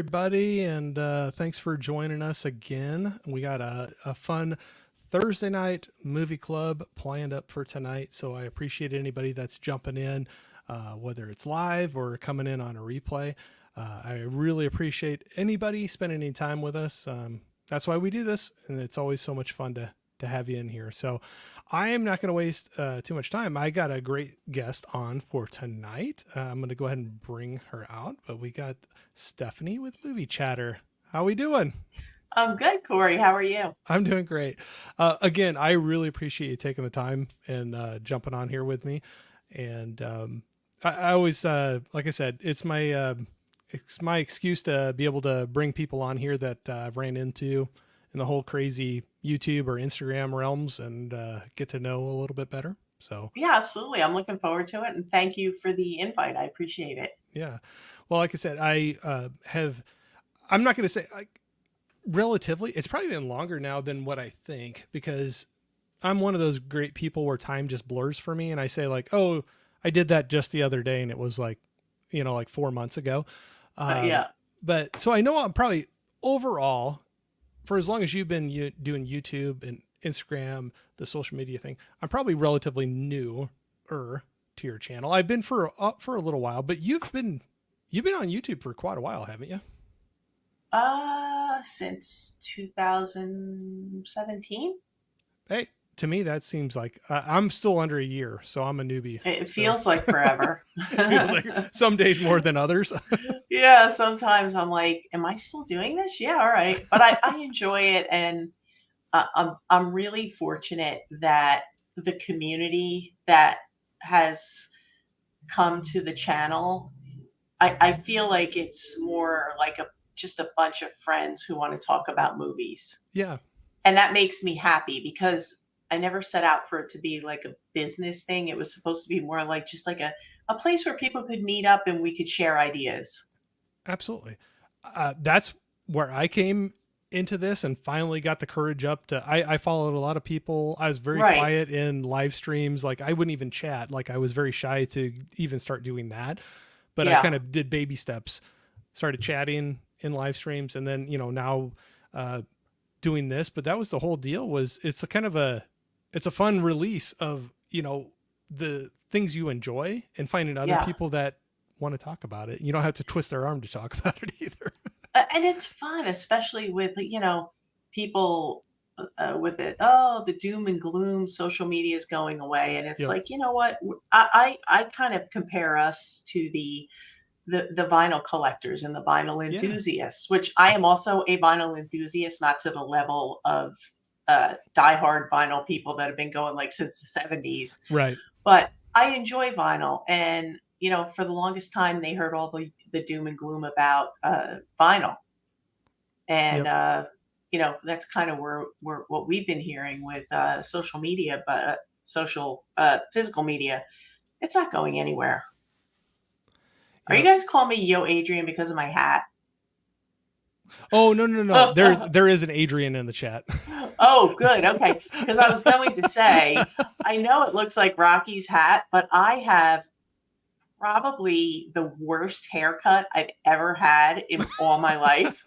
everybody, and thanks for joining us again. We got a fun Thursday night movie club planned up for tonight, so I appreciate anybody that's jumping in, whether it's live or coming in on a replay. I really appreciate anybody spending any time with us. That's why we do this, and it's always so much fun to have you in here. So I am not going to waste too much time. I got a great guest on for tonight. I'm going to go ahead and bring her out, but we got Stephanie with Movie Chatter. How we doing? I'm good, Corey. How are you? I'm doing great. Again, I really appreciate you taking the time and jumping on here with me. And I always, like I said, it's my excuse to be able to bring people on here that I've ran into in the whole crazy YouTube or Instagram realms and get to know a little bit better. So Yeah, absolutely. I'm looking forward to it. And thank you for the invite. I appreciate it. yeah, well, like I said, I'm not going to say relatively, it's probably been longer now than what I think, because I'm one of those great people where time just blurs for me. And I say like, oh, I did that just the other day. And it was like, like 4 months ago. Yeah. But so I know I'm probably overall, for as long as you've been doing YouTube and Instagram, the social media thing, I'm probably relatively newer to your channel. I've been for a little while, but you've been on YouTube for quite a while, haven't you? Since 2017. Hey, to me, that seems like I'm still under a year, so I'm a newbie. It So feels like forever. it feels like some days more than others. Yeah, sometimes I'm like, am I still doing this? Yeah, all right. But I enjoy it, and I'm really fortunate that the community that has come to the channel, I feel like it's more like just a bunch of friends who want to talk about movies. Yeah, And that makes me happy because I never set out for it to be like a business thing. It was supposed to be more like just like a place where people could meet up and we could share ideas. absolutely. That's where I came into this and finally got the courage up to. I followed a lot of people. I was very Right. quiet in live streams. Like I wouldn't even chat. Like I was very shy to even start doing that. But I Yeah. kind of did baby steps, started chatting in live streams, and then now uh, doing this. But that was the whole deal. Was it's a fun release of the things you enjoy and finding other Yeah. people that want to talk about it. You don't have to twist their arm to talk about it either. And it's fun, especially with, people with it. Oh, the doom and gloom, social media is going away. And it's Yep. like, you know what? I kind of compare us to the vinyl collectors and the vinyl Yeah. enthusiasts, which I am also a vinyl enthusiast, not to the level of diehard vinyl people that have been going like since the 70s, Right. but I enjoy vinyl. And, for the longest time, they heard all the doom and gloom about vinyl. And, Yep. that's kind of where what we've been hearing with social media, but physical media, it's not going anywhere. Are you Yep. guys calling me Yo Adrian because of my hat? Oh, no, no, no. There is an Adrian in the chat. Oh, good. Okay. Because I was going to say, I know it looks like Rocky's hat, but I have probably the worst haircut I've ever had in all my life.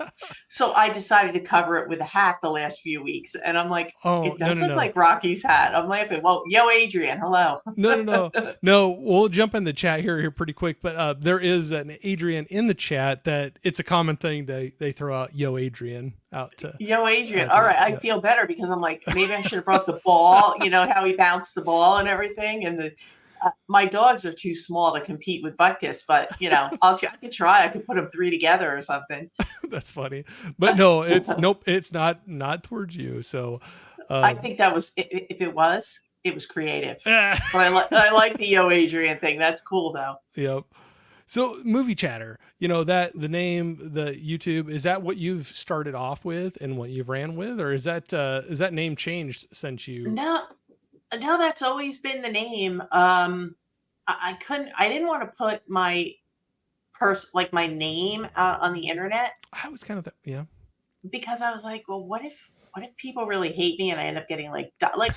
So I decided to cover it with a hat the last few weeks. And I'm like, Oh, it no, does no, look no. like Rocky's hat. I'm laughing. Well, Yo Adrian, hello. No, no, no, no. We'll jump in the chat here pretty quick, but there is an Adrian in the chat that it's a common thing they throw out Yo Adrian out to. Yo Adrian. All right. I Yeah. feel better because I'm like, maybe I should have brought the ball, how he bounced the ball and everything. And my dogs are too small to compete with Butkus, but I could try. I could put them three together or something. That's funny, but no, it's nope. It's not towards you. So, I think that was, if it was creative. ah, But I like the Yo Adrian thing. That's cool though. yep. So movie chatter, that the name, the YouTube, is that what you've started off with and what you've ran with, or is that name changed since you? No, no, that's always been the name. I didn't want to put my like my name out on the internet I was kind of yeah. because I was like, well, what if people really hate me and I end up getting like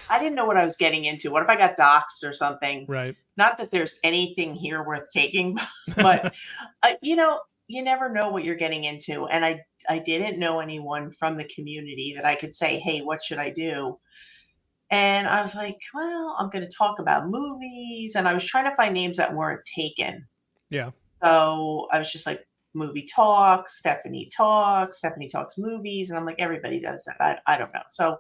I didn't know what I was getting into. What if I got doxxed or something? Right. Not that there's anything here worth taking, but you know, you never know what you're getting into. And I didn't know anyone from the community that I could say, hey, what should I do? And I was like, well, I'm going to talk about movies. And I was trying to find names that weren't taken. Yeah. So I was just like, movie talks, Stephanie talks movies. And I'm like, everybody does that. I don't know. So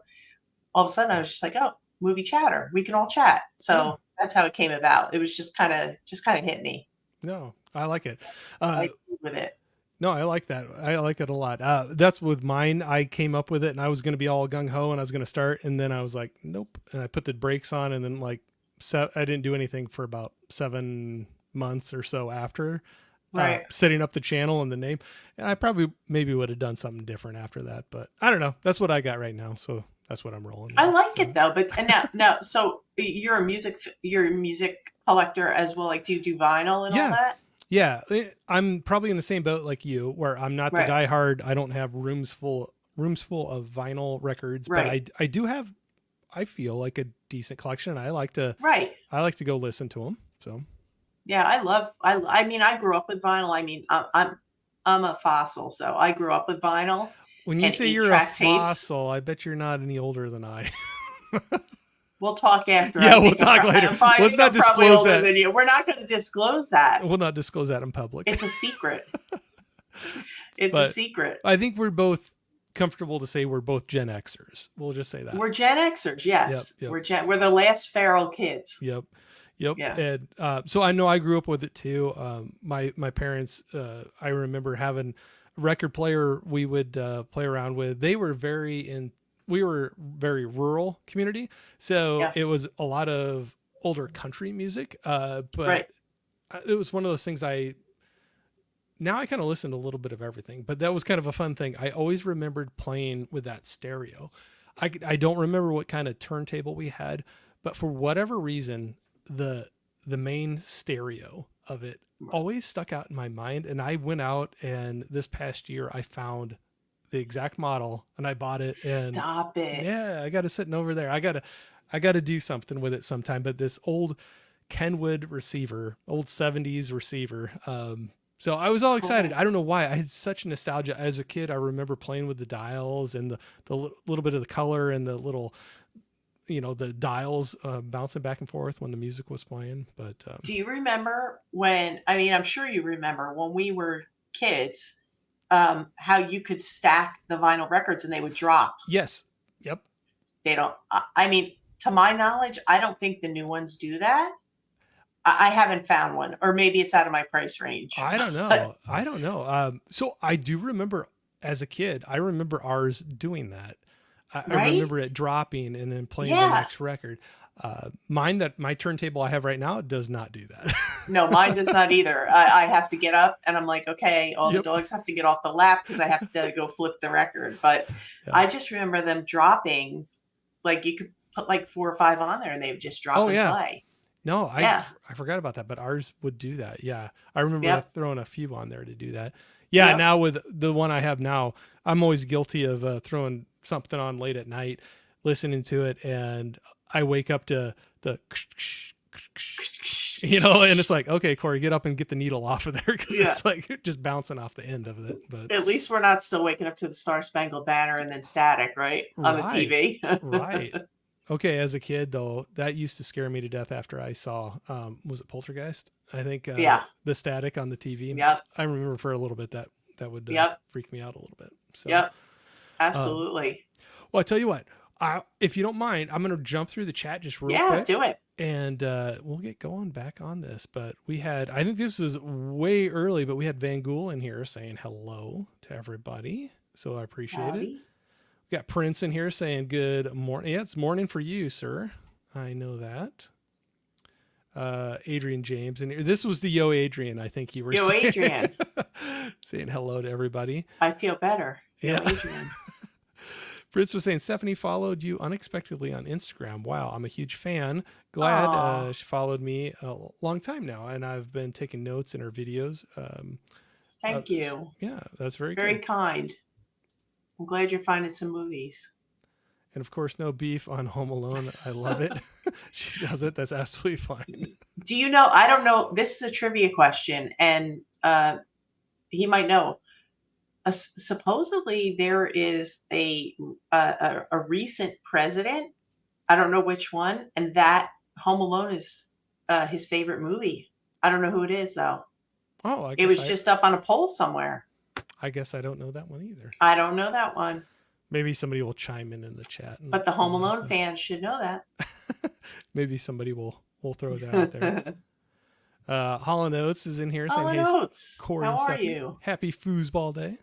all of a sudden I was just like, oh, movie chatter. We can all chat. So that's how it came about. It was just kind of hit me. No, I like it. I with it. No, I like that. I like it a lot. That's with mine. I came up with it and I was going to be all gung ho and I was going to start. And then I was like, nope. And I put the brakes on and then like, I didn't do anything for about 7 months or so after setting up the channel and the name. And I probably maybe would have done something different after that, but I don't know. That's what I got right now. So that's what I'm rolling with. I like it though. But and now, so you're a music collector as well. Like, do you do vinyl and all that? Yeah, I'm probably in the same boat like you, where I'm not the diehard. I don't have rooms full of vinyl records, but I do have. I feel like a decent collection. I like to go listen to them. So yeah, I mean, I grew up with vinyl. I mean, I'm a fossil, so I grew up with vinyl. When you say you're a fossil, I bet you're not any older than I. We'll talk after. Yeah, we'll talk later. Let's not disclose that. We're not going to disclose that. We'll not disclose that in public. It's a secret. It's a secret. I think we're both comfortable to say we're both Gen Xers. We'll just say that. We're Gen Xers, yes. Yep. We're the last feral kids. Yep. Yeah. And so I know I grew up with it too. My parents, I remember having a record player we would play around with. We were very rural community, so it was a lot of older country music. But it was one of those things now I kind of listen to a little bit of everything, but that was kind of a fun thing. I always remembered playing with that stereo. I don't remember what kind of turntable we had, but for whatever reason, the main stereo of it always stuck out in my mind. And I went out and this past year I found the exact model and I bought it. And stop it. Yeah, I got it sitting over there. I got to do something with it sometime. But this old Kenwood receiver, old 70s receiver. So I was all excited. I don't know why. I had such nostalgia as a kid. I remember playing with the dials and the little bit of the color and the little, the dials bouncing back and forth when the music was playing. But do you remember I'm sure you remember when we were kids, how you could stack the vinyl records and they would drop? Yes. Yep. They don't, to my knowledge, I don't think the new ones do that. I haven't found one, or maybe it's out of my price range. I don't know. So I do remember as a kid, I remember ours doing that. I remember it dropping and then playing the next record. My turntable I have right now does not do that. No, mine does not either. I have to get up and I'm like, okay, all the dogs have to get off the lap because I have to go flip the record. But I just remember them dropping, like you could put like 4 or 5 on there and they would just drop and play. No, I forgot about that, but ours would do that. Yeah. I remember throwing a few on there to do that. Yeah. Yep. Now with the one I have now, I'm always guilty of throwing something on late at night, listening to it. And I wake up to the, and it's like, okay, Corey, get up and get the needle off of there. Cause it's like just bouncing off the end of it. But at least we're not still waking up to the Star Spangled Banner and then static, right? On the TV. Right. Okay, as a kid though, that used to scare me to death after I saw was it Poltergeist? I think the static on the TV. Yep. I remember for a little bit that would freak me out a little bit. So absolutely. Well, I tell you what, if you don't mind, I'm going to jump through the chat just real quick. Yeah, do it. And we'll get going back on this. But we had, I think this was way early, but we had Van Gool in here saying hello to everybody. So I appreciate it. We got Prince in here saying good morning. Yeah, it's morning for you, sir. I know that. Adrian James in here. This was the Yo Adrian, I think you were saying. Yo Adrian. Saying hello to everybody. I feel better. Yeah. Yo Adrian. Fritz was saying Stephanie followed you unexpectedly on Instagram. Wow, I'm a huge fan. Glad she followed me a long time now, and I've been taking notes in her videos. Thank you. Yeah, that's very good. Kind. I'm glad you're finding some movies. And of course, no beef on Home Alone. I love it. She does it. That's absolutely fine. Do you know? I don't know. This is a trivia question, and he might know. Supposedly there is a recent president. I don't know which one, and that Home Alone is his favorite movie. I don't know who it is though. Oh, It was just up on a poll somewhere. I guess I don't know that one either. I don't know that one. Maybe somebody will chime in the chat. But the Home Alone fans should know that. Maybe somebody will throw that out there. Holland Oates is in here saying, Holland Oates, Corey how and are Stephanie, you? happy foosball day.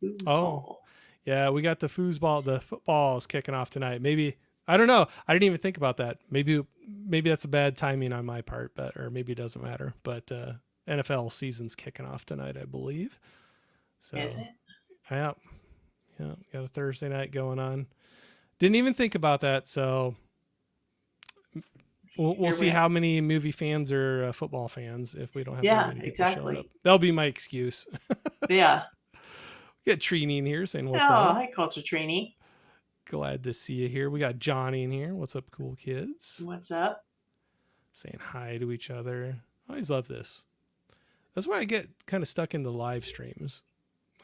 Foosball. Oh, yeah, we got the foosball. The football is kicking off tonight. Maybe, I don't know. I didn't even think about that. Maybe that's a bad timing on my part, or maybe it doesn't matter. But NFL season's kicking off tonight, I believe. So, is it? Yeah, got a Thursday night going on. Didn't even think about that. So we'll see how many movie fans are football fans if we don't have very many people showing up. That'll be my excuse. Yeah. We got Trini in here saying what's up. Oh, hi, Culture Trini. Glad to see you here. We got Johnny in here. What's up, cool kids? What's up? Saying hi to each other. I always love this. That's why I get kind of stuck into live streams.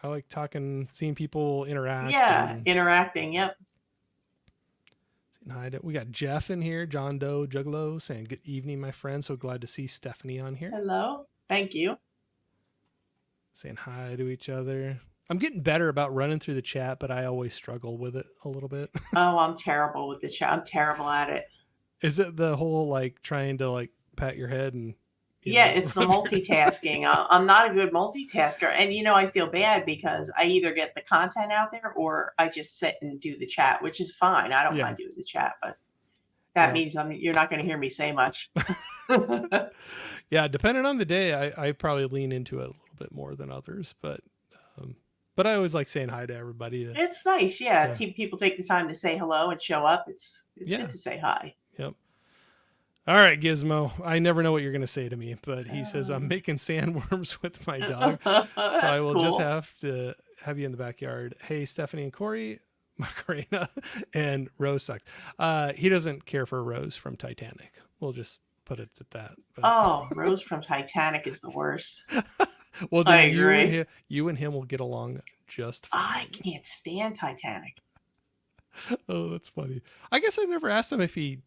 I like talking, seeing people interact. Yeah, interacting. Yep. Saying hi to, we got Jeff in here. John Doe Juggalo saying good evening, my friend. So glad to see Stephanie on here. Hello. Thank you. Saying hi to each other. I'm getting better about running through the chat, but I always struggle with it a little bit. Oh, I'm terrible with the chat. I'm terrible at it. Is it the whole like trying to like pat your head and it's the multitasking. I'm not a good multitasker. And, I feel bad because I either get the content out there or I just sit and do the chat, which is fine. I don't mind doing the chat, but that means you're not going to hear me say much. Yeah, depending on the day, I probably lean into it a little bit more than others. But I always like saying hi to everybody. It's nice. Yeah. People take the time to say hello and show up. It's good to say hi. Yep. All right, Gizmo. I never know what you're going to say to me, but he says, I'm making sandworms with my dog. So I will just have to have you in the backyard. Hey, Stephanie and Corey, Macarena, and Rose sucks. He doesn't care for Rose from Titanic. We'll just put it at that. But... Oh, Rose from Titanic is the worst. Well, then I agree. You and him will get along just fine. I can't stand Titanic. Oh, that's funny. I guess I've never asked him if he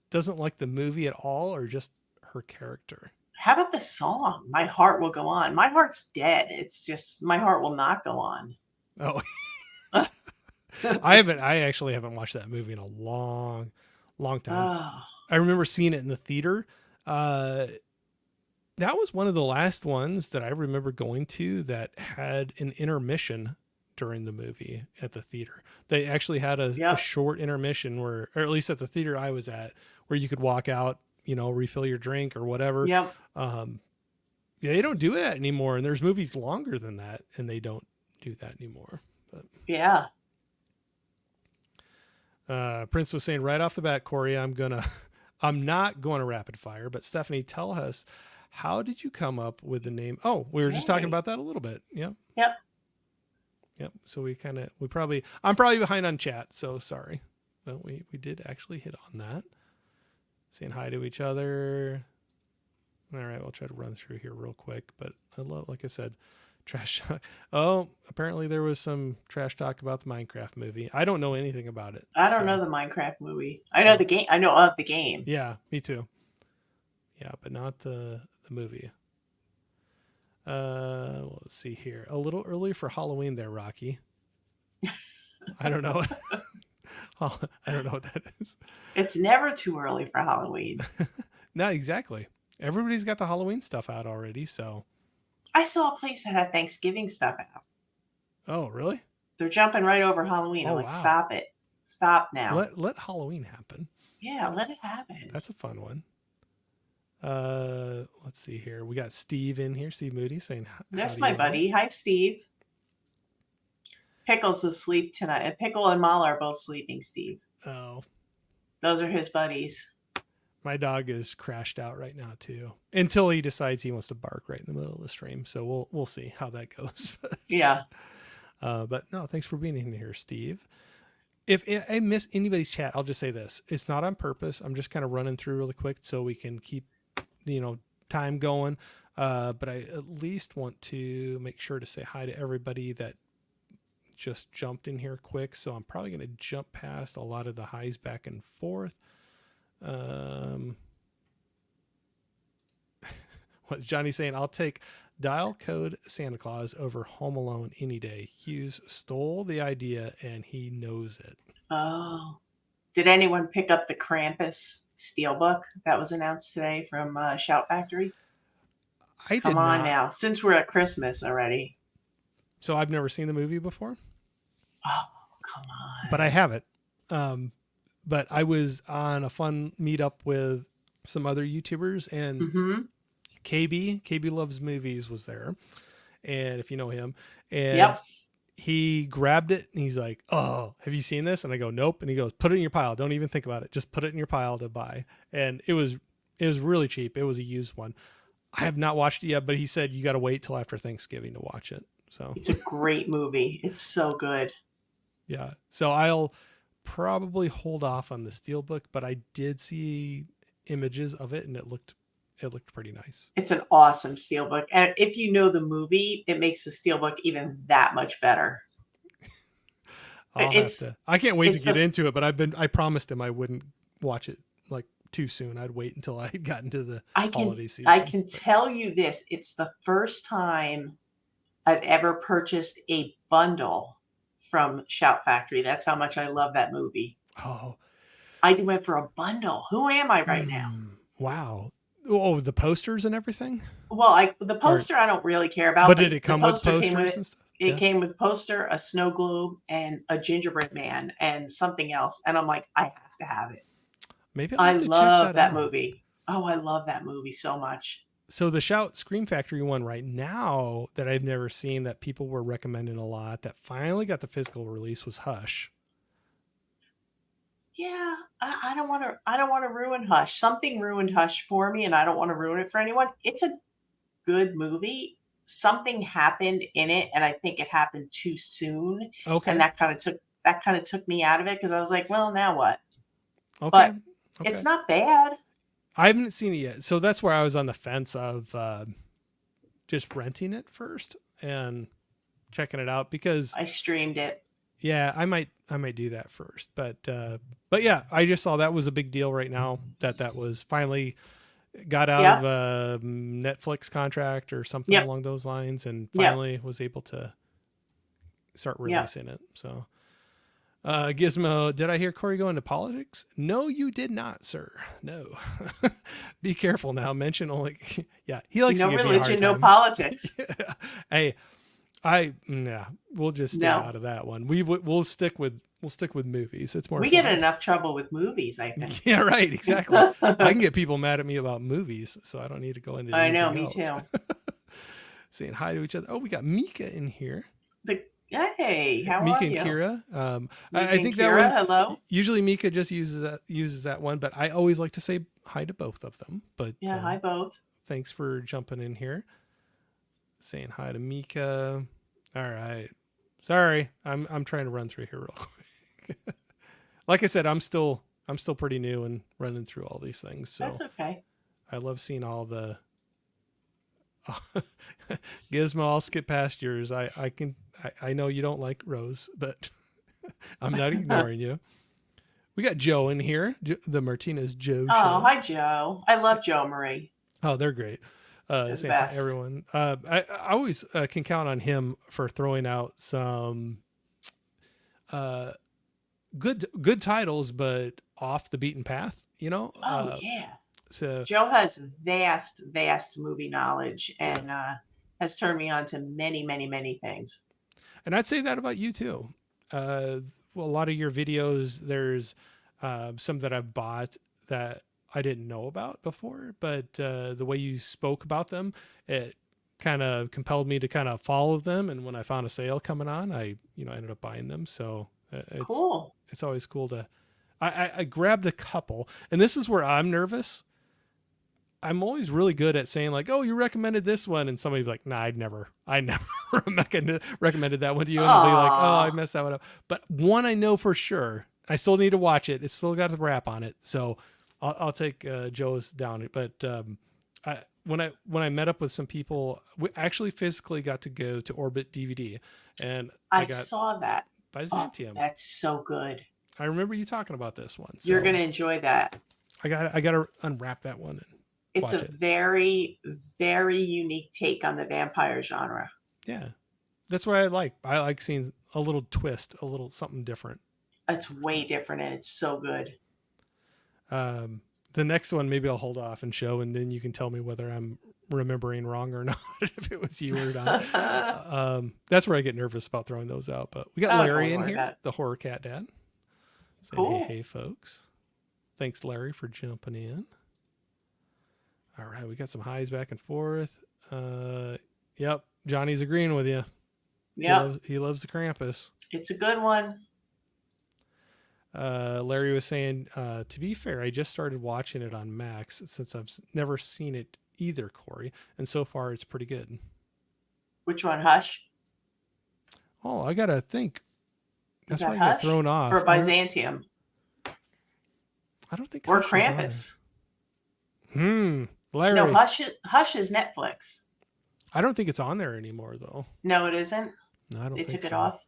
doesn't like the movie at all or just her character. How about the song? My Heart Will Go On. My heart's dead. It's just my heart will not go on. Oh. I actually haven't watched that movie in a long time. Oh. I remember seeing it in the theater. That was one of the last ones that I remember going to that had an intermission during the movie at the theater. They actually had a short intermission or at least at the theater I was at, where you could walk out, refill your drink or whatever. Yep. They don't do that anymore. And there's movies longer than that and they don't do that anymore. But yeah. Prince was saying right off the bat, Corey, I'm not going to rapid fire, but Stephanie, tell us, how did you come up with the name? Oh, we were just talking about that a little bit. Yep. So I'm probably behind on chat. So sorry, but we did actually hit on that. Saying hi to each other. All right. We'll try to run through here real quick, but I love, like I said, trash talk. Oh, apparently there was some trash talk about the Minecraft movie. I don't know anything about it. I don't know the Minecraft movie. I know the game. I know of the game. Yeah, me too. Yeah, but not the movie. Let's see here. A little early for Halloween there, Rocky. I don't know. I don't know what that is. It's never too early for Halloween. No, exactly. Everybody's got the Halloween stuff out already, so. I saw a place that had Thanksgiving stuff out. Oh, really? They're jumping right over Halloween. I'm like, wow. Stop it. Stop now. Let Halloween happen. Yeah, let it happen. That's a fun one. Let's see here. We got Steve in here. Steve Moody saying, there's my buddy. Hi, Steve. Pickle's asleep tonight. Pickle and Mala are both sleeping, Steve. Oh. Those are his buddies. My dog is crashed out right now too, until he decides he wants to bark right in the middle of the stream. So we'll see how that goes. Yeah. But no, thanks for being in here, Steve. If I miss anybody's chat, I'll just say this. It's not on purpose. I'm just kind of running through really quick so we can keep, time going. But I at least want to make sure to say hi to everybody that just jumped in here quick. So I'm probably going to jump past a lot of the highs back and forth. What's Johnny saying? I'll take Dial Code Santa Claus over Home Alone any day. Hughes stole the idea and he knows it. Oh. Did anyone pick up the Krampus Steelbook that was announced today from Shout Factory? I did Come on not. now, since we're at Christmas already. So I've never seen the movie before. Oh, come on. But I have it. But I was on a fun meetup with some other YouTubers, and KB Loves Movies was there. And if you know him, and he grabbed it and he's like, "Oh, have you seen this?" And I go, "Nope." And he goes, "Put it in your pile. Don't even think about it. Just put it in your pile to buy." And it was really cheap. It was a used one. I have not watched it yet, but he said you got to wait till after Thanksgiving to watch it. So it's a great movie. It's so good. Yeah. So I'll probably hold off on the Steelbook, but I did see images of it and it looked pretty nice. It's an awesome Steelbook. And if you know the movie, it makes the Steelbook even that much better. I can't wait to get into it, but I promised him I wouldn't watch it like too soon. I'd wait until I had gotten to the holiday season. I can tell you this. It's the first time I've ever purchased a bundle from Shout Factory. That's how much I love that movie. Oh. I went for a bundle. Who am I right now? Wow. Oh, the posters and everything? Well, the poster I don't really care about. But did it come with posters and stuff? It came with a poster, a snow globe, and a gingerbread man, and something else. And I'm like, I have to have it. Maybe I love that movie. Oh, I love that movie so much. So the Shout Scream Factory one right now that I've never seen that people were recommending a lot that finally got the physical release was Hush. Yeah, I don't want to ruin Hush. Something ruined Hush for me, and I don't want to ruin it for anyone. It's a good movie. Something happened in it, and I think it happened too soon. Okay. And that kind of took me out of it because I was like, well, now what? Okay. But it's not bad. I haven't seen it yet. So that's where I was on the fence of just renting it first and checking it out because I streamed it. Yeah, I might do that first. But yeah, I just saw that was a big deal right now that was finally got out of a Netflix contract or something along those lines and finally was able to start releasing it. So Gizmo, did I hear Corey go into politics? No, you did not, sir. No. Be careful now. Mention only. Yeah, he likes no to give religion, me a no hard time. politics. Hey, we'll just stay out of that one. We'll stick with movies. It's more. We get enough trouble with movies, I think. Yeah, right. Exactly. I can get people mad at me about movies, so I don't need to go into. I know, me else. too. Saying hi to each other. Oh, we got Mika in here. Hey, how Mika are you? and Kira. Mika I think Kira, that one. Hello. Usually Mika just uses that one, but I always like to say hi to both of them. But yeah, hi both. Thanks for jumping in here. Saying hi to Mika. All right. Sorry, I'm trying to run through here real quick. Like I said, I'm still pretty new and running through all these things. So that's okay. I love seeing all the. Gizmo, I'll skip past yours. I know you don't like Rose, but I'm not ignoring you. We got Joe in here, the Martinez Joe show. Oh, hi Joe. I love Joe Marie. Oh, they're great. They're the best. Everyone. I always can count on him for throwing out some good titles, but off the beaten path. You know. Oh yeah. So Joe has vast movie knowledge and has turned me on to many things. And I'd say that about you too. Well, a lot of your videos, there's some that I've bought that I didn't know about before, but the way you spoke about them, it kind of compelled me to kind of follow them. And when I found a sale coming on, I ended up buying them. So it's cool. It's always cool to. I grabbed a couple, and this is where I'm nervous. I'm always really good at saying like, "Oh, you recommended this one," and somebody's like, "Nah, I never recommended that one to you," and they'll be like, "Oh, I messed that one up." But one I know for sure. I still need to watch it. It's still got the wrap on it, so I'll take Joe's down. But when I met up with some people, we actually physically got to go to Orbit DVD, and I I got saw that. Oh, Byzantium. that's so good. I remember you talking about this one, You're so going to enjoy that. I got to unwrap that one and It's watch a it. very, very unique take on the vampire genre. Yeah, that's what I like. I like seeing a little twist, a little something different. It's way different and it's so good. The next one, maybe I'll hold off and show, and then you can tell me whether I'm remembering wrong or not, if it was you or not. That's where I get nervous about throwing those out. But we got Oh, Larry don't in worry here, about it. the horror cat dad. Saying, Cool. hey, folks. Thanks, Larry, for jumping in. All right, we got some highs back and forth. Yep, Johnny's agreeing with you. Yep. He loves the Krampus. It's a good one. Larry was saying, to be fair, I just started watching it on Max since I've never seen it either, Corey, and so far it's pretty good. Which one? Hush? Oh, I gotta think. Is That's where that I get Hush? thrown off. Or Byzantium? I don't think Or Hush was on Krampus? there. Larry. No, Hush is Netflix. I don't think it's on there anymore, though. No, it isn't. No, I don't They think took it so. off.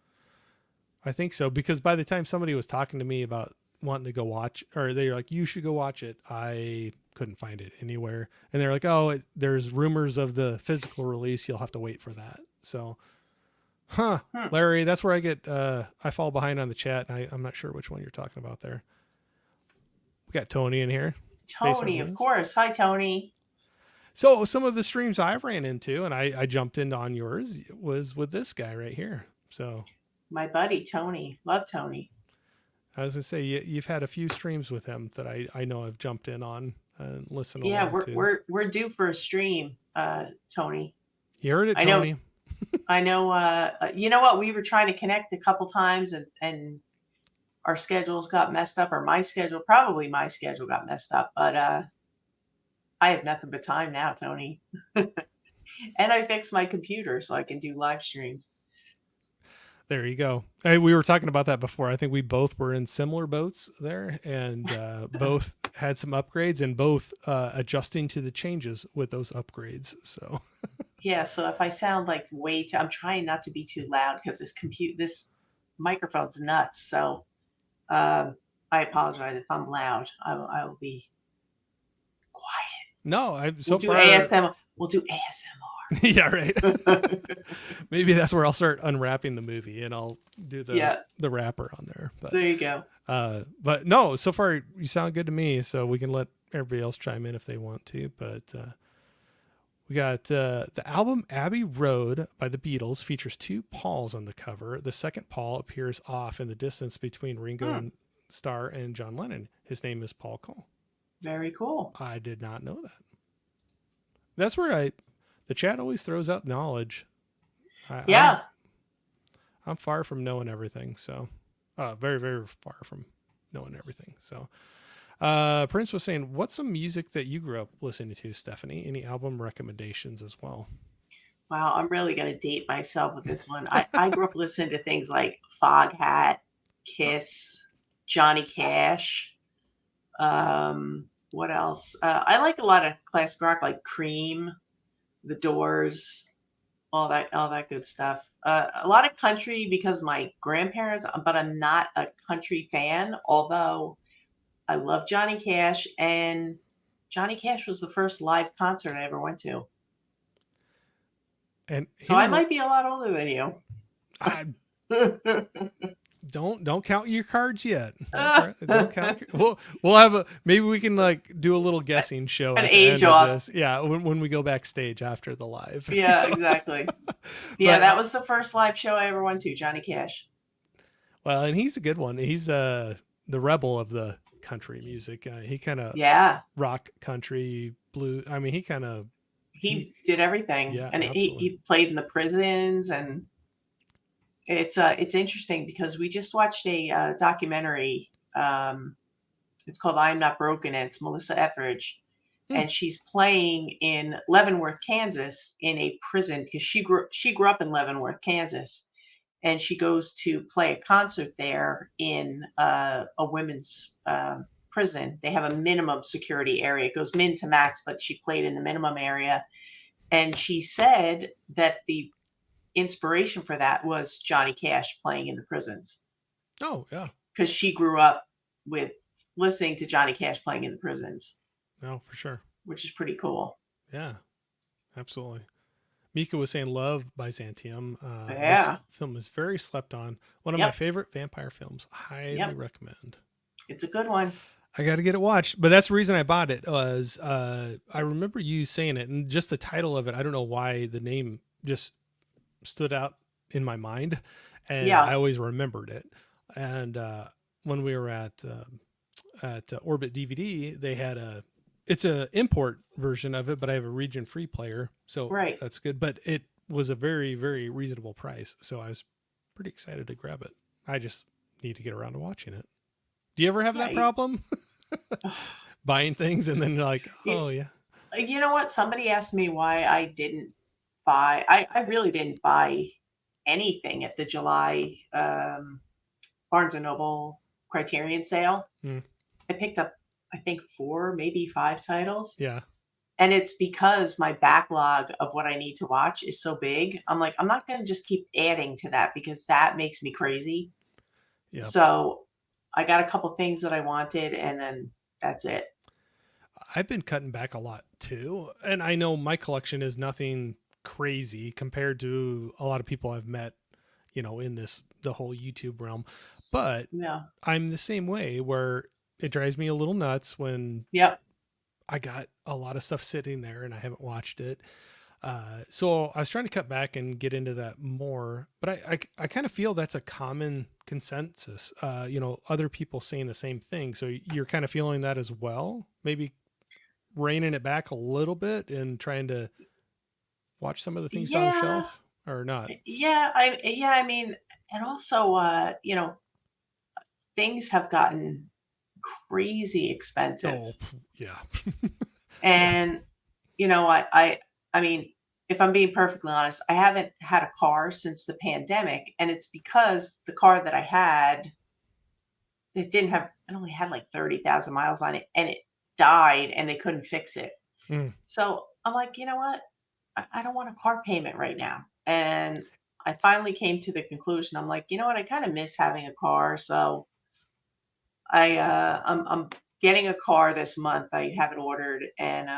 I think so, because by the time somebody was talking to me about wanting to go watch, or they're like, you should go watch it, I couldn't find it anywhere. And they're like, oh, there's rumors of the physical release. You'll have to wait for that. So, Larry, that's where I get, I fall behind on the chat. And I'm not sure which one you're talking about there. We got Tony in here. Tony, of course. Hi, Tony. So some of the streams I ran into, and I jumped into on yours, was with this guy right here. So my buddy, Tony. Love Tony. I was going to say, you've had a few streams with him that I know I've jumped in on and listened to. Yeah, we're due for a stream, Tony. You heard it, Tony. I know. You know what? We were trying to connect a couple times and our schedules got messed up, or probably my schedule got messed up, but I have nothing but time now, Tony. And I fixed my computer so I can do live streams. There you go. Hey, we were talking about that before. I think we both were in similar boats there, and both had some upgrades, and both adjusting to the changes with those upgrades. So yeah. So if I sound like I'm trying not to be too loud because this microphone's nuts. So I apologize if I'm loud. I will be quiet. No, We'll do ASMR. Yeah, right. Maybe that's where I'll start unwrapping the movie, and I'll do the wrapper on there. But there you go. But no, so far you sound good to me. So we can let everybody else chime in if they want to. But we got the album Abbey Road by the Beatles features 2 Pauls on the cover. The second Paul appears off in the distance between Ringo Starr and John Lennon. His name is Paul Cole. Very cool. I did not know that. That's where the chat always throws out knowledge. I'm far from knowing everything. So, very, very far from knowing everything. So, Prince was saying, what's some music that you grew up listening to, Stephanie? Any album recommendations as well? Wow, I'm really going to date myself with this one. I grew up listening to things like Foghat, Kiss, Johnny Cash. What else? I like a lot of classic rock, like Cream, The Doors, all that good stuff. A lot of country because my grandparents, but I'm not a country fan, although I love Johnny Cash, and Johnny Cash was the first live concert I ever went to. And so I might be a lot older than you. Don't count your cards yet. Don't count. We'll have maybe we can do a little guessing show. An age off. Yeah, when we go backstage after the live. Yeah, exactly. Yeah, that was the first live show I ever went to, Johnny Cash. Well, and he's a good one. He's the rebel of the country music. He kind of rock, country, blue. I mean, he did everything. Yeah, and he played in the prisons, and it's interesting because we just watched a documentary. It's called "I'm Not Broken," and it's Melissa Etheridge, and she's playing in Leavenworth, Kansas, in a prison because she grew up in Leavenworth, Kansas, and she goes to play a concert there in a women's prison. They have a minimum security area. It goes min to max, but she played in the minimum area. And she said that the inspiration for that was Johnny Cash playing in the prisons. Oh, yeah. Because she grew up with listening to Johnny Cash playing in the prisons. No, for sure. Which is pretty cool. Yeah, absolutely. Mika was saying Love by Xantium. Yeah. This film is very slept on. One of my favorite vampire films. Highly recommend. It's a good one. I got to get it watched. But that's the reason I bought it was I remember you saying it, and just the title of it, I don't know why the name just stood out in my mind. And I always remembered it. And when we were at Orbit DVD, they had it's a import version of it, but I have a region free player. So that's good. But it was a very, very reasonable price. So I was pretty excited to grab it. I just need to get around to watching it. Do you ever have that problem? Buying things and then you're like, oh yeah. You know what? Somebody asked me why I didn't buy, I really didn't buy anything at the July Barnes & Noble Criterion sale. I picked up, I think 4, maybe 5 titles. Yeah. And it's because my backlog of what I need to watch is so big. I'm like, I'm not going to just keep adding to that because that makes me crazy. Yeah. So I got a couple things that I wanted and then that's it. I've been cutting back a lot too. And I know my collection is nothing crazy compared to a lot of people I've met, in the whole YouTube realm. But I'm the same way where it drives me a little nuts when I got a lot of stuff sitting there and I haven't watched it. So I was trying to cut back and get into that more, but I kind of feel that's a common consensus, other people saying the same thing. So you're kind of feeling that as well, maybe reining it back a little bit and trying to watch some of the things on the shelf or not. I mean, and also, things have gotten crazy expensive. Oh, yeah. And, I mean, if I'm being perfectly honest, I haven't had a car since the pandemic. And it's because the car that I had, it only had like 30,000 miles on it and it died and they couldn't fix it. So I'm like, you know what? I don't want a car payment right now. And I finally came to the conclusion. I'm like, you know what? I kind of miss having a car. So I'm getting a car this month. I have it ordered and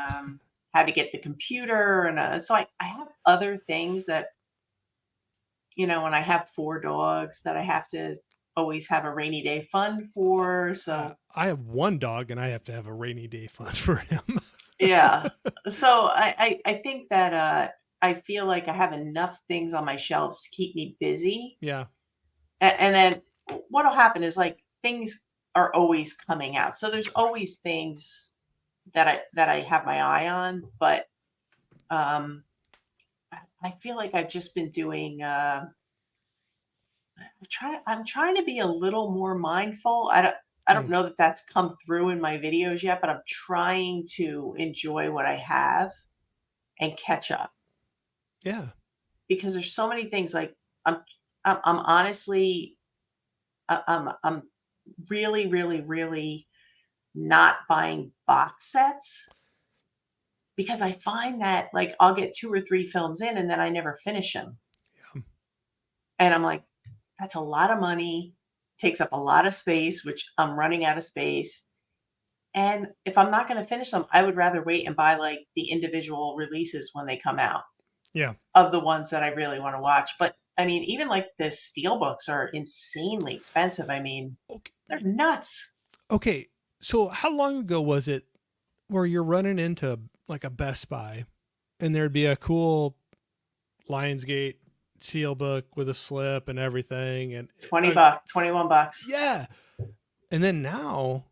had to get the computer. And so I have other things that, and I have 4 dogs that I have to always have a rainy day fund for. So I have 1 dog and I have to have a rainy day fund for him. Yeah. So I think that I feel like I have enough things on my shelves to keep me busy. Yeah. And then what'll happen is like things are always coming out. So there's always things that I have my eye on, but I feel like I've just been doing I'm trying to be a little more mindful. I don't know that that's come through in my videos yet, but I'm trying to enjoy what I have and catch up. Yeah. Because there's so many things like I'm honestly I'm really, really, really not buying box sets because I find that like I'll get 2 or 3 films in and then I never finish them. Yeah. And I'm like, that's a lot of money, takes up a lot of space, which I'm running out of space. And if I'm not going to finish them, I would rather wait and buy like the individual releases when they come out. Yeah. Of the ones that I really want to watch. But I mean, even like the steelbooks are insanely expensive. I mean, they're nuts. Okay. So how long ago was it where you're running into like a Best Buy and there'd be a cool Lionsgate steelbook with a slip and everything and $20, $21. Yeah. And then now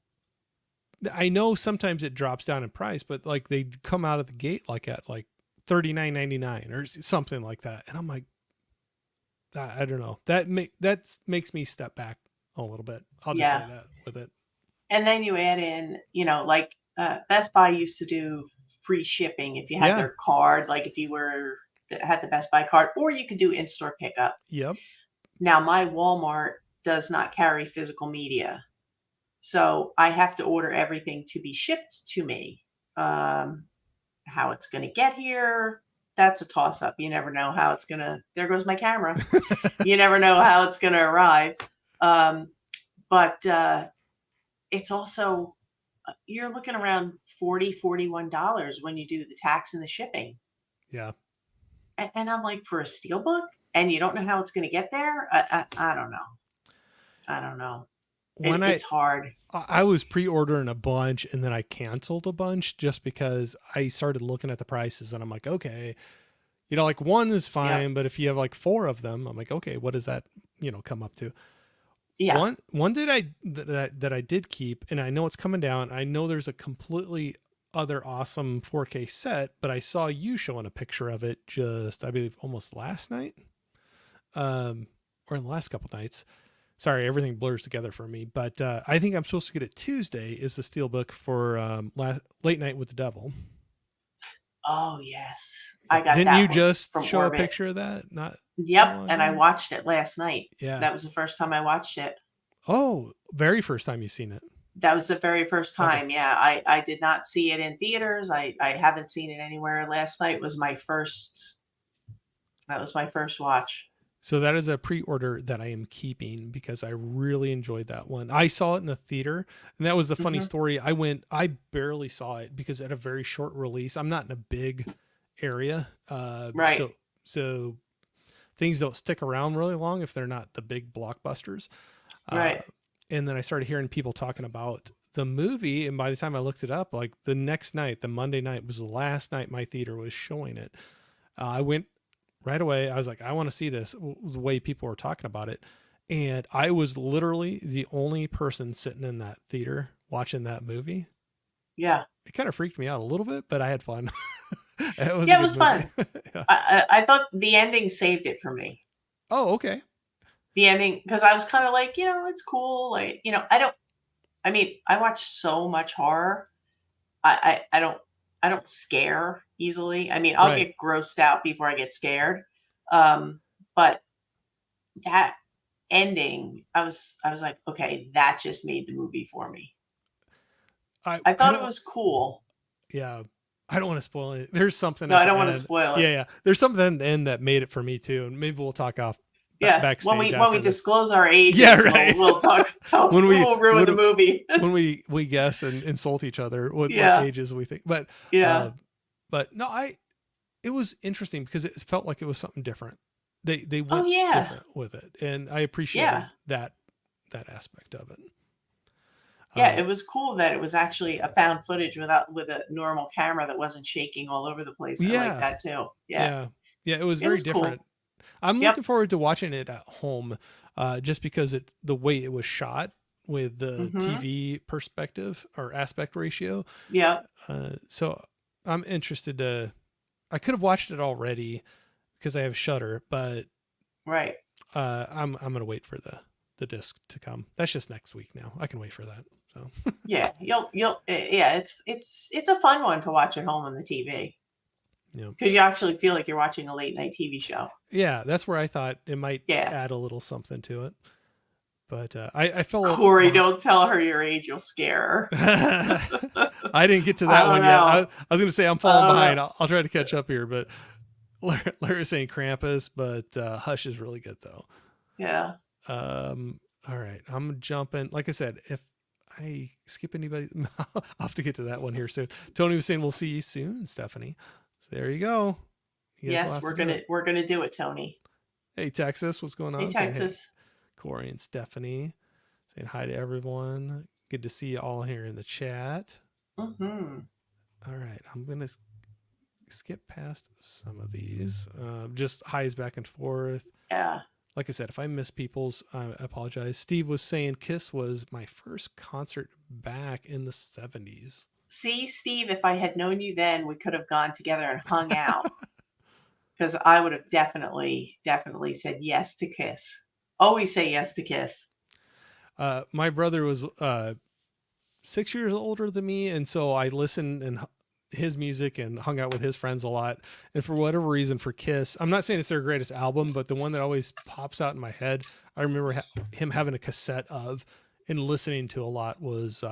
I know sometimes it drops down in price, but like they come out of the gate like at like $39.99 or something like that. And I'm like, I don't know. That makes me step back a little bit. I'll just say that with it. And then you add in, like Best Buy used to do free shipping if you had their card, like if you had the Best Buy card, or you could do in-store pickup. Yep. Now my Walmart does not carry physical media. So I have to order everything to be shipped to me. How it's going to get here, that's a toss up. You never know how it's going to, there goes my camera. You never know how it's going to arrive. But it's also, you're looking around $41 when you do the tax and the shipping. Yeah. And I'm like, for a steelbook, and you don't know how it's going to get there. I don't know. I don't know. It's hard. I was pre-ordering a bunch and then I canceled a bunch just because I started looking at the prices and I'm like, okay, like one is fine, but if you have like 4 of them, I'm like, okay, what does that, come up to? Yeah. One that I did keep, and I know it's coming down. I know there's a completely other awesome 4K set, but I saw you showing a picture of it just, I believe, almost last night, or in the last couple nights. Sorry, everything blurs together for me, but I think I'm supposed to get it Tuesday. Is the steelbook for Late Night with the Devil? Oh yes, I got. Didn't that you just show Orbit. a picture of that? Not. Yep, and I watched it last night. Yeah, that was the first time I watched it. Oh, very first time you've seen it. That was the very first time. Okay. Yeah, I did not see it in theaters. I haven't seen it anywhere. Last night was my first. That was my first watch. So that is a pre-order that I am keeping because I really enjoyed that one. I saw it in the theater, and that was the funny story. I barely saw it because at a very short release. I'm not in a big area. Right. So things don't stick around really long if they're not the big blockbusters. Right. And then I started hearing people talking about the movie. And by the time I looked it up, like the next night, the Monday night was the last night my theater was showing it. I went right away. I was like, I want to see this, the way people were talking about it. And I was literally the only person sitting in that theater watching that movie. Yeah. It kind of freaked me out a little bit, but I had fun. It was fun. Yeah. I thought the ending saved it for me. Oh, okay. The ending, because I was kind of like, it's cool. Like, I watch so much horror. I don't scare easily. I mean, I'll get grossed out before I get scared. But that ending, I was like, okay, that just made the movie for me. I thought it was cool. Yeah. I don't want to spoil it. There's something. No, I don't want to spoil it. Yeah. There's something at the end that made it for me too. And maybe we'll talk off. Backstage when we disclose our ages, we'll talk about we'll ruin the movie. When we guess and insult each other, what ages we think. But but no, it was interesting because it felt like it was something different. They went different with it, and I appreciated that aspect of it. Yeah, it was cool that it was actually a found footage with a normal camera that wasn't shaking all over the place. I like that too. Yeah, it was very different. Cool. I'm looking forward to watching it at home, just because the way it was shot with the TV perspective or aspect ratio. Yeah. So I'm interested to. I could have watched it already because I have Shudder, but I'm gonna wait for the disc to come. That's just next week now. I can wait for that. So yeah, it's a fun one to watch at home on the TV. Because you actually feel like you're watching a late night TV show. Yeah, that's where I thought it might add a little something to it. But I felt Corey, don't tell her your age; you'll scare her. I didn't get to that one yet. I was going to say I'm falling behind. I'll try to catch up here. But Larry's saying Krampus, but Hush is really good though. Yeah. All right, I'm jumping. Like I said, if I skip anybody, I'll have to get to that one here soon. Tony was saying we'll see you soon, Stephanie. There you go. Yes, we're gonna do it, Tony. Hey, Texas, what's going on? Hey, Texas. Hey, Corey and Stephanie saying hi to everyone. Good to see you all here in the chat. All right, I'm gonna skip past some of these. Just highs back and forth. Yeah. Like I said, if I miss people's, I apologize. Steve was saying Kiss was my first concert back in the 70s. See, Steve, if I had known you then, we could have gone together and hung out. Because I would have definitely said yes to Kiss. Always say yes to Kiss. My brother was 6 years older than me, and so I listened and his music and hung out with his friends a lot. And for whatever reason, for Kiss, I'm not saying it's their greatest album, but the one that always pops out in my head, I remember him having a cassette of, and listening to a lot was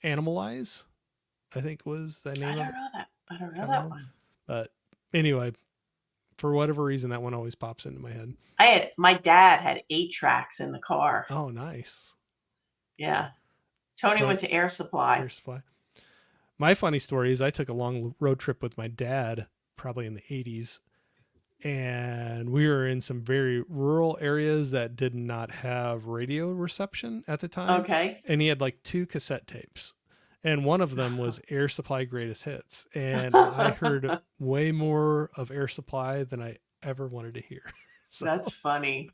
Animalize, I think was the I name of don't it. know that. I don't know Can't that remember. one. But anyway, for whatever reason, that one always pops into my head. My dad had 8 tracks in the car. Oh, nice. Yeah. Tony Tony, went to Air Supply. Air Supply. My funny story is I took a long road trip with my dad, probably in the 80s, and we were in some very rural areas that did not have radio reception at the time. Okay. And he had like 2 cassette tapes. And one of them was Air Supply Greatest Hits. And I heard way more of Air Supply than I ever wanted to hear. So, That's funny.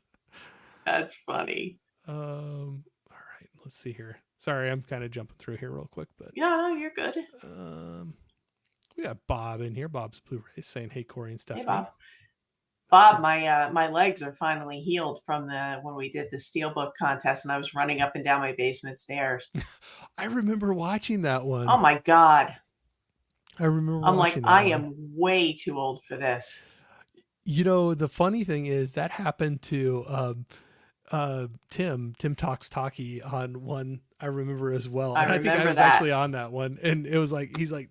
That's funny. all right, let's see here. Sorry, I'm kind of jumping through here real quick, but Yeah, no, you're good. we got Bob in here. Bob's Blu-ray saying, "Hey, Corey and Stephanie." Hey, Bob. Bob, my legs are finally healed from when we did the Steelbook contest, and I was running up and down my basement stairs. I remember watching that one. Oh my God. I remember I'm like, watching that I one. am way too old for this. You know, the funny thing is that happened to Tim Talks Talkie on one I remember as well. And I think I remember was that. actually on that one. And it was like, he's like,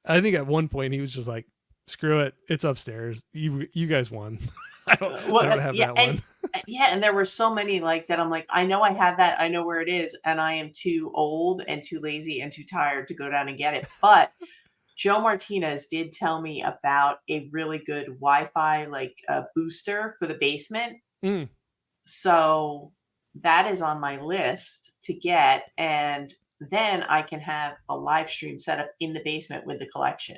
I think at one point he was just like, screw it, it's upstairs. You guys won. I don't have yeah, that one. Yeah, and there were so many like that. I'm like, I know I have that. I know where it is, and I am too old and too lazy and too tired to go down and get it. But Joe Martinez did tell me about a really good Wi-Fi like booster for the basement. Mm. So that is on my list to get, and then I can have a live stream set up in the basement with the collection.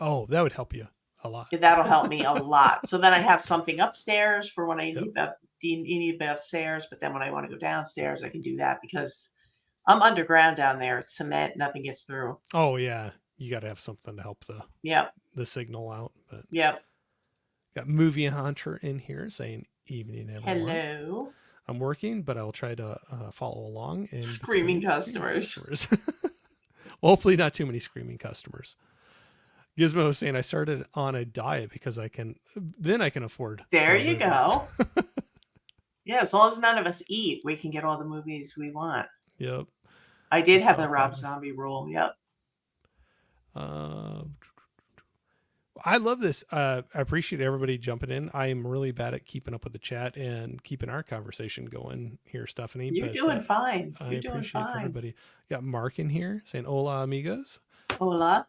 Oh, that would help you a lot. That'll help me a lot. So then I have something upstairs for when I need to be upstairs, but then when I want to go downstairs, I can do that because I'm underground down there. It's cement, nothing gets through. Oh yeah, you got to have something to help the signal out. But got Movie Hunter in here saying, "Evening, everyone. Hello. I'm working, but I'll try to follow along." And screaming customers. Hopefully not too many screaming customers. Gizmo was saying, I started on a diet because I can afford. There you go. Yeah, as long as none of us eat, we can get all the movies we want. Yep. I did have the Rob Zombie rule. Yep. I love this. I appreciate everybody jumping in. I am really bad at keeping up with the chat and keeping our conversation going here, Stephanie. You're doing fine. I appreciate everybody. Got Mark in here saying, "Hola, amigos." Hola.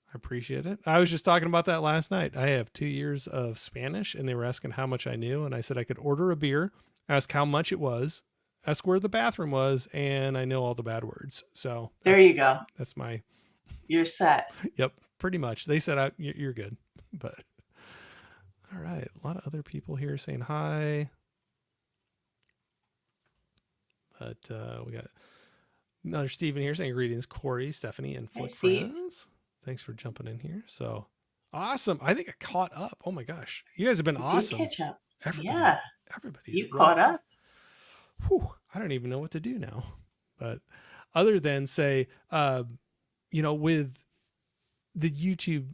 I appreciate it. I was just talking about that last night. I have 2 years of Spanish, and they were asking how much I knew, and I said I could order a beer, ask how much it was, ask where the bathroom was, and I know all the bad words. So there you go. That's my. You're set. Yep, pretty much. They said you're good, but all right. A lot of other people here saying hi, but we got another Steven here saying greetings, Corey, Stephanie, and Flick friends. Thanks for jumping in here. So awesome. I think I caught up. Oh my gosh. You guys have been awesome. Catch up. Everybody. You caught up. Whew, I don't even know what to do now. But other than say, with the YouTube,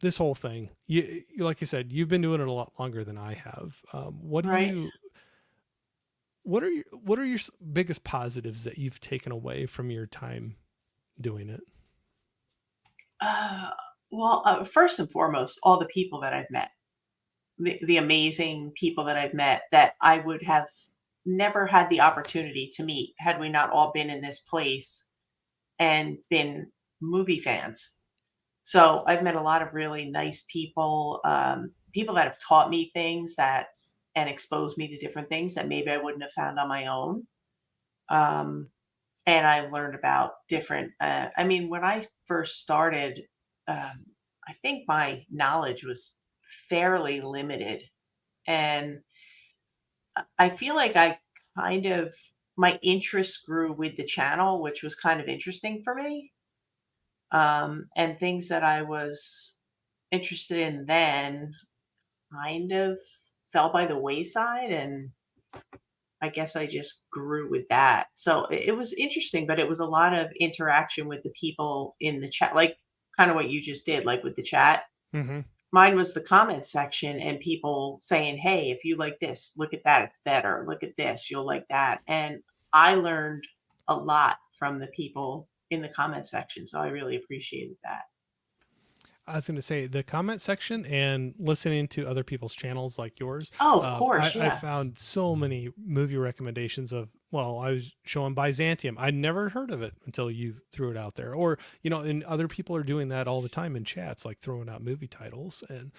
this whole thing, you like you said, you've been doing it a lot longer than I have. What are your biggest positives that you've taken away from your time doing it? First and foremost, all the people that I've met, the amazing people that I've met that I would have never had the opportunity to meet had we not all been in this place and been movie fans. So I've met a lot of really nice people, people that have taught me things and exposed me to different things that maybe I wouldn't have found on my own. And I learned about different, when I first started, I think my knowledge was fairly limited. And I feel like my interest grew with the channel, which was kind of interesting for me. And things that I was interested in then kind of fell by the wayside, and I guess I just grew with that. So it was interesting, but it was a lot of interaction with the people in the chat, like kind of what you just did, like with the chat. Mm-hmm. Mine was the comment section and people saying, hey, if you like this, look at that. It's better. Look at this. You'll like that. And I learned a lot from the people in the comment section. So I really appreciated that. I was going to say the comment section and listening to other people's channels like yours. Oh, of course. I Yeah. found so many movie recommendations of, well, I was showing Byzantium. I'd never heard of it until you threw it out there. Or, you know, and other people are doing that all the time in chats, like throwing out movie titles. And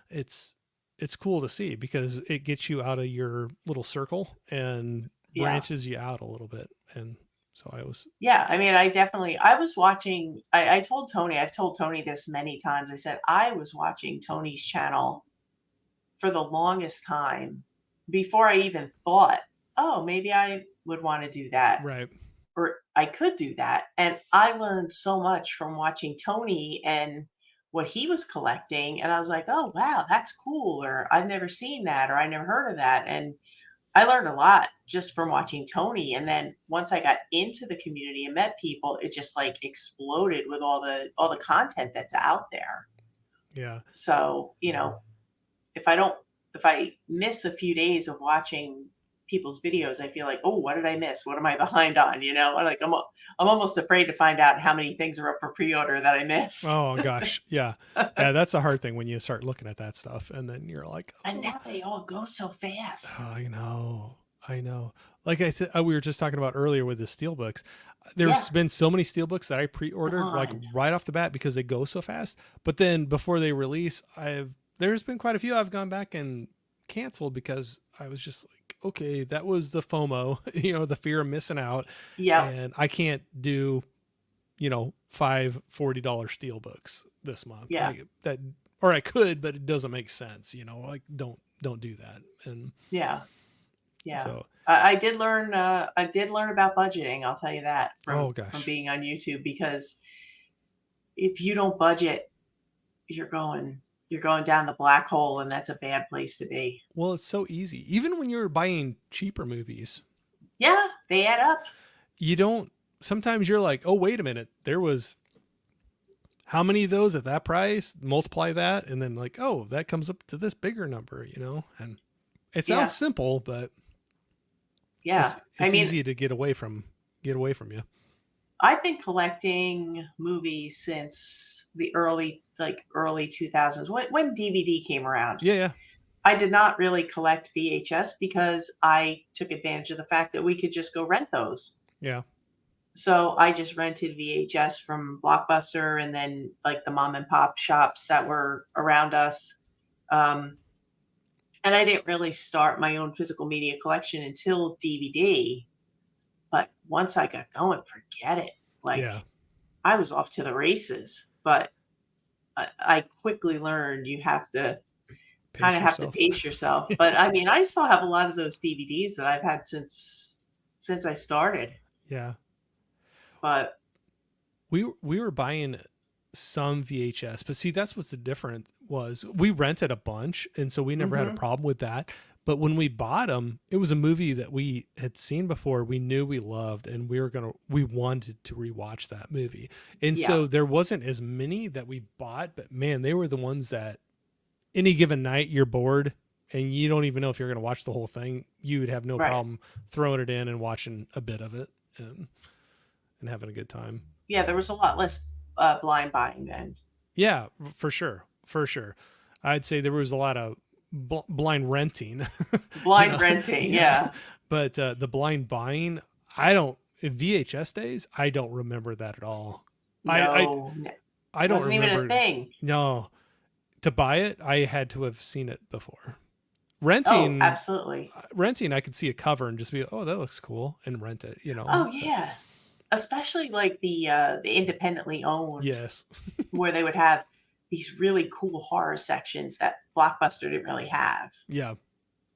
it's, it's cool to see because it gets you out of your little circle and Yeah. branches you out a little bit. And so I was, Yeah, I mean, I was watching, I told Tony, I've told Tony this many times. I said, I was watching Tony's channel for the longest time before I even thought, oh, maybe I would want to do that right. or I could do that. And I learned so much from watching Tony and what he was collecting. And I was like, oh, wow, that's cool. Or I've never seen that, or I never heard of that. And I learned a lot just from watching Tony. And then once I got into the community and met people, it just like exploded with all the content that's out there. Yeah. So, if I miss a few days of watching people's videos, I feel like, oh, what did I miss? What am I behind on? I'm almost afraid to find out how many things are up for pre-order that I missed. Oh gosh. Yeah. Yeah. That's a hard thing when you start looking at that stuff and then you're like, And now they all go so fast. oh, I know. I know. Like we were just talking about earlier with the steelbooks. There's Yeah. been so many steelbooks that I pre-ordered like Gone. right off the bat because they go so fast. But then before they release, there's been quite a few I've gone back and canceled because I was just like, okay, that was the FOMO, the fear of missing out. Yeah. And I can't do, $5 $40 steelbooks this month. Yeah. Or I could, but it doesn't make sense, like don't do that. And Yeah. Yeah. so I did learn about budgeting, I'll tell you that, Oh, from gosh. being on YouTube, because if you don't budget, you're going down the black hole, and that's a bad place to be. Well, it's so easy. Even when you're buying cheaper movies, Yeah, they add up. sometimes you're like, oh, wait a minute. There was how many of those at that price? Multiply that. And then like, oh, that comes up to this bigger number, and it sounds Yeah. simple, but Yeah. it's easy to get away from you. I've been collecting movies since the early 2000s when DVD came around. Yeah. Yeah. I did not really collect VHS because I took advantage of the fact that we could just go rent those. Yeah. So I just rented VHS from Blockbuster and then like the mom and pop shops that were around us. And I didn't really start my own physical media collection until DVD. But once I got going, forget it. Like Yeah. I was off to the races. But I quickly learned you have to kind of have to pace yourself. But I mean, I still have a lot of those DVDs that I've had since I started. Yeah. But We were buying some VHS, but see, that's what's the difference was we rented a bunch. And so we never had a problem with that. But when we bought them, it was a movie that we had seen before. We knew we loved, and we wanted to rewatch that movie. And so there wasn't as many that we bought, but man, they were the ones that any given night you're bored and you don't even know if you're going to watch the whole thing. You would have no problem throwing it in and watching a bit of it and having a good time. Yeah, there was a lot less blind buying then. Yeah, for sure. For sure. I'd say there was a lot of blind renting. Blind renting, yeah. But the blind buying, in VHS days, I don't remember that at all. No, I don't wasn't remember. even a thing. No. To buy it, I had to have seen it before. Oh, Renting, absolutely. I could see a cover and just be, oh, that looks cool, and rent it, Oh, yeah. Especially like the independently owned. Yes. Where they would have these really cool horror sections that Blockbuster didn't really have. Yeah.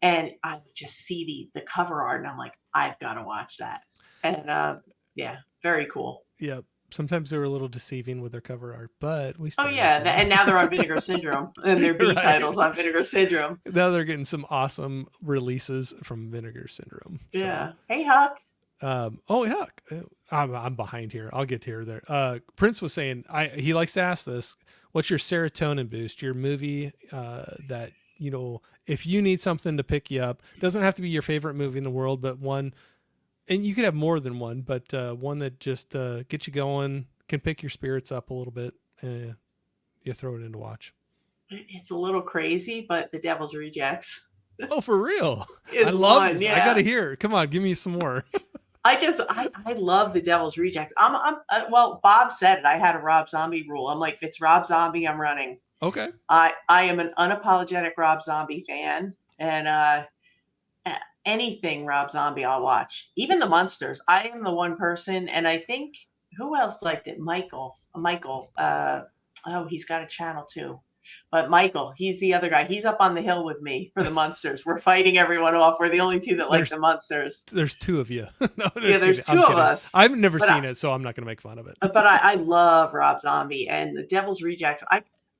And I would just see the cover art and I'm like, I've got to watch that. And yeah, very cool. Yeah. Sometimes they were a little deceiving with their cover art, but we still. Oh yeah, and now they're on Vinegar Syndrome, and their B titles on Vinegar Syndrome. Now they're getting some awesome releases from Vinegar Syndrome. So. Yeah. Hey, Huck. Oh, Huck. I'm behind here. I'll get to her there. Prince was saying he likes to ask this. What's your serotonin boost? Your movie that if you need something to pick you up, doesn't have to be your favorite movie in the world, but one And you could have more than one, but one that just gets you going, can pick your spirits up a little bit. You throw it in to watch. It's a little crazy, but The Devil's Rejects Oh, for real? I is love one. this. I got Yeah. to hear. Come on, give me some more. I love The Devil's Rejects. Well, Bob said it. I had a Rob Zombie rule. I'm like, if it's Rob Zombie, I'm running. Okay. I am an unapologetic Rob Zombie fan, and anything Rob Zombie I'll watch. Even the Munsters. I am the one person, and I think who else liked it? Michael. Oh, he's got a channel too. But Michael, he's the other guy. He's up on the hill with me for the Munsters. We're fighting everyone off. We're the only two that like the Munsters. There's two of you. No, yeah, there's two of us. I've never seen it, so I'm not going to make fun of it. But I love Rob Zombie and The Devil's Rejects.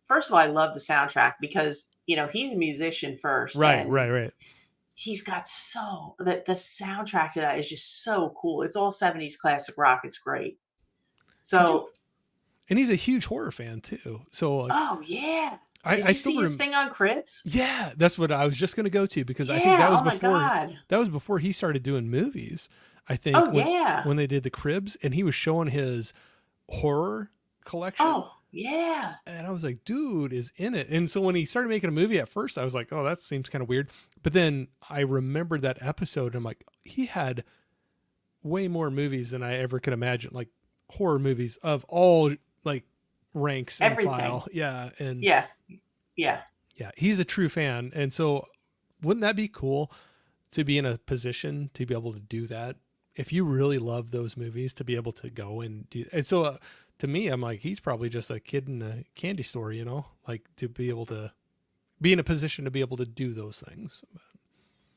First of all, I love the soundtrack because he's a musician first. Right. He's got the soundtrack to that is just so cool. It's all 70s classic rock. It's great. So. And he's a huge horror fan too. So oh yeah, Did you see his thing on Cribs? Yeah, that's what I was just going to go to because I think that was before God. that was before he started doing movies. I think when they did the Cribs and he was showing his horror collection. Oh yeah, and I was like, dude is in it. And so when he started making a movie at first, I was like, oh, that seems kind of weird. But then I remembered that episode and I'm like, he had way more movies than I ever could imagine, like horror movies of all like ranks and file. Yeah. And yeah. He's a true fan. And so wouldn't that be cool to be in a position to be able to do that? If you really love those movies, to be able to go and do. And so to me, I'm like, he's probably just a kid in a candy store, like to be able to be in a position to be able to do those things.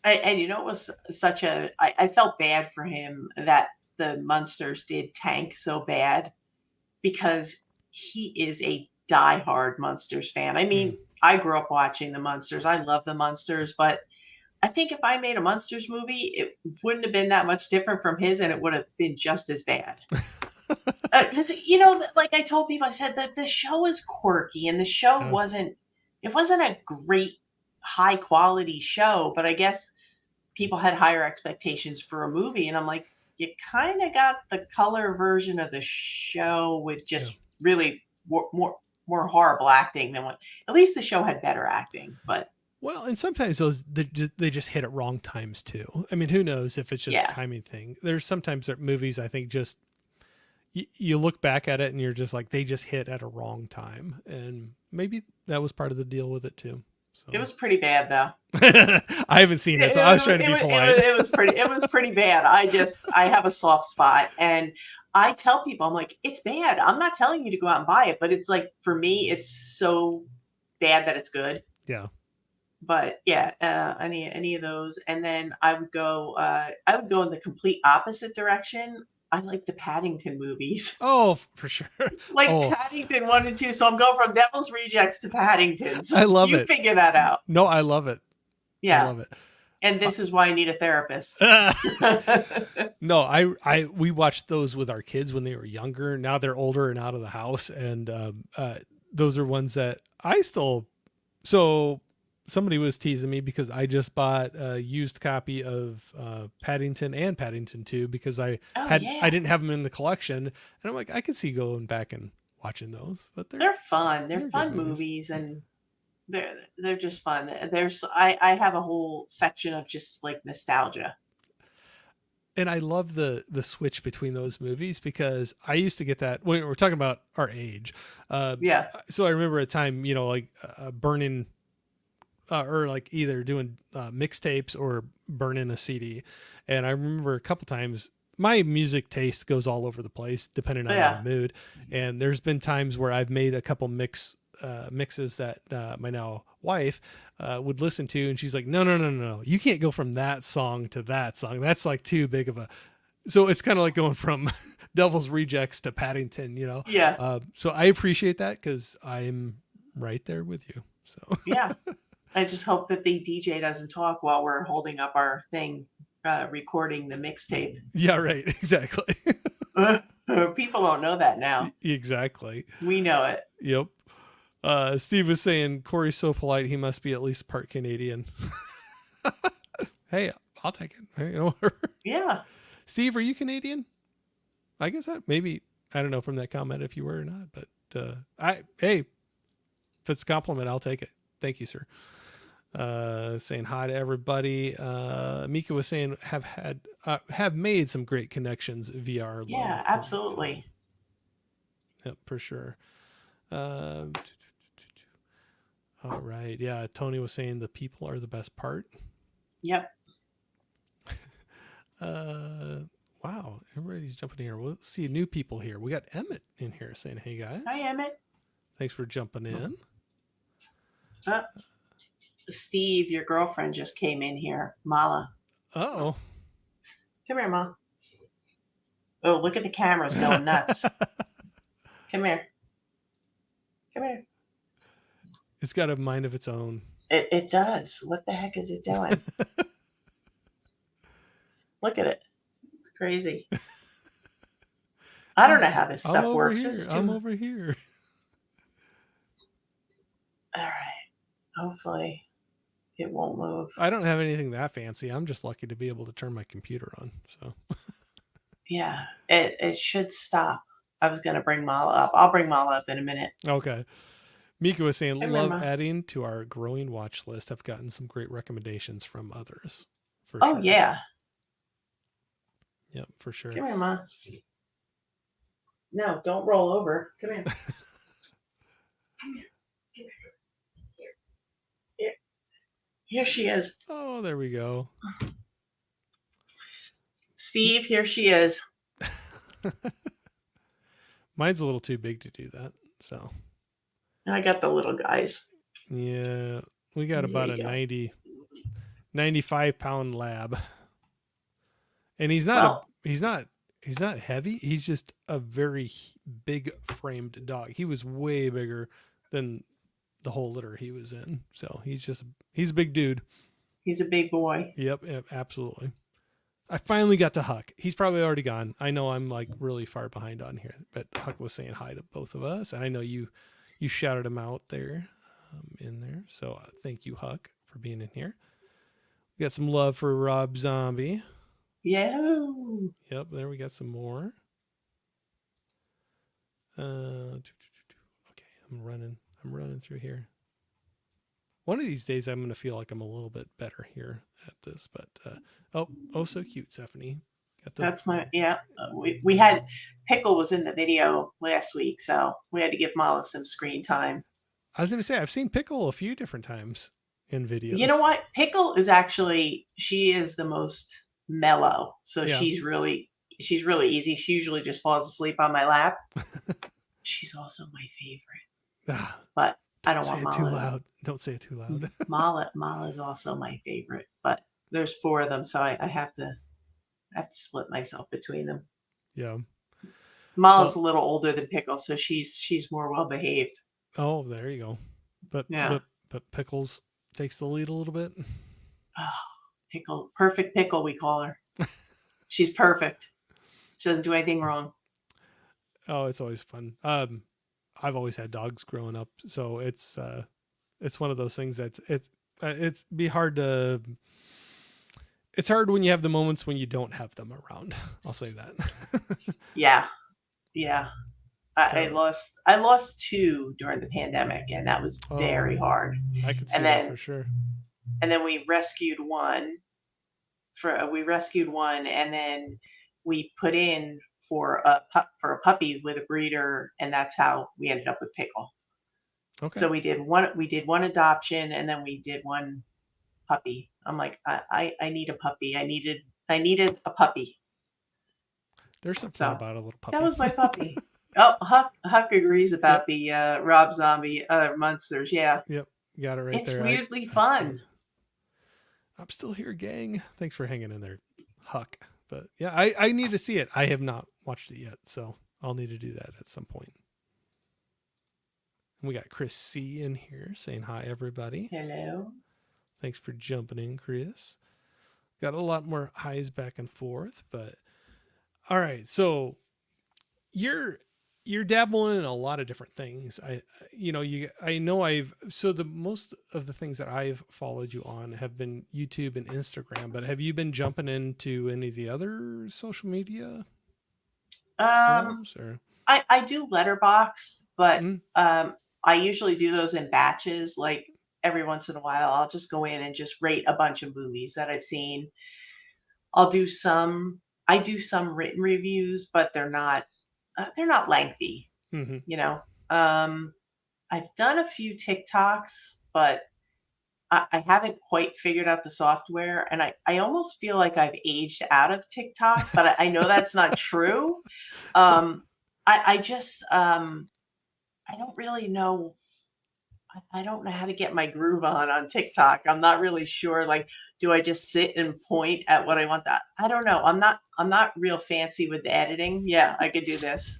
And it was I felt bad for him that the Munsters did tank so bad, because he is a diehard Munsters fan. I mean, I grew up watching the Munsters. I love the Munsters, but I think if I made a Munsters movie, it wouldn't have been that much different from his, and it would have been just as bad. Because like I told people, I said that the show is quirky, and the show wasn't a great high quality show, but I guess people had higher expectations for a movie, and I'm like, you kind of got the color version of the show with just really more horrible acting than what. At least the show had better acting, but. Well, and sometimes they just hit at wrong times too. I mean, who knows if it's just a timing thing. There's sometimes movies I think just you look back at it and you're just like, they just hit at a wrong time, and maybe that was part of the deal with it too. So. It was pretty bad though. I haven't seen it, so I was trying to be polite. It was pretty bad. I have a soft spot, and I tell people, I'm like, it's bad. I'm not telling you to go out and buy it, but it's like, for me, it's so bad that it's good. Yeah. But yeah, any of those, and then I would go in the complete opposite direction. I like the Paddington movies. Oh, for sure. Paddington 1 and 2. So I'm going from Devil's Rejects to Paddington. So I love it. You figure that out. No, I love it. Yeah. I love it. And this is why I need a therapist. No, we watched those with our kids when they were younger. Now they're older and out of the house. And those are ones that I still, so somebody was teasing me because I just bought a used copy of Paddington and Paddington 2 because I didn't have them in the collection, and I'm like, I could see going back and watching those, but they're fun. They're fun movies, and they're just fun. I have a whole section of just like nostalgia. And I love the switch between those movies because I used to get that when we're talking about our age. So I remember a time, like burning. Or like either doing mixtapes or burning a CD. And I remember a couple times my music taste goes all over the place depending on my mood. And there's been times where I've made a couple mixes that my now wife would listen to. And she's like, no. You can't go from that song to that song. That's like too big of a, so it's kind of like going from Devil's Rejects to Paddington, Yeah. So I appreciate that because I'm right there with you. So yeah. I just hope that the DJ doesn't talk while we're holding up our thing, recording the mixtape. Yeah, right. Exactly. People don't know that now. Exactly. We know it. Yep. Steve was saying Corey's so polite, he must be at least part Canadian. Hey, I'll take it. Yeah. Steve, are you Canadian? I guess maybe, I don't know from that comment if you were or not, but hey, if it's a compliment, I'll take it. Thank you, sir. Saying hi to everybody. Mika was saying have made some great connections via our Yeah, love. absolutely. Yep, for sure. All right. Yeah, Tony was saying the people are the best part. Yep. Wow, everybody's jumping in here. We'll see new people here. We got Emmett in here saying, "Hey guys, Hi, Emmett. thanks for jumping in." Steve, your girlfriend just came in here. Mala. Oh, Come here, Mom. Oh, look at the cameras going nuts. Come here. Come here. it's got a mind of its own. It does. What the heck is it doing? Look at it. It's crazy. I don't know how this stuff works. Here. This is I'm over here. All right. Hopefully it won't move. I don't have anything that fancy. I'm just lucky to be able to turn my computer on. So yeah, it should stop. I was going to bring Mala up. I'll bring Mala up in a minute. Okay. Mika was saying, love Ma. adding to our growing watch list. I've gotten some great recommendations from others. For sure. Oh, yeah. Yep, for sure. Come here, Ma. No, don't roll over. Come here. Come here. Here she is. Oh, there we go. Steve, here she is. Mine's a little too big to do that. So I got the little guys. Yeah, we got about a 95-pound lab. And he's not heavy. He's just a very big framed dog. He was way bigger than the whole litter he was in. So he's a big dude. He's a big boy. Yep, absolutely. I finally got to Huck. He's probably already gone. I know I'm like really far behind on here, but Huck was saying hi to both of us. And I know you shouted him out there in there. So thank you, Huck, for being in here. We got some love for Rob Zombie. Yeah. Yep, there we got some more. Okay, I'm running through here. One of these days I'm going to feel like I'm a little bit better here at this, but oh so cute, Stephanie. That's my we had Pickle was in the video last week, so we had to give Mala some screen time. I was going to say I've seen Pickle a few different times in videos. You know what? Pickle is she is the most mellow. So yeah. She's really easy. She usually just falls asleep on my lap. She's also my favorite. But I don't want Mala. Too loud. Don't say it too loud. Mala is also my favorite, but there's 4 of them, so I have to split myself between them. Yeah. Mala's a little older than Pickle, so she's more well behaved. Oh, there you go. But yeah. But Pickles takes the lead a little bit. Oh, Pickle, perfect Pickle, we call her. She's perfect. She doesn't do anything wrong. Oh, it's always fun. I've always had dogs growing up, so it's one of those things that it's hard when you have the moments when you don't have them around. I'll say that. Yeah. I lost 2 during the pandemic, and that was very hard. I could see that for sure. And then we rescued one, and then we put in for a puppy with a breeder, and that's how we ended up with Pickle. Okay. So we did one adoption, and then we did one puppy. I'm like, I need a puppy. I needed a puppy. There's something about a little puppy. That was my puppy. Oh, Huck agrees about the Rob Zombie monsters. Yeah. Yep. Got it right it's there. It's weirdly fun. I'm still here, gang. Thanks for hanging in there, Huck. But yeah, I need to see it. I have not watched it yet, so I'll need to do that at some point. And we got Chris C in here saying hi, everybody. Hello. Thanks for jumping in, Chris. Got a lot more highs back and forth, but all right. So you're dabbling in a lot of different things. I know so the most of the things that I've followed you on have been YouTube and Instagram, but have you been jumping into any of the other social media Um, realms or? I do letterbox, but Mm, I usually do those in batches. Like every once in a while, I'll just go in and just rate a bunch of movies that I've seen. I'll do some. I do some written reviews, but they're not lengthy. mm-hmm. You know, um, I've done a few TikToks, but I haven't quite figured out the software, and I almost feel like I've aged out of TikTok, but I know that's not true. Um, I just I don't really know. I don't know how to get my groove on TikTok. I'm not really sure. Like, do I just sit and point at what I want? That I don't know. I'm not real fancy with the editing. Yeah, I could do this.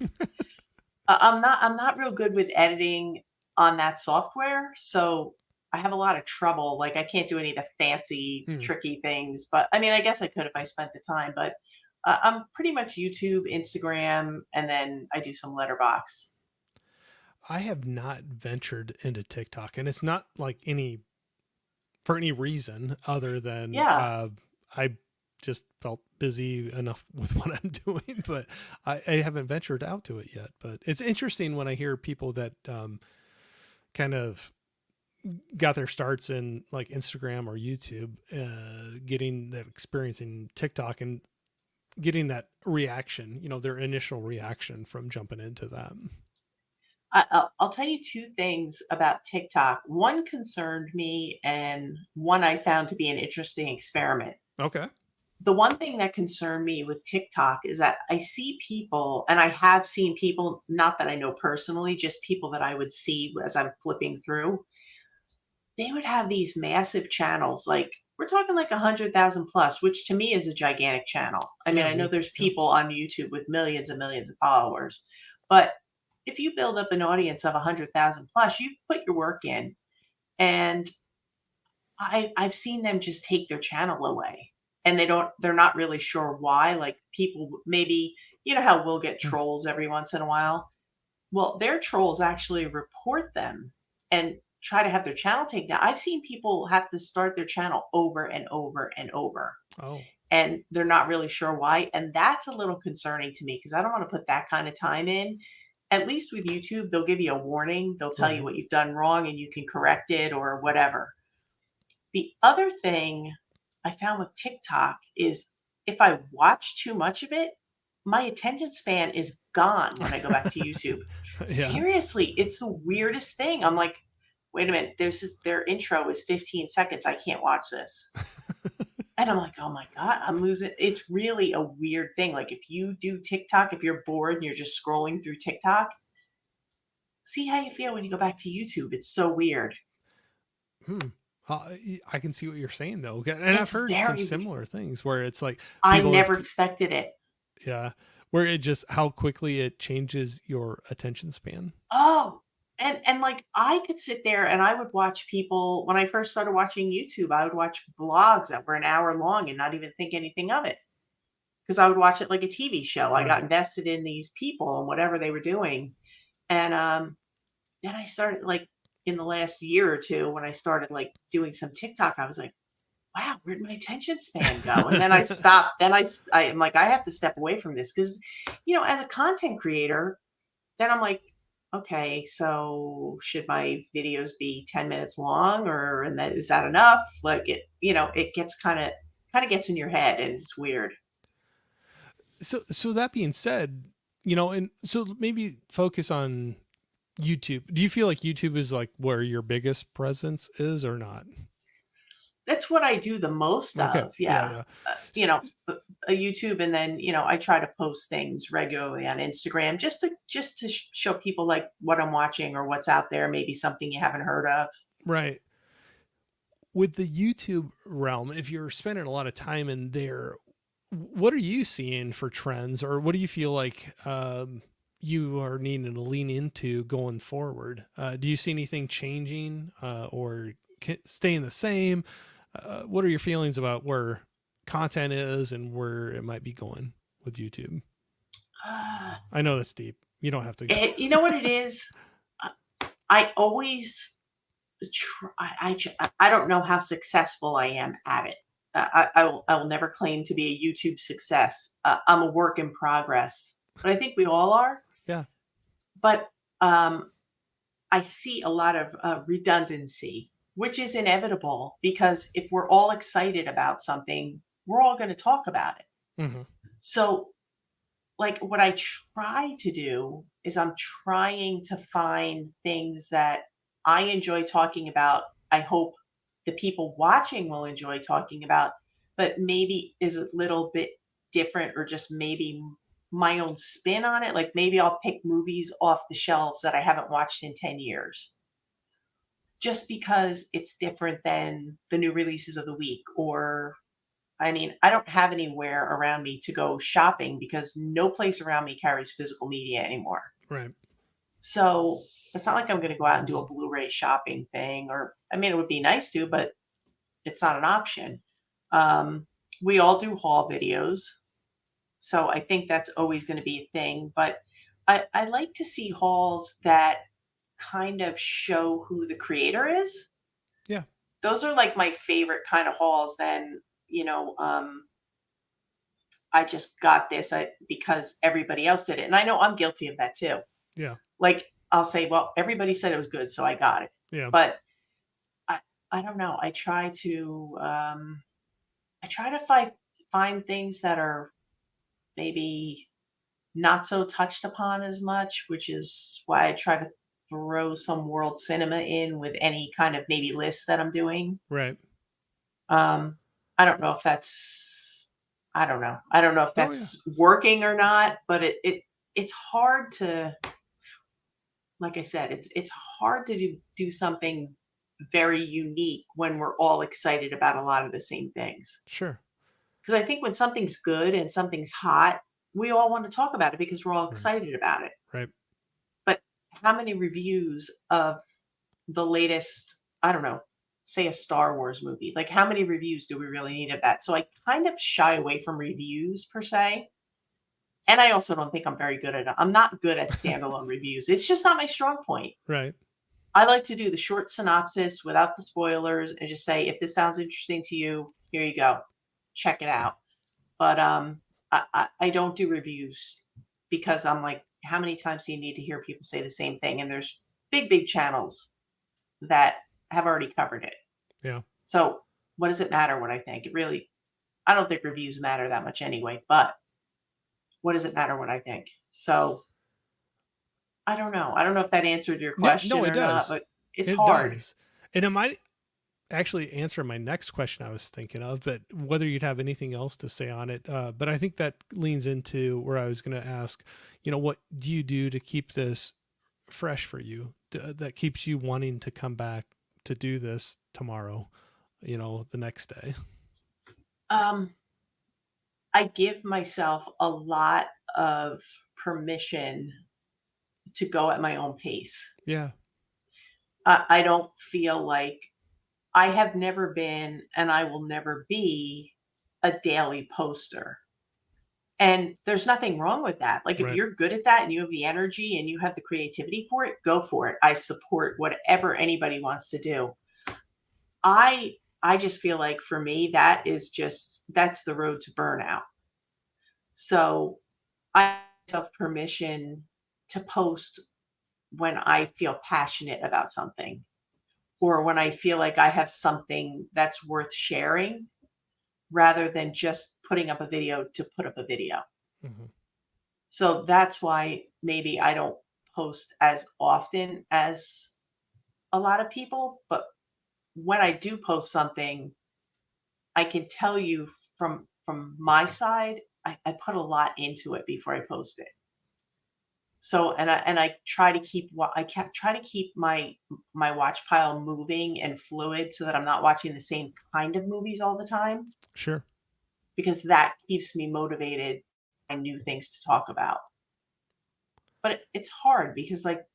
I'm not real good with editing on that software, so I have a lot of trouble. Like, I can't do any of the fancy, Hmm. tricky things. But I mean, I guess I could if I spent the time. But I'm pretty much YouTube, Instagram, and then I do some letterbox. I have not ventured into TikTok, and it's not like any for any reason other than Yeah. I just felt busy enough with what I'm doing, but I haven't ventured out to it yet. But it's interesting when I hear people that kind of got their starts in like Instagram or YouTube, getting that experience in TikTok and getting that reaction, their initial reaction from jumping into that. I'll tell you two things about TikTok. One concerned me, and one I found to be an interesting experiment. Okay. The one thing that concerned me with TikTok is that I see people, and I have seen people, not that I know personally, just people that I would see as I'm flipping through. They would have these massive channels, like we're talking like 100,000 plus, which to me is a gigantic channel. I mean, Yeah. I know Me. there's Yep. people on YouTube with millions and millions of followers, but if you build up an audience of 100,000 plus, you've put your work in, and I've seen them just take their channel away, and they're not really sure why. Like people maybe, you know how we'll get Mm. trolls every once in a while. Well, their trolls actually report them and try to have their channel taken down. I've seen people have to start their channel over and over and over, Oh. and they're not really sure why. And that's a little concerning to me because I don't want to put that kind of time in. At least with YouTube, they'll give you a warning. They'll tell you Right. what you've done wrong and you can correct it or whatever. The other thing I found with TikTok is if I watch too much of it, my attention span is gone when I go back to YouTube. Yeah. Seriously, it's the weirdest thing. I'm like, wait a minute, their intro is 15 seconds. I can't watch this. And I'm like, oh my God, I'm losing. It's really a weird thing. Like if you do TikTok, if you're bored and you're just scrolling through TikTok, see how you feel when you go back to YouTube. It's so weird. Hmm. I can see what you're saying though, and I've It's heard some very weird. similar things where it's like I people have, never expected it. yeah, where it just how quickly it changes your attention span. Oh, and like I could sit there and I would watch people when I first started watching YouTube, I would watch vlogs that were an hour long and not even think anything of it because I would watch it like a TV show. I got Right. invested in these people and whatever they were doing. And then I started like in the last year or two when I started like doing some TikTok, I was like, wow, where'd my attention span go? And then I stopped. I'm like, I have to step away from this because, as a content creator, then I'm like, okay, so should my videos be 10 minutes long and that is that enough? Like it gets kind of gets in your head and it's weird. So that being said, and so maybe focus on YouTube. Do you feel like YouTube is like where your biggest presence is or not? That's what I do the most Okay. of. Yeah. Yeah. Yeah. You S- know, a YouTube, and then, I try to post things regularly on Instagram just to show people like what I'm watching or what's out there, maybe something you haven't heard of. right. With the YouTube realm, if you're spending a lot of time in there, what are you seeing for trends, or what do you feel like you are needing to lean into going forward? Do you see anything changing or staying the same? What are your feelings about where content is and where it might be going with YouTube? Uh, I know that's deep. You don't have to go. You know what it is? Uh, I always try. I don't know how successful I am at it. I will never claim to be a YouTube success. I'm a work in progress, but I think we all are. Yeah. But I see a lot of redundancy, which is inevitable because if we're all excited about something, we're all going to talk about it. Hmm. So, like, what I try to do is I'm trying to find things that I enjoy talking about. I hope the people watching will enjoy talking about, but maybe is a little bit different or just maybe my own spin on it. Like maybe I'll pick movies off the shelves that I haven't watched in 10 years just because it's different than the new releases of the week. Or, I mean, I don't have anywhere around me to go shopping because no place around me carries physical media anymore. Right. So it's not like I'm going to go out and do a Blu-ray shopping thing, or I mean, it would be nice to, but it's not an option. Um, we all do haul videos, so I think that's always going to be a thing. But I like to see hauls that kind of show who the creator is. Yeah. Those are like my favorite kind of hauls. Then I just got this because everybody else did it, and I know I'm guilty of that too. Yeah. Like I'll say, well, everybody said it was good, so I got it. Yeah. But I I don't know. I try to find things that are maybe not so touched upon as much, which is why I try to throw some world cinema in with any kind of maybe list that I'm doing. Right. Um, I don't know if that's I don't know. I don't know if Oh yeah. that's working or not, but it's hard to like I said, it's hard to do something very unique when we're all excited about a lot of the same things. Sure. Because I think when something's good and something's hot, we all want to talk about it because we're all Right. excited about it. Right. But how many reviews of the latest, I don't know, say a Star Wars movie? Like how many reviews do we really need of that? So I kind of shy away from reviews per se. And I also don't think I'm very good at it. I'm not good at standalone reviews. It's just not my strong point. Right. I like to do the short synopsis without the spoilers and just say, if this sounds interesting to you, here you go. Check it out. But I don't do reviews because I'm like, how many times do you need to hear people say the same thing? And there's big channels that have already covered it. Yeah. So what does it matter what I think? I don't think reviews matter that much anyway, but what does it matter what I think? So I don't know. I don't know if that answered your No, question it or not, does. but it's It hard. does. And it might actually answer my next question I was thinking of, but whether you'd have anything else to say on it. But I think that leans into where I was going to ask, what do you do to keep this fresh for you, that keeps you wanting to come back to do this tomorrow, the next day? Um, I give myself a lot of permission to go at my own pace. Yeah. I don't feel like I have never been and I will never be a daily poster. And there's nothing wrong with that. Like if Right. you're good at that and you have the energy and you have the creativity for it, go for it. I support whatever anybody wants to do. I just feel like for me that's the road to burnout. So I give myself permission to post when I feel passionate about something or when I feel like I have something that's worth sharing rather than just putting up a video to put up a video. Mm-hmm. So that's why maybe I don't post as often as a lot of people, but when I do post something, I can tell you from my side, I put a lot into it before I post it. So I try to try to keep my watch pile moving and fluid so that I'm not watching the same kind of movies all the time Sure. because that keeps me motivated and new things to talk about. But it's hard because like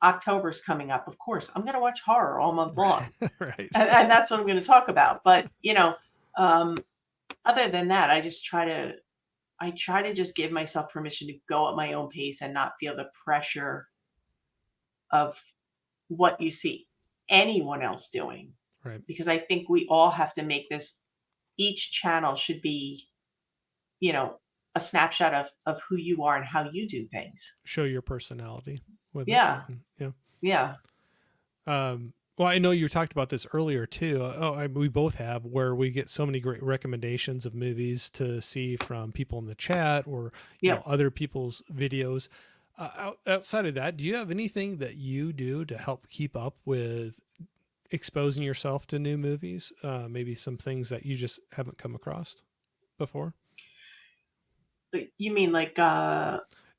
October's coming up. Of course, I'm going to watch horror all month long, Right. and that's what I'm going to talk about. But um, other than that, I just try to I try to just give myself permission to go at my own pace and not feel the pressure of what you see anyone else doing, Right. because I think we all have to make this, each channel should be, you know, a snapshot of who you are and how you do things. Show your personality with it. Yeah. Yeah. Yeah. Well, I know you talked about this earlier too. We both have, where we get so many great recommendations of movies to see from people in the chat, or Yep. other people's videos. Outside of that, do you have anything that you do to help keep up with exposing yourself to new movies? Maybe some things that you just haven't come across before. You mean like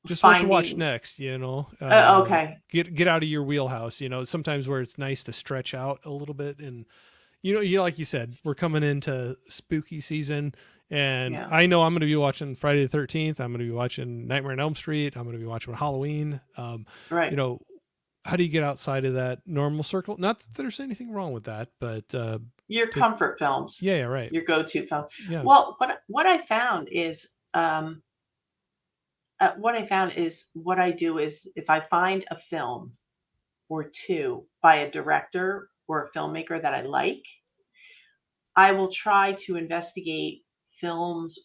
Just what to watch finding next, okay. get out of your wheelhouse, sometimes where it's nice to stretch out a little bit. And like you said, we're coming into spooky season, and Yeah. I know I'm going to be watching Friday the 13th. I'm going to be watching Nightmare on Elm Street. I'm going to be watching Halloween. Right. How do you get outside of that normal circle? Not that there's anything wrong with that, but Your comfort films. yeah, right. Your go-to film. Yeah. Well, what I found is what I do is, if I find a film or two by a director or a filmmaker that I like, I will try to investigate films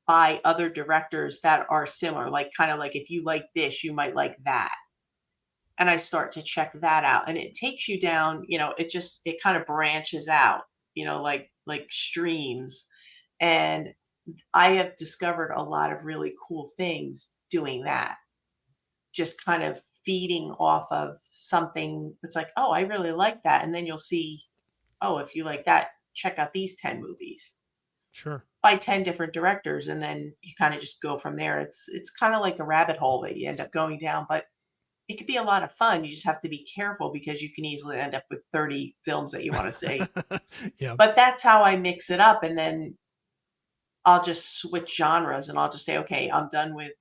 by other directors that are similar, like kind of like, if you like this, you might like that. And I start to check that out. And it takes you down, it kind of branches out, like streams. And I have discovered a lot of really cool things doing that. Just kind of feeding off of something that's like, oh, I really like that. And then you'll see, oh, if you like that, check out these 10 movies Sure. by 10 different directors. And then you kind of just go from there. It's kind of like a rabbit hole that you end up going down, but it could be a lot of fun. You just have to be careful, because you can easily end up with 30 films that you want to see. Yeah. But that's how I mix it up. And then I'll just switch genres, and I'll just say, okay, I'm done with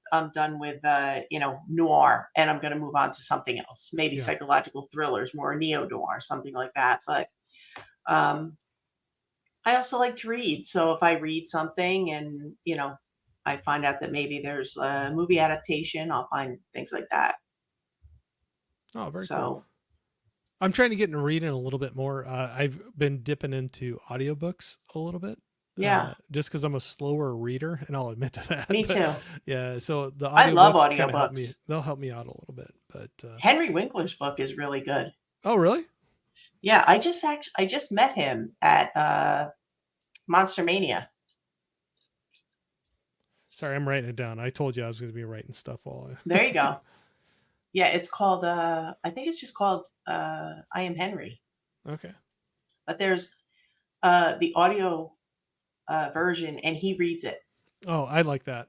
noir, and I'm going to move on to something else, maybe Yeah. psychological thrillers, more neo noir, something like that. But I also like to read. So if I read something and, I find out that maybe there's a movie adaptation, I'll find things like that. Oh, very cool. So I'm trying to get into reading a little bit more. I've been dipping into audiobooks a little bit. yeah, Just because I'm a slower reader, and I'll admit to that. me But too. yeah, so the I love audiobooks kind of help me. audiobooks. They'll help me out a little bit. But Henry Winkler's book is really good. oh, really? Yeah, I just met him at Monster Mania. Sorry, I'm writing it down. I told you I was going to be writing stuff while There you go. Yeah, it's called I think it's just called I Am Henry. Okay. But there's the audio version, and he reads it. Oh, I like that.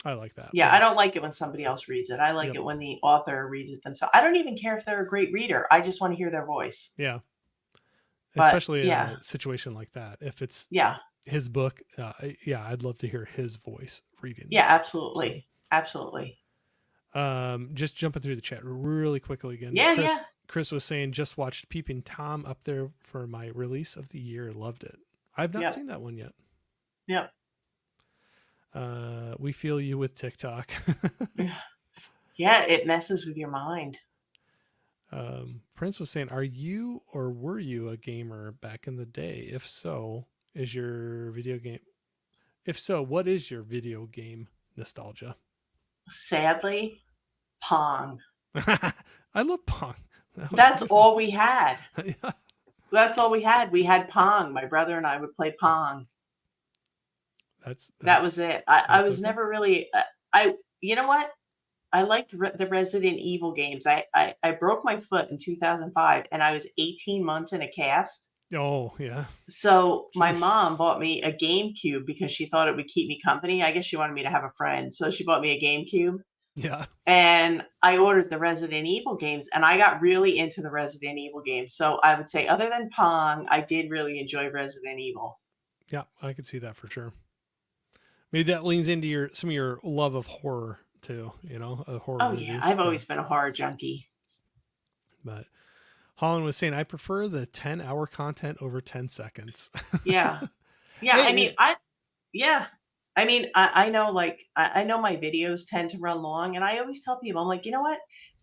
I like that. Yeah, I don't like it when somebody else reads it. I like Yep. it when the author reads it themselves. I don't even care if they're a great reader. I just want to hear their voice. Yeah. But Especially in yeah, a situation like that. If it's yeah, his book, yeah, I'd love to hear his voice reading. yeah, So, absolutely, absolutely. just jumping through the chat really quickly again. Yeah, yeah, Chris was saying, just watched Peeping Tom up there for my release of the year. Loved it. I've not yep, seen that one yet. yep. We feel you with TikTok. Yeah, it messes with your mind. Prince was saying, are you or were you a gamer back in the day? If so, is your video game? If so, what is your video game nostalgia? Sadly, Pong. I love Pong. That's all we had. Yeah. That's all we had. We had Pong. My brother and I would play Pong. That was it. I was okay. never really. You know what? I liked the Resident Evil games. I broke my foot in 2005, and I was 18 months in a cast. Oh, yeah. So my mom bought me a GameCube because she thought it would keep me company. I guess she wanted me to have a friend, so she bought me a GameCube. Yeah. And I ordered the Resident Evil games, and I got really into the Resident Evil games. So I would say, other than Pong, I did really enjoy Resident Evil. Yeah, I could see that for sure. Maybe that leans into some of your love of horror too, horror Oh movies. yeah, I've always been a horror junkie. But Holland was saying, I prefer the 10-hour content over 10 seconds. Yeah. Yeah, Hey, I mean, yeah. I mean, I know, like, I know my videos tend to run long, and I always tell people, I'm like, you know what?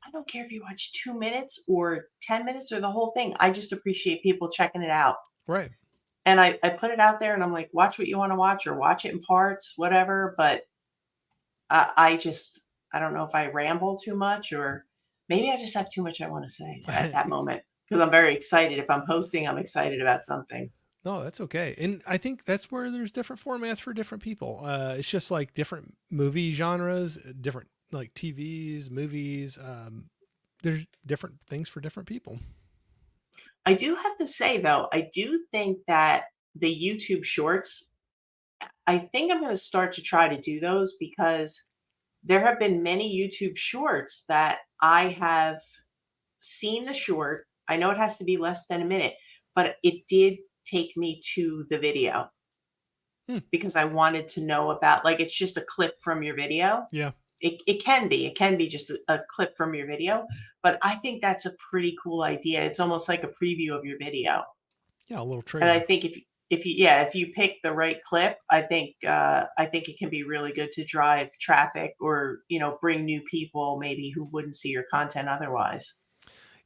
I don't care if you watch 2 minutes or 10 minutes or the whole thing. I just appreciate people checking it out. Right. And I put it out there and I'm like, watch what you want to watch or watch it in parts, whatever. But I just, I don't know if I ramble too much or maybe I just have too much I want to say at that moment because I'm very excited. If I'm hosting, I'm excited about something. No, that's okay. And I think that's where there's different formats for different people. It's just like different movie genres, different like TVs, movies. There's different things for different people. I do have to say, though, I do think that the YouTube shorts, I think I'm going to start to try to do those because there have been many YouTube shorts that I have seen the short. I know it has to be less than a minute, but it did take me to the video Hmm. because I wanted to know about, like, it's just a clip from your video. Yeah. It can be just a clip from your video, but I think that's a pretty cool idea. It's almost like a preview of your video. Yeah. A little And I trailer. think if you yeah, if you pick the right clip, I think it can be really good to drive traffic or, bring new people maybe who wouldn't see your content otherwise.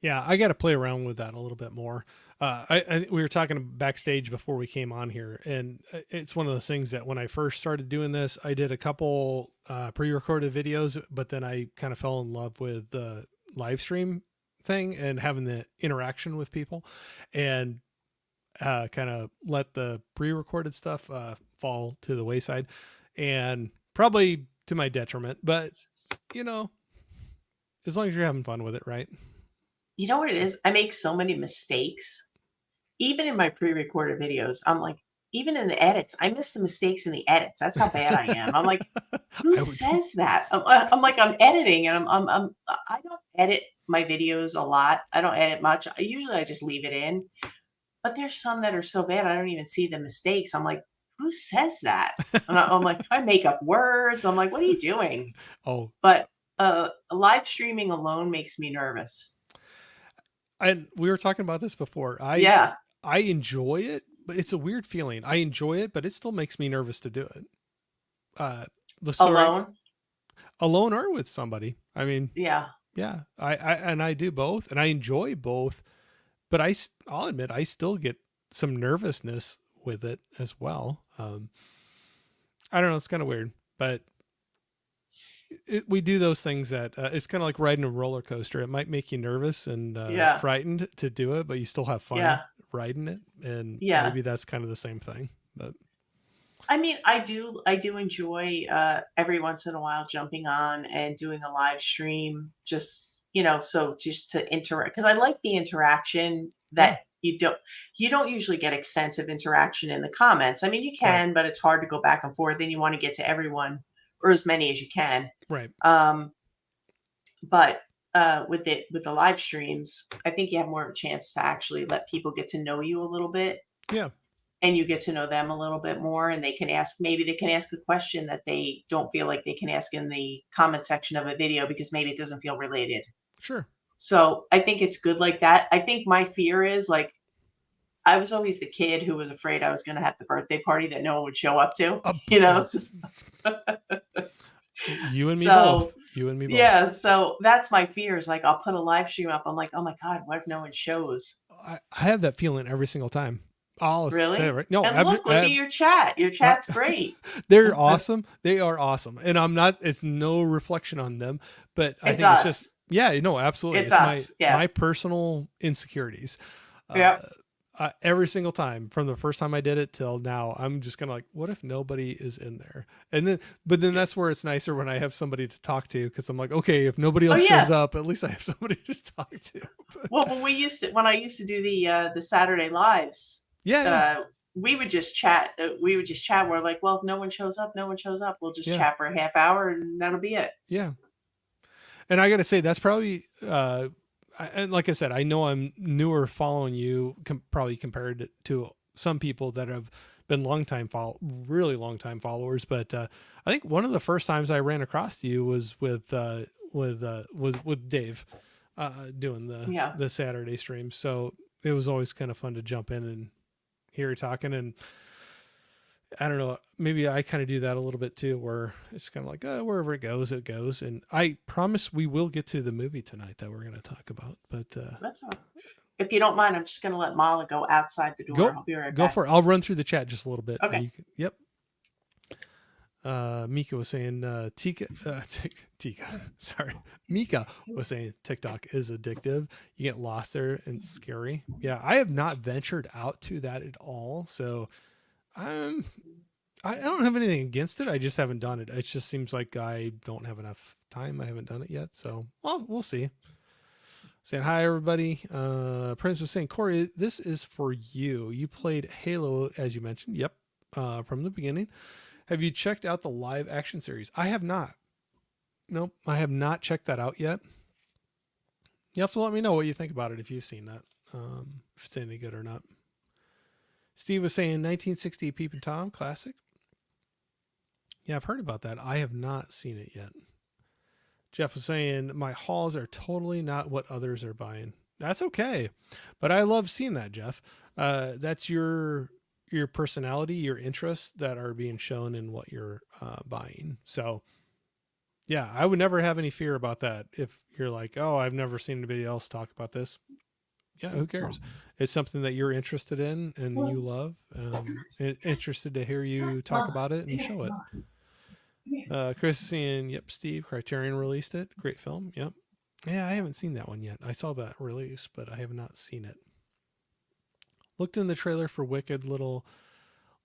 Yeah, I got to play around with that a little bit more. We were talking backstage before we came on here, and it's one of those things that when I first started doing this, I did a couple pre-recorded videos, but then I kind of fell in love with the live stream thing and having the interaction with people, and kind of let the pre-recorded stuff fall to the wayside, and probably to my detriment. But you know, as long as you're having fun with it, right? You know what it is? I make so many mistakes. Even in my pre-recorded videos, I'm like, even in the edits, I miss the mistakes in the edits. That's how bad I am. I'm like, who I would. says that? I'm like, I'm editing and I don't edit my videos a lot. I don't edit much. Usually I just leave it in. But there's some that are so bad I don't even see the mistakes. I'm like, who says that? And I'm like, I make up words. I'm like, what are you doing? Oh, But live streaming alone makes me nervous. and we were talking about this before. Yeah, I enjoy it, but it's a weird feeling. I enjoy it, but it still makes me nervous to do it. Uh, the story alone. alone or with somebody. I mean, Yeah. yeah, I do both, and I enjoy both. But I'll admit I still get some nervousness with it as well. I don't know. It's kind of weird, but we do those things that it's kind of like riding a roller coaster. It might make you nervous and Yeah. frightened to do it, but you still have fun Yeah. riding it. And Yeah. maybe that's kind of the same thing. But I mean, I do enjoy every once in a while jumping on and doing a live stream just, so just to interact because I like the interaction yeah, that you don't usually get extensive interaction in the comments. I mean, you right, can, but it's hard to go back and forth and you want to get to everyone or as many as you can. right, Um, but with the live streams, I think you have more of a chance to actually let people get to know you a little bit yeah, and you get to know them a little bit more and maybe they can ask a question that they don't feel like they can ask in the comment section of a video because maybe it doesn't feel related. sure. So I think it's good like that. I think my fear is like I was always the kid who was afraid I was going to have the birthday party that no one would show up to, Uh, you know? oh, you and me both. So You and me both. yeah, so that's my fear is like I'll put a live stream up. I'm like, oh my God, what if no one shows? I have that feeling every single time. I'll say it Really? right. No, And look at your chat. Your chat's great. they're awesome. They are awesome. And I'm not, it's no reflection on them, but I It's think it's just, us. yeah, no, absolutely. It's It's my, us. Yeah. my personal insecurities. Uh, Yeah. every single time from the first time I did it till now, I'm just kind of like, what if nobody is in there? And then, but then that's where it's nicer when I have somebody to talk to. Cause I'm like, okay, if nobody Oh else shows yeah. up, at least I have somebody to talk to. Well, when I used to do the Saturday lives, Yeah. Yeah. uh, we would just chat. We would just chat. We're like, well, if no one shows up, no one shows up. We'll just Yeah. chat for a half hour, and that'll be it. Yeah. And I got to say, that's probably, and like I said, I know I'm newer following you, probably compared to some people that have been really long time followers. But I think one of the first times I ran across you was was with Dave, doing Yeah. the Saturday streams. So it was always kind of fun to jump in and hear you talking. And I don't know. Maybe I kind of do that a little bit too, where it's kind of like, wherever it goes, it goes. And I promise we will get to the movie tonight that we're going to talk about. But That's all right. If you don't mind, I'm just going to let Mala go outside the door. go I'll be right go back. for it. I'll run through the chat just a little bit. And Okay. you can, yep. Mika was saying Tika. Sorry, Mika was saying TikTok is addictive. You get lost there and it's scary. Yeah, I have not ventured out to that at all. So I don't have anything against it. I just haven't done it. It just seems like I don't have enough time. I haven't done it yet. So well, we'll see. Saying hi everybody. Prince was saying, Corey, this is for you. You played Halo as you mentioned. Yep, from the beginning. Have you checked out the live action series? I have not. Nope, I have not checked that out yet. You have to let me know what you think about it if you've seen that, if it's any good or not. Steve was saying 1960 Peep and Tom classic. Yeah, I've heard about that. I have not seen it yet. Jeff was saying my hauls are totally not what others are buying. That's okay, but I love seeing that, Jeff. That's your personality, your interests that are being shown in what you're buying. So yeah, I would never have any fear about that. If you're like, oh, I've never seen anybody else talk about this. Yeah, who cares? It's something that you're interested in and you love. Interested to hear you talk about it and show it. Chris is saying, yep, Steve, Criterion released it. Great film. Yep. Yeah, I haven't seen that one yet. I saw that release, but I have not seen it. Looked in the trailer for Wicked Little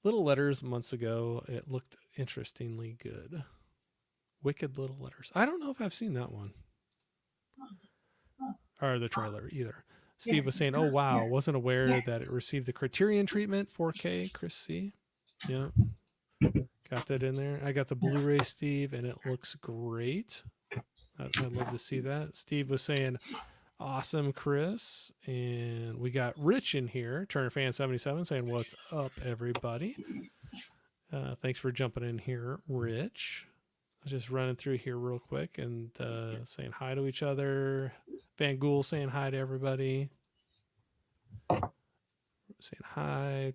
Letters months ago. It looked interestingly good. Wicked Little Letters. I don't know if I've seen that one. Or the trailer either. Steve was saying, oh, wow. Wasn't aware that it received the Criterion treatment, 4K, Chris C. Yeah. Got that in there. I got the Blu-ray, Steve, and it looks great. I'd love to see that. Steve was saying, awesome, Chris. And we got Rich in here, Turner Fan 77, saying, what's up, everybody? Thanks for jumping in here, Rich. Just running through here real quick and saying hi to each other. Van Gool saying hi to everybody. Saying hi.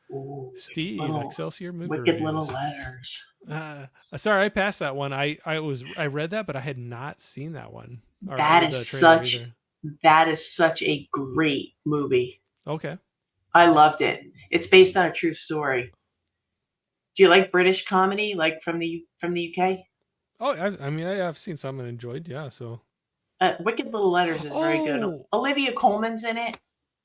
Ooh, Steve, Excelsior movie Wicked reviews. Little Letters. Sorry, I passed that one. I read that, but I had not seen that one. That is such a great movie. Okay. I loved it. It's based on a true story. Do you like British comedy, like from the UK? Oh, I mean, I've seen some and enjoyed. Yeah, so. Wicked Little Letters is very good. Olivia Colman's in it.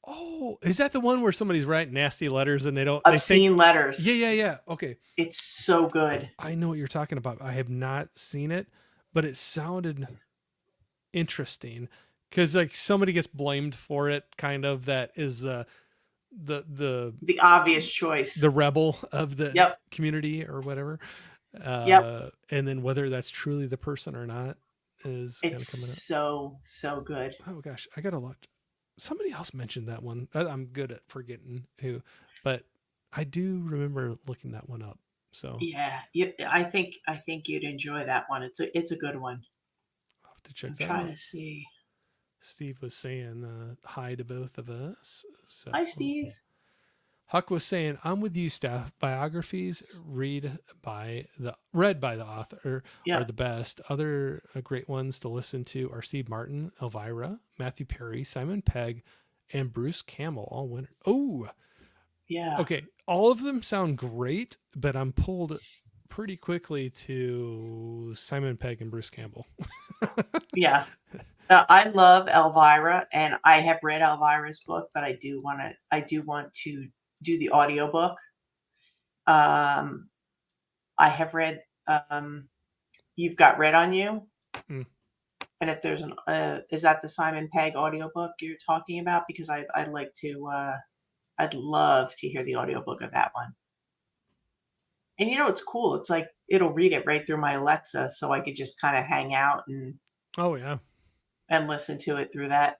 Oh, is that the one where somebody's writing nasty letters and they don't obscene letters? Yeah. Okay. It's so good. I know what you're talking about. I have not seen it, but it sounded interesting because like somebody gets blamed for it. Kind of that is the obvious choice, the rebel of the community or whatever. And then whether that's truly the person or not is kind of coming up. So good. Oh gosh, I gotta look. Somebody else mentioned that one. I'm good at forgetting who, but I do remember looking that one up. So yeah, I think you'd enjoy that one. It's a good one. I'll have to check that out. I'm trying to see. Steve was saying hi to both of us. So, hi, Steve. Huck was saying, I'm with you, Steph. Biographies read by the author are the best. Other great ones to listen to are Steve Martin, Elvira, Matthew Perry, Simon Pegg, and Bruce Campbell, all winners. Oh, yeah. Okay. All of them sound great, but I'm pulled pretty quickly to Simon Pegg and Bruce Campbell. Yeah. I love Elvira, and I have read Elvira's book, but I do want to do the audiobook. I have read You've Got Red on You. And if there's is that the Simon Pegg audiobook you're talking about? Because I'd love to hear the audiobook of that one. And it's cool. It's like it'll read it right through my Alexa, so I could just kind of hang out and and listen to it through that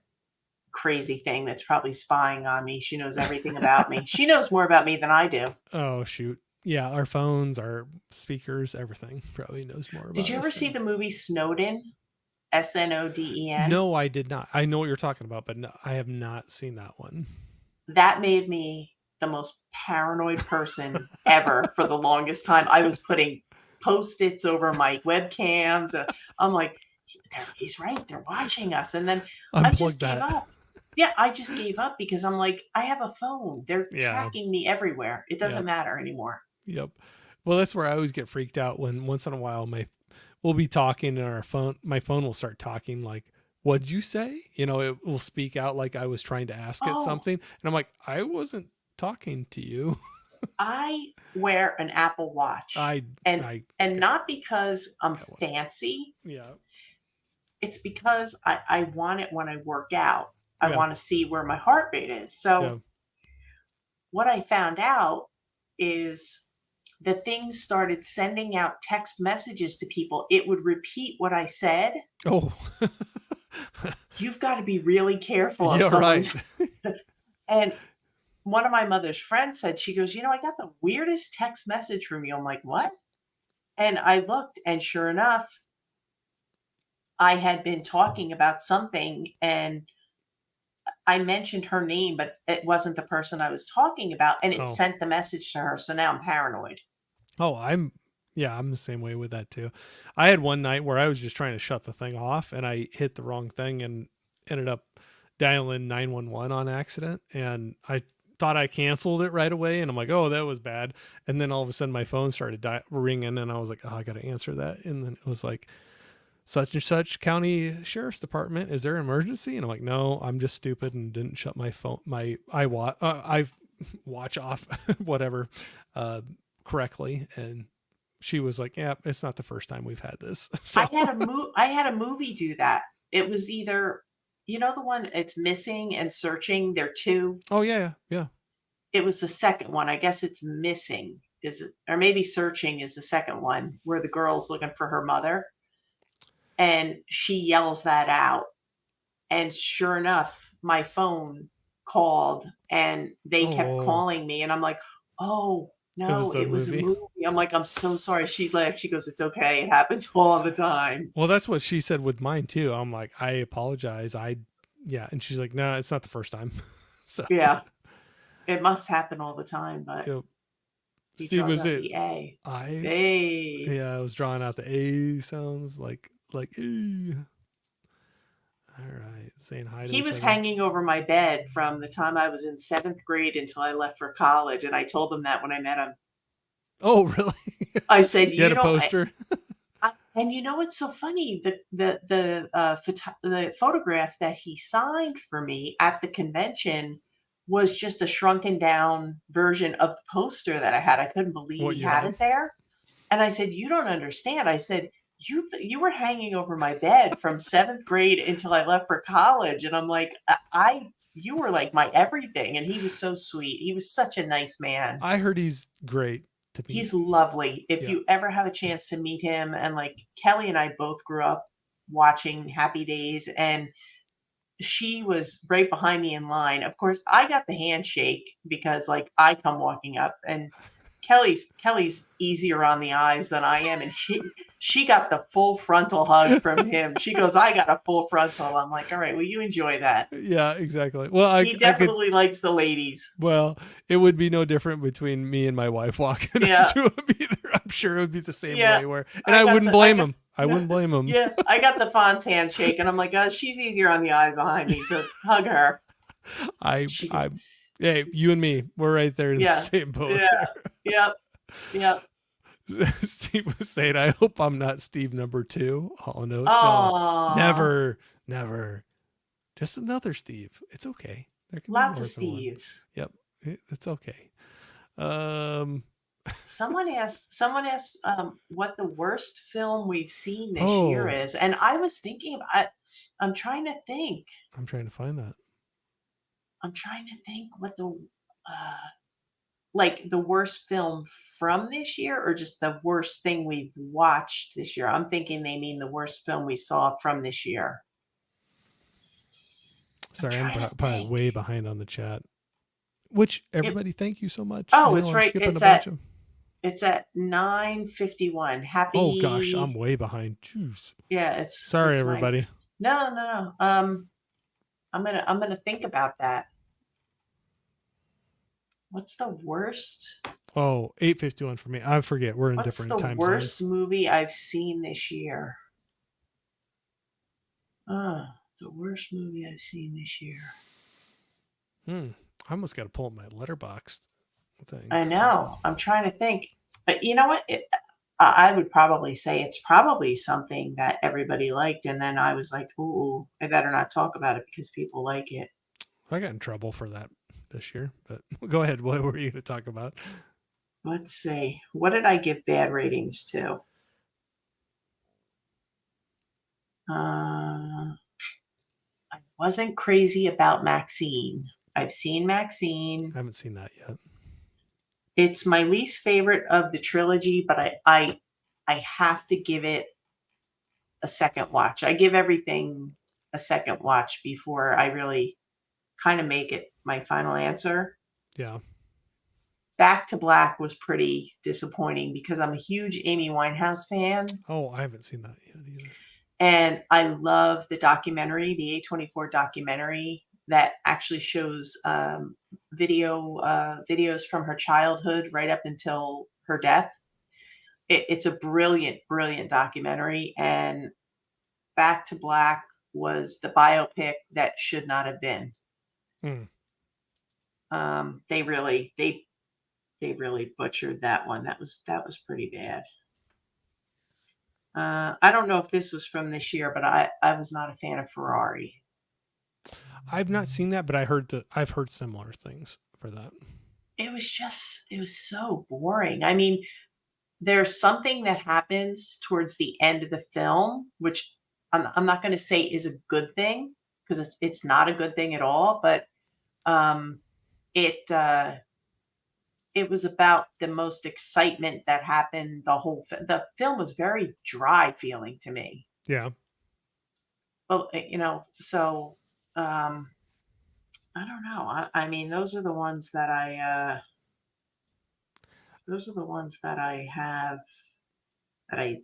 crazy thing that's probably spying on me. She knows everything about me. She knows more about me than I do. Oh, shoot. Yeah, our phones, our speakers, everything probably knows more about us. Did you ever see the movie Snowden? Snowden? No, I did not. I know what you're talking about, but no, I have not seen that one. That made me the most paranoid person ever for the longest time. I was putting Post-its over my webcams. I'm like, he's right. They're watching us. And then I Unplug just gave that. up. Yeah, I just gave up because I'm like, I have a phone. They're Yeah. tracking me everywhere. It doesn't Yep. matter anymore. Yep. Well, that's where I always get freaked out when once in a while we'll be talking and my phone will start talking like, what'd you say? It will speak out like I was trying to ask it Oh, something. And I'm like, I wasn't talking to you. I wear an Apple Watch, I, and I and got, not because I'm got one. fancy. Yeah. It's because I want it when I work out. I Yeah. want to see where my heart rate is. So Yeah. what I found out is the thing started sending out text messages to people. It would repeat what I said. Oh, You've got to be really careful if yeah, right. someone's. And one of my mother's friends said, she goes, I got the weirdest text message from you. I'm like, what? And I looked, and sure enough, I had been talking about something, and I mentioned her name, but it wasn't the person I was talking about, and it Oh, sent the message to her. So now I'm paranoid. oh, I'm the same way with that too. I had one night where I was just trying to shut the thing off and I hit the wrong thing and ended up dialing 911 on accident. And I thought I canceled it right away. And I'm like, oh, that was bad. And then all of a sudden my phone started ringing and I was like, oh, I got to answer that. And then it was like, such and such county sheriff's department. Is there an emergency? And I'm like, no, I'm just stupid and didn't shut my phone, I watch off, whatever, correctly. And she was like, yeah, it's not the first time we've had this. So, I had a movie do that. It was either, the one it's Missing and Searching. They're two. oh yeah, yeah. It was the second one. I guess it's Missing or maybe Searching is the second one where the girl's looking for her mother, and she yells that out. And sure enough, my phone called and they kept Oh, calling me. And I'm like, oh, it was no, the it was a movie. movie. I'm like, I'm so sorry. She's like, she goes, it's okay. It happens all the time. Well, that's what she said with mine too. I'm like, I apologize. Yeah. And she's like, no, it's not the first time. So, Yeah, it must happen all the time, but you know, he Steve, draws was out it? the A. I, A. yeah, I was drawing out the A sounds like, E. All right. Saying hi to He each was other. hanging over my bed from the time I was in seventh grade until I left for college. And I told him that when I met him. Oh, really? I said, You had a poster? and what's so funny? The photograph that he signed for me at the convention was just a shrunken down version of the poster that I had. I couldn't believe What he you had had? it there. And I said, "You don't understand." I said, You were hanging over my bed from seventh grade until I left for college." And I'm like, you were like my everything." And he was so sweet. He was such a nice man. I heard he's great to meet. He's lovely. If Yeah. you ever have a chance to meet him, and like Kelly and I both grew up watching Happy Days, and she was right behind me in line. Of course, I got the handshake because like I come walking up, and Kelly's easier on the eyes than I am, and she got the full frontal hug from him. She goes, "I got a full frontal." I'm like, "All right, well, you enjoy that." Yeah, exactly. Well, He I could, definitely likes the ladies. well, it would be no different between me and my wife walking up Yeah, to him either. I'm sure it would be the same yeah. way and I I got wouldn't the I blame got him. I wouldn't blame him. yeah, I got the Fonz handshake, and I'm like, "Oh, she's easier on the eyes behind me, so hug her." She, I, hey, you and me, we're right there in the yeah, same boat yeah, there. yep, yep. Steve was saying, I hope I'm not Steve number 2. Oh, no, no, Oh, never. Just another Steve. It's okay. There can be lots more of than one. Steves. Yep. It's okay. Um, Someone asked what the worst film we've seen this year oh, is, and I was thinking, I'm trying to think. I'm trying to find that. I'm trying to think what like the worst film from this year, or just the worst thing we've watched this year. I'm thinking they mean the worst film we saw from this year. I'm Sorry, I'm trying to probably think. way behind on the chat. Which It, everybody, thank you so much. oh, it's I'm right. skipping a bunch of. It's at 9:51. Oh gosh, I'm Happy. way behind. Jeez. Yeah, Sorry, it's nine. everybody. No, no, no. I'm gonna think about that. What's the worst? Oh, 8:51 for me. I forget. We're in What's different the time worst zones. movie I've seen this year? The worst movie I've seen this year. I almost got to pull up my letterbox thing. I know. I'm trying to think. But you know what? I would probably say it's probably something that everybody liked, and then I was like, "Ooh, I better not talk about it because people like it." I got in trouble for that this year, but go ahead. What were you going to talk about? Let's see. What did I give bad ratings to? Uh, I wasn't crazy about Maxine. I've seen Maxine. I haven't seen that yet. It's my least favorite of the trilogy, but I have to give it a second watch. I give everything a second watch before I really kind of make it my final answer. Yeah. Back to Black was pretty disappointing because I'm a huge Amy Winehouse fan. Oh, I haven't seen that yet either. And I love the documentary, the A24 documentary that actually shows videos from her childhood right up until her death. It's a brilliant, brilliant documentary. And Back to Black was the biopic that should not have been. Hmm. They really butchered that one. That was pretty bad. I don't know if this was from this year, but I was not a fan of Ferrari. I've not seen that, but I've heard similar things for that. It was so boring. I mean, there's something that happens towards the end of the film, which I'm not going to say is a good thing because it's not a good thing at all. But um, it was about the most excitement that happened. The film was very dry feeling to me. Yeah. Well, so um, I don't know. I mean, those are the ones that I have that I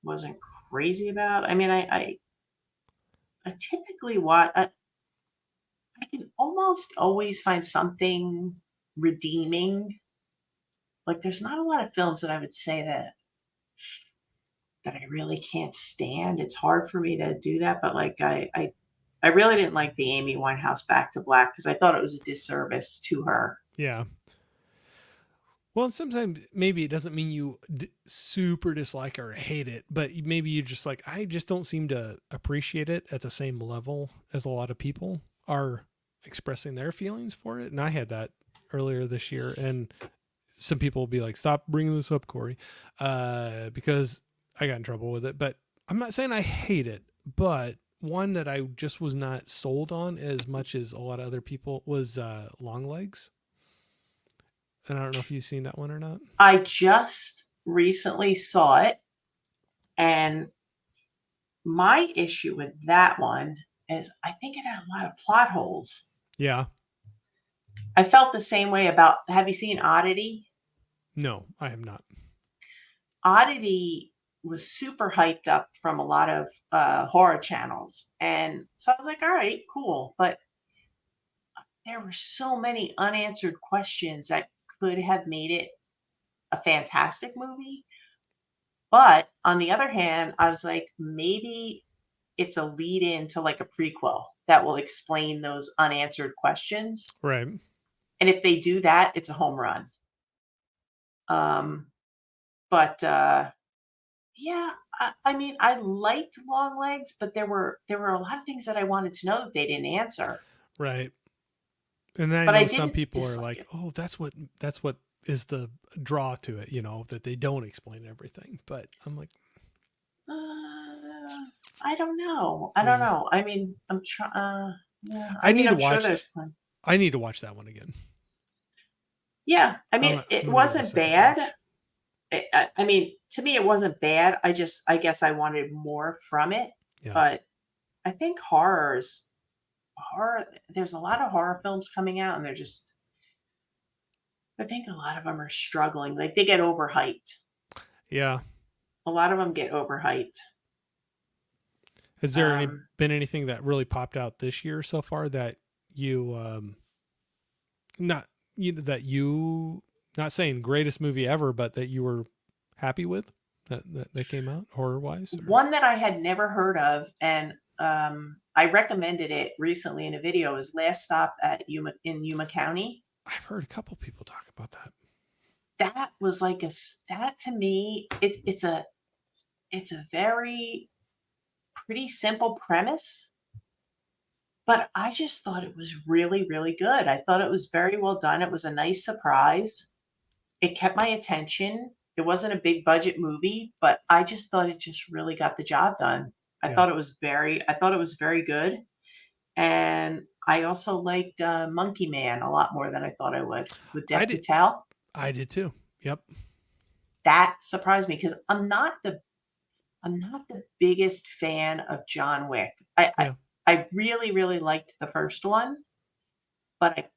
wasn't crazy about. I mean, I typically watch. I can almost always find something redeeming. Like, there's not a lot of films that I would say that I really can't stand. It's hard for me to do that, but like I really didn't like the Amy Winehouse Back to Black because I thought it was a disservice to her. Yeah. Well, and sometimes maybe it doesn't mean you super dislike or hate it, but maybe you just like, I just don't seem to appreciate it at the same level as a lot of people are expressing their feelings for it. And I had that earlier this year. And some people will be like, stop bringing this up, Corey, because I got in trouble with it. But I'm not saying I hate it, but one that I just was not sold on as much as a lot of other people was Long Legs. And I don't know if you've seen that one or not. I just recently saw it, and my issue with that one is I think it had a lot of plot holes. Yeah. I felt the same way about. Have you seen Oddity? No, I have not. Oddity was super hyped up from a lot of horror channels, and so I was like, all right, cool. But there were so many unanswered questions that could have made it a fantastic movie. But on the other hand, I was like, maybe it's a lead in to like a prequel that will explain those unanswered questions. Right. And if they do that, it's a home run. Um, but yeah, I mean, I liked Long Legs, but there were a lot of things that I wanted to know that they didn't answer. Right. And then I But I know some didn't people are dislike like, it. "Oh, that's what is the draw to it, that they don't explain everything." But I'm like, I don't know. I don't yeah. know. I mean, I'm trying. Yeah. I I mean, need to I'm sure watch there's plenty. I need to watch that one again. Yeah. I I'm mean, I'm it going to give it a wasn't second bad. watch. I mean, to me, it wasn't bad. I guess I wanted more from it. Yeah. But I think horror, there's a lot of horror films coming out, and I think a lot of them are struggling. Like, they get overhyped. Yeah. A lot of them get overhyped. Has there Um, been anything that really popped out this year so far that you not that you, not saying greatest movie ever, but that you were happy with that came out horror wise? One that I had never heard of, and I recommended it recently in a video, is Last Stop at Yuma County. I've heard a couple people talk about that. That was like that to me. It's a very pretty simple premise, but I just thought it was really, really good. I thought it was very well done. It was a nice surprise. It kept my attention. It wasn't a big budget movie, but I just thought it just really got the job done. I Yeah. thought it was very good. And I also liked Monkey Man a lot more than I thought I would, with Dev Patel. I did too. Yep. That surprised me because I'm not the biggest fan of John Wick. I really, really liked the first one, but I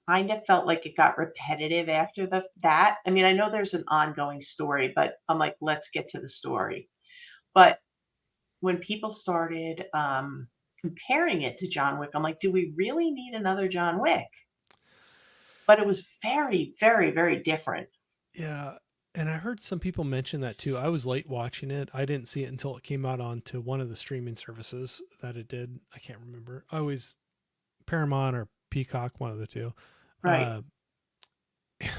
kind of felt like it got repetitive after that. I mean, I know there's an ongoing story, but I'm like, let's get to the story. But when people started comparing it to John Wick, I'm like, do we really need another John Wick? But it was very, very, very different. Yeah. And I heard some people mention that too. I was late watching it. I didn't see it until it came out onto one of the streaming services that it did. I can't remember. I always Paramount or Peacock, one of the two. Right.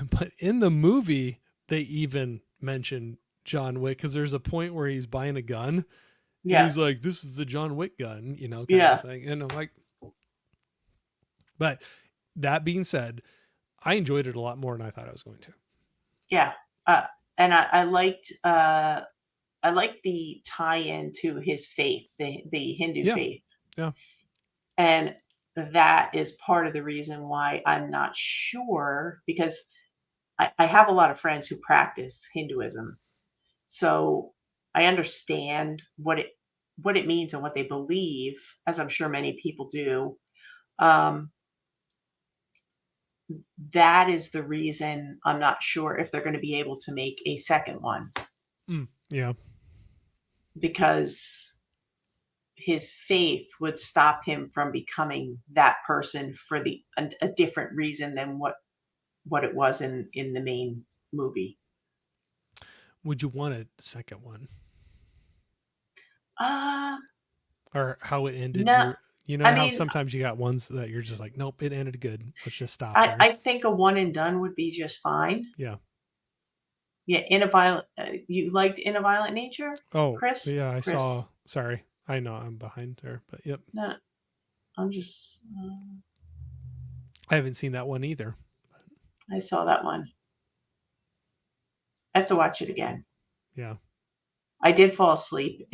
But in the movie, they even mention John Wick because there's a point where he's buying a gun. Yeah. He's like, this is the John Wick gun, kind of thing. And I'm like, but that being said, I enjoyed it a lot more than I thought I was going to. Yeah. And I liked the tie-in to his faith, the Hindu faith. Yeah. And that is part of the reason why I'm not sure, because I have a lot of friends who practice Hinduism. So I understand what it means and what they believe, as I'm sure many people do. That is the reason I'm not sure if they're going to be able to make a second one. Yeah. Because his faith would stop him from becoming that person for a different reason than what it was in the main movie. Would you want a second one? Or how it ended? No. How sometimes you got ones that you're just like, nope, it ended good. Let's just stop. I think a one and done would be just fine. Yeah. Yeah. You liked In a Violent Nature? Oh, Chris? Yeah, I Chris. saw. Sorry. I know I'm behind there, but yep. No, I'm just. I haven't seen that one either. I saw that one. I have to watch it again. Yeah. I did fall asleep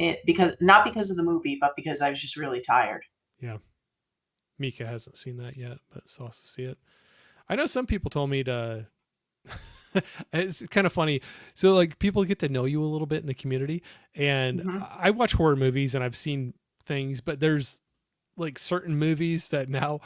not because of the movie, but because I was just really tired. Yeah. Mika hasn't seen that yet, but still has to see it. I know some people told me to. It's kind of funny. So like people get to know you a little bit in the community, and I watch horror movies and I've seen things, but there's like certain movies that now,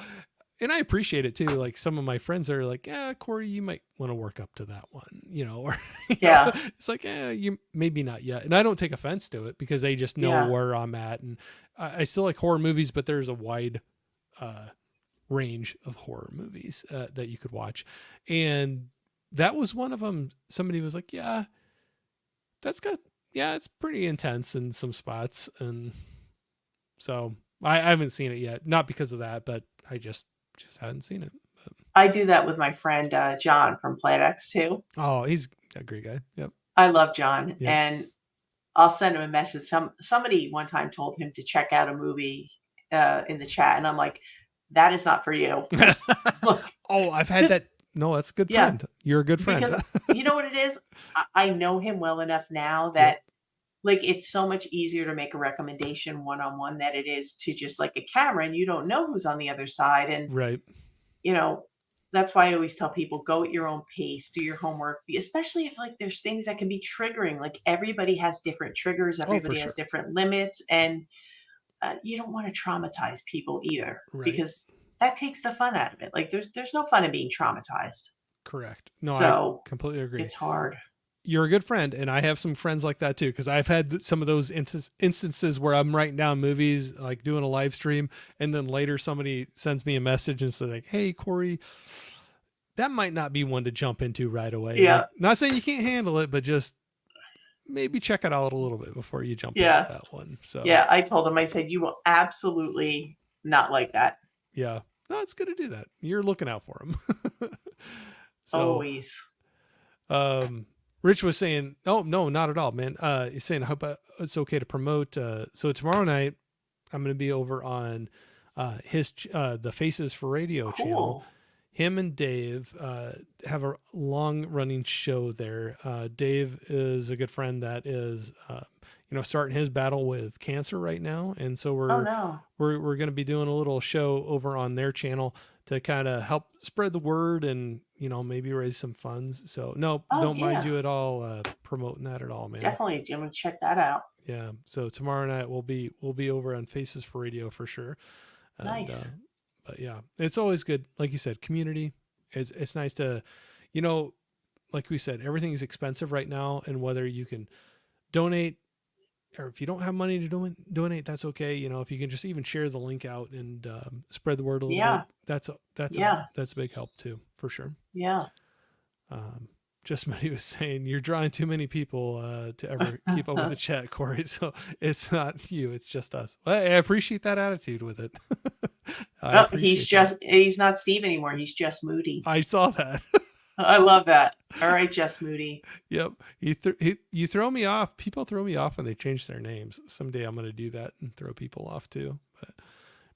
and I appreciate it too. Like some of my friends are like, yeah, Corey, you might want to work up to that one, or yeah, it's like, you maybe not yet. And I don't take offense to it because they just know where I'm at. And I still like horror movies, but there's a wide, range of horror movies, that you could watch. And that was one of them. Somebody was like, yeah, it's pretty intense in some spots. And so I haven't seen it yet. Not because of that, but I just hadn't seen it. But I do that with my friend, John from Planet X too. Oh, he's a great guy. Yep. I love John. Yep. And I'll send him a message. Somebody one time told him to check out a movie, in the chat. And I'm like, that is not for you. Oh, I've had that. No, that's a good friend. You're a good friend. Because you know what it is? I know him well enough now that like it's so much easier to make a recommendation one-on-one than it is to just like a camera, and you don't know who's on the other side. And right. That's why I always tell people, go at your own pace, do your homework, especially if like there's things that can be triggering. Like everybody has different triggers, everybody has different limits, and you don't want to traumatize people either, because that takes the fun out of it. Like there's no fun in being traumatized. Correct. No, so I completely agree. It's hard. You're a good friend, and I have some friends like that too, because I've had some of those instances where I'm writing down movies, like doing a live stream, and then later somebody sends me a message and says like, hey, Corey, that might not be one to jump into right away. Yeah. Like, not saying you can't handle it, but just maybe check it out a little bit before you jump into Yeah. that one. So Yeah. I told him, I said, you will absolutely not like that. yeah, no, it's good to do that. You're looking out for them. So, Always. Rich was saying, oh no, not at all, man. He's saying, I hope it's okay to promote. So tomorrow night, I'm going to be over on the Faces for Radio channel. Cool. Him and Dave have a long running show there. Dave is a good friend that is, starting his battle with cancer right now. And so Oh no. we're going to be doing a little show over on their channel to kind of help spread the word and, maybe raise some funds. So no, Oh, don't mind yeah. you at all promoting that at all, man. Definitely. I'm gonna check that out. Yeah. So tomorrow night we'll be over on Faces for Radio for sure. And, Nice. but yeah, it's always good. Like you said, community. It's nice to, like we said, everything is expensive right now, and whether you can donate or if you don't have money to donate, that's okay. If you can just even share the link out and spread the word a little Yeah. bit, that's Yeah. a big help too, for sure. Yeah. Just somebody was saying you're drawing too many people to ever keep up with the chat, Corey. So it's not you, it's just us. Well, I appreciate that attitude with it. He's not Steve anymore. He's just Moody. I saw that. I love that. All right, Just Moody. Yep. You throw me off. People throw me off when they change their names. Someday I'm going to do that and throw people off too. But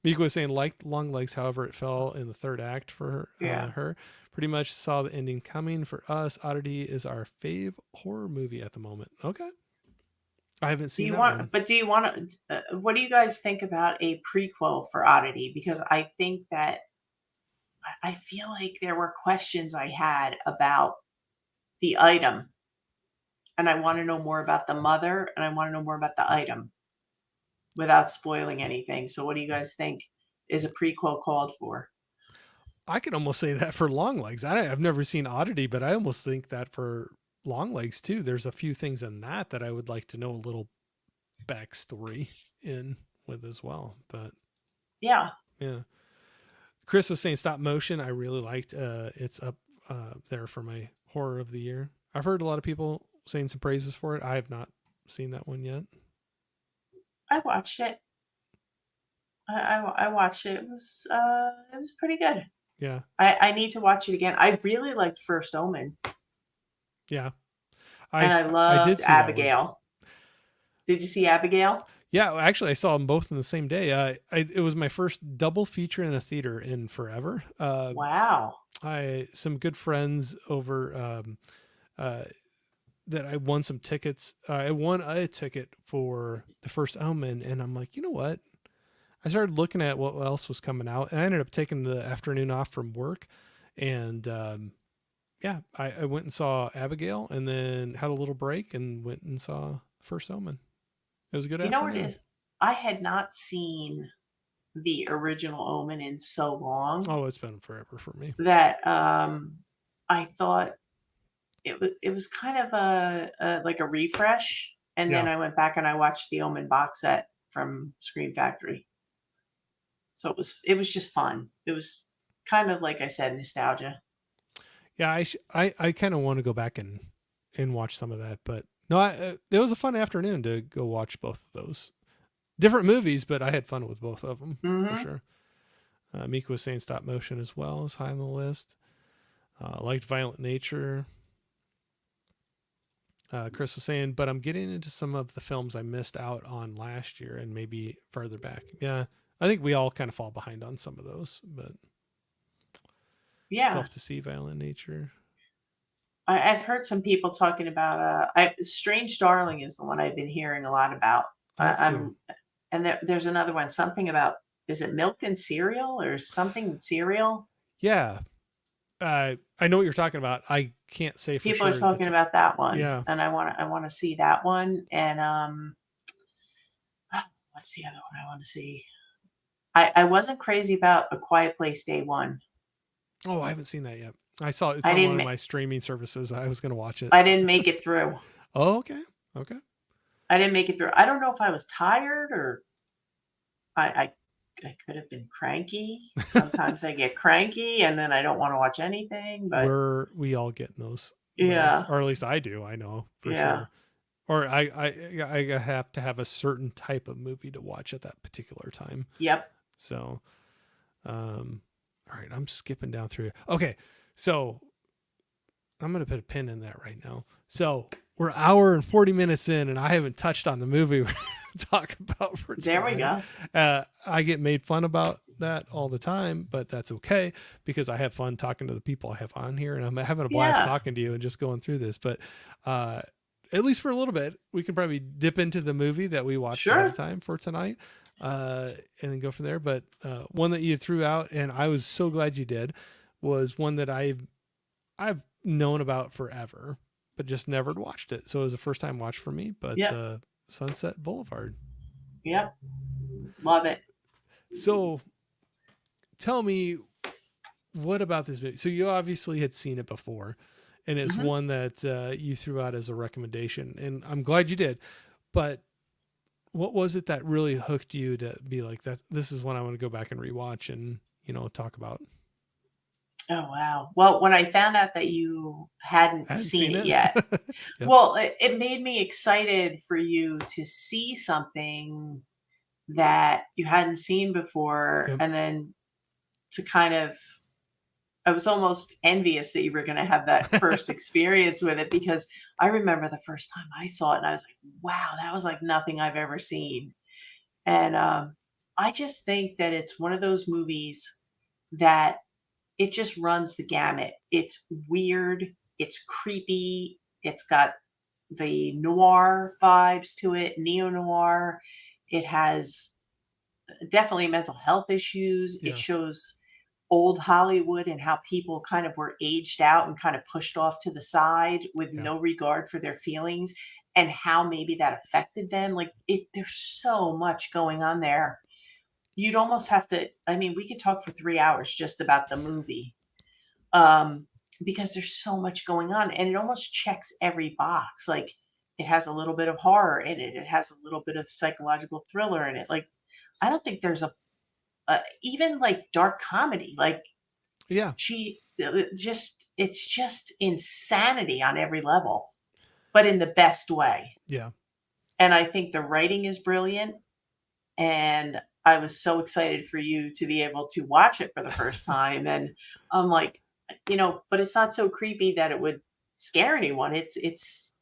Miko was saying liked Long Legs. However, it fell in the third act for her. Pretty much saw the ending coming. For us, Oddity is our fave horror movie at the moment. Okay. I haven't seen one. But do you want to, what do you guys think about a prequel for Oddity? Because I think that I feel like there were questions I had about the item, and I want to know more about the mother, and I want to know more about the item without spoiling anything. So what do you guys think is a prequel called for? I can almost say that for Long Legs. I've never seen Oddity, but I almost think that for Long Legs too. There's a few things in that I would like to know a little backstory in with as well. But yeah. Chris was saying stop motion. I really liked. It's up there for my horror of the year. I've heard a lot of people saying some praises for it. I have not seen that one yet. I watched it. I watched it. It was pretty good. Yeah. I need to watch it again. I really liked First Omen. Yeah. I loved Abigail. Did you see Abigail? Yeah, actually, I saw them both in the same day. It was my first double feature in a theater in forever. Wow. Some good friends over that I won some tickets. I won a ticket for the First Omen, and I'm like, you know what? I started looking at what else was coming out, and I ended up taking the afternoon off from work, and I went and saw Abigail, and then had a little break and went and saw First Omen. It was a good afternoon. You know what it is? I had not seen the original Omen in so long. Oh, it's been forever for me. That I thought it was kind of a like a refresh, and then I went back and I watched the Omen box set from Scream Factory. So it was just fun. It was kind of, like I said, nostalgia. Yeah, I kind of want to go back and watch some of that, but no, it was a fun afternoon to go watch both of those. Different movies, but I had fun with both of them for sure. Mika was saying stop motion as well is high on the list. Liked Violent Nature. Chris was saying, but I'm getting into some of the films I missed out on last year and maybe further back. Yeah, I think we all kind of fall behind on some of those, but tough to see Violent Nature. I've heard some people talking about Strange Darling is the one I've been hearing a lot about. And there's another one, something about, is it milk and cereal or something with cereal? Yeah. I know what you're talking about. I can't say for people sure. People are talking about that one. Yeah. And I want to see that one. And what's the other one I want to see? I wasn't crazy about A Quiet Place Day One. Oh, I haven't seen that yet. I saw it's on one of my streaming services. I was going to watch it. I didn't make it through. Oh, okay. Okay. I didn't make it through. I don't know if I was tired or I I could have been cranky. Sometimes I get cranky and then I don't want to watch anything, but We all get in those modes, yeah, or at least I do. I know for yeah, sure. Or I have to have a certain type of movie to watch at that particular time. yep. So, all right, I'm skipping down through. Okay, so I'm gonna put a pin in that right now. So we're hour and 40 minutes in, and I haven't touched on the movie we're gonna talk about for There we tonight. go. I get made fun about that all the time, but that's okay because I have fun talking to the people I have on here, and I'm having a blast Yeah, talking to you and just going through this. But at least for a little bit, we can probably dip into the movie that we watched ahead of sure. time for tonight, and then go from there. But one that you threw out, and I was so glad you did, was one that I've known about forever, but just never watched it. So it was a first time watch for me. But Yep, Sunset Boulevard. yep. Love it. So tell me, what about this movie? So you obviously had seen it before, and it's Hmm. one that you threw out as a recommendation, and I'm glad you did. But what was it that really hooked you to be like that? This is one I want to go back and rewatch and talk about. Oh, wow. Well, when I found out that you hadn't I hadn't seen seen it it. yet, Yep. well, it made me excited for you to see something that you hadn't seen before, Yep. and then to kind of I was almost envious that you were gonna have that first experience with it because I remember the first time I saw it and I was like, "Wow, that was like nothing I've ever seen." And, I just think that it's one of those movies that it just runs the gamut. It's weird, it's creepy, it's got the noir vibes to it, neo-noir. It has definitely mental health issues. It Yeah. shows old Hollywood and how people kind of were aged out and kind of pushed off to the side with Yeah. no regard for their feelings and how maybe that affected them. Like there's so much going on there. You'd almost have to, I mean, we could talk for 3 hours just about the movie. Um, because there's so much going on and it almost checks every box. Like it has a little bit of horror in it. It has a little bit of psychological thriller in it. Like I don't think there's a even like dark comedy. Like Yeah. just it's just insanity on every level, but in the best way. Yeah. And I think the writing is brilliant. And I was so excited for you to be able to watch it for the first time. And I'm like, but it's not so creepy that it would scare anyone. It's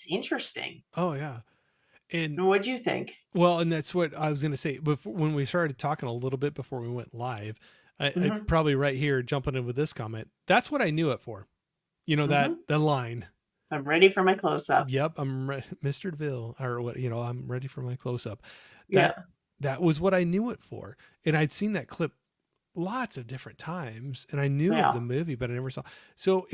interesting. Oh yeah. And What'd you think? well, and that's what I was going to say. Before, when we started talking a little bit before we went live, I Hmm. probably right here jumping in with this comment. That's what I knew it for. That Hmm. the line. I'm ready for my close up. Yep, Mr. DeVille, or what? I'm ready for my close up. Yeah. That that was what I knew it for, and I'd seen that clip lots of different times, and I knew of Yeah. the movie, but I never saw. So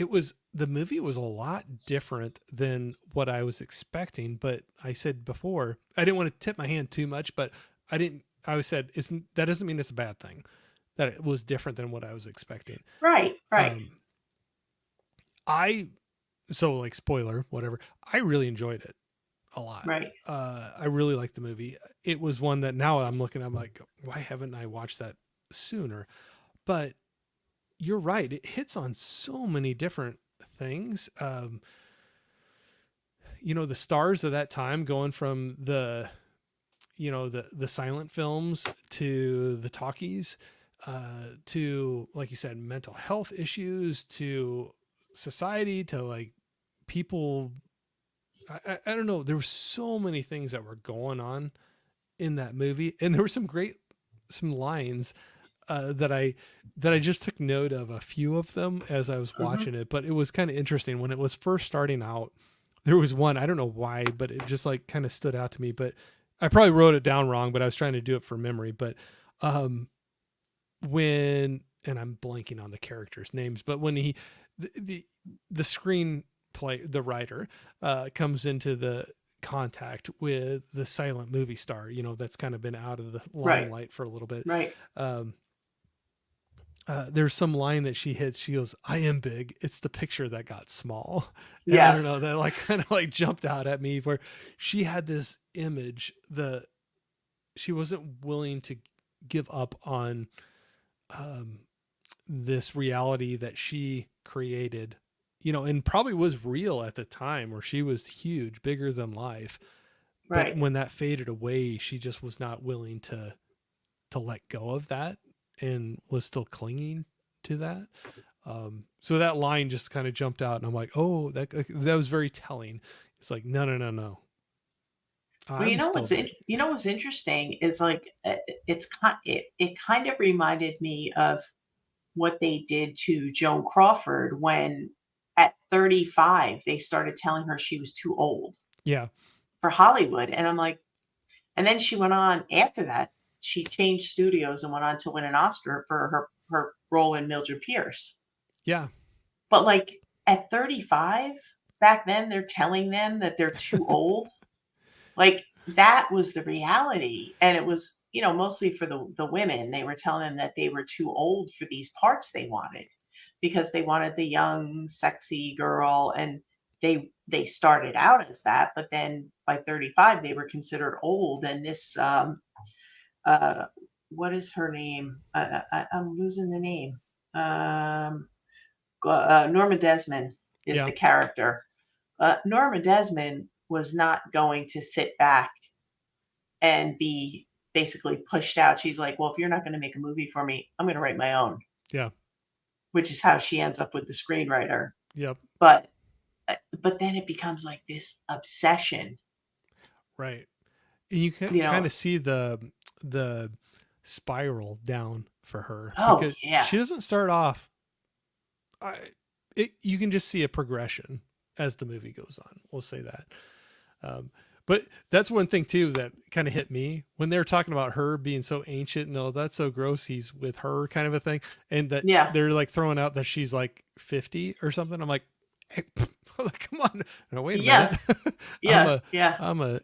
the movie was a lot different than what I was expecting. But I said before, I didn't want to tip my hand too much, but I didn't. I said that doesn't mean it's a bad thing. That it was different than what I was expecting. Right. Right. Um, I so like spoiler, whatever. I really enjoyed it a lot. Right. I really liked the movie. It was one that now I'm like, why haven't I watched that sooner? But you're right. It hits on so many different things. The stars of that time going from the silent films to the talkies, to, like you said, mental health issues, to society, to like people. I don't know. There were so many things that were going on in that movie, and there were some lines that I just took note of a few of them as I was Hmm. watching it. But it was kind of interesting when it was first starting out. There was one, I don't know why, but it just like kind of stood out to me. But I probably wrote it down wrong, but I was trying to do it for memory. But um, when and I'm blanking on the characters' names, but when the screenplay the writer comes into the contact with the silent movie star, that's kind of been out of the Right. limelight for a little bit. Right. Um, there's some line that she hits. She goes, "I am big. It's the picture that got small." And I don't know, Yes. that like kind of like jumped out at me where she had this image that she wasn't willing to give up on um, this reality that she created, and probably was real at the time, where she was huge, bigger than life. But Right. when that faded away, she just was not willing to let go of that, and was still clinging to that. So that line just kind of jumped out, and I'm like, oh, that was very telling. It's like, no, no, no, no. Well, I'm still doing it. you know what's interesting is like it kind of reminded me of what they did to Joan Crawford when at 35 they started telling her she was too old Yeah. for Hollywood, and I'm like, and then she went on after that. She changed studios and went on to win an Oscar for her role in Mildred Pierce. Yeah. But like at 35, back then they're telling them that they're too old. Like that was the reality. And it was, mostly for the women. They were telling them that they were too old for these parts they wanted because they wanted the young, sexy girl. And they started out as that, but then by 35 they were considered old. And this uh what is her name? I'm losing the name. Um Norma Desmond is Yeah. the character. Norma Desmond was not going to sit back and be basically pushed out. She's like, well, if you're not going to make a movie for me, I'm going to write my own, Yeah. which is how she ends up with the screenwriter. Yep. But but then it becomes like this obsession, Right. And you can you kind know. of see the spiral down for her, Oh because yeah, she doesn't start off. I you can just see a progression as the movie goes on. We'll say that. Um, but that's one thing too that kind of hit me when they were talking about her being so ancient. No, that's so gross. He's with her, kind of a thing, and that yeah, they're like throwing out that she's like 50 or something. I'm like, hey, like, come on, no, wait a minute. yeah, I'm yeah, a yeah, I'm a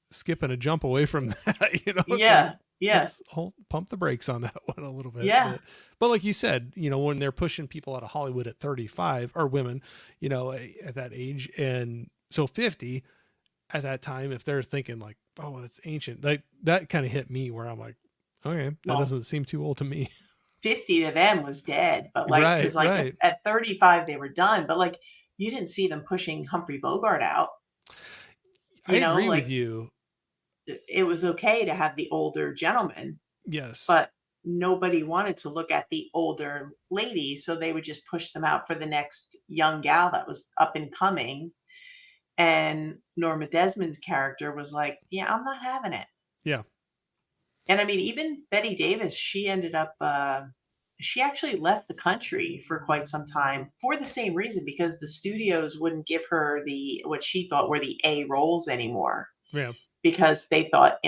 skip and a jump away from that. It's like, yeah, yeah, let's pump the brakes on that one a little bit. yeah. But like you said, when they're pushing people out of Hollywood at 35, or women, at that age, and so 50 at that time, if they're thinking like, oh, that's ancient, like that kind of hit me where I'm like, okay, that Well, doesn't seem too old to me. 50 to them was dead, but like, Right, because like right. at 35 they were done, but like you didn't see them pushing Humphrey Bogart out. I agree with Like you. it was okay to have the older gentleman, Yes. but nobody wanted to look at the older lady, so they would just push them out for the next young gal that was up and coming. And Norma Desmond's character was like, "Yeah, I'm not having it." Yeah. And I mean, even Betty Davis, she ended up she actually left the country for quite some time for the same reason, because the studios wouldn't give her the what she thought were the A roles anymore, Yeah. because they thought,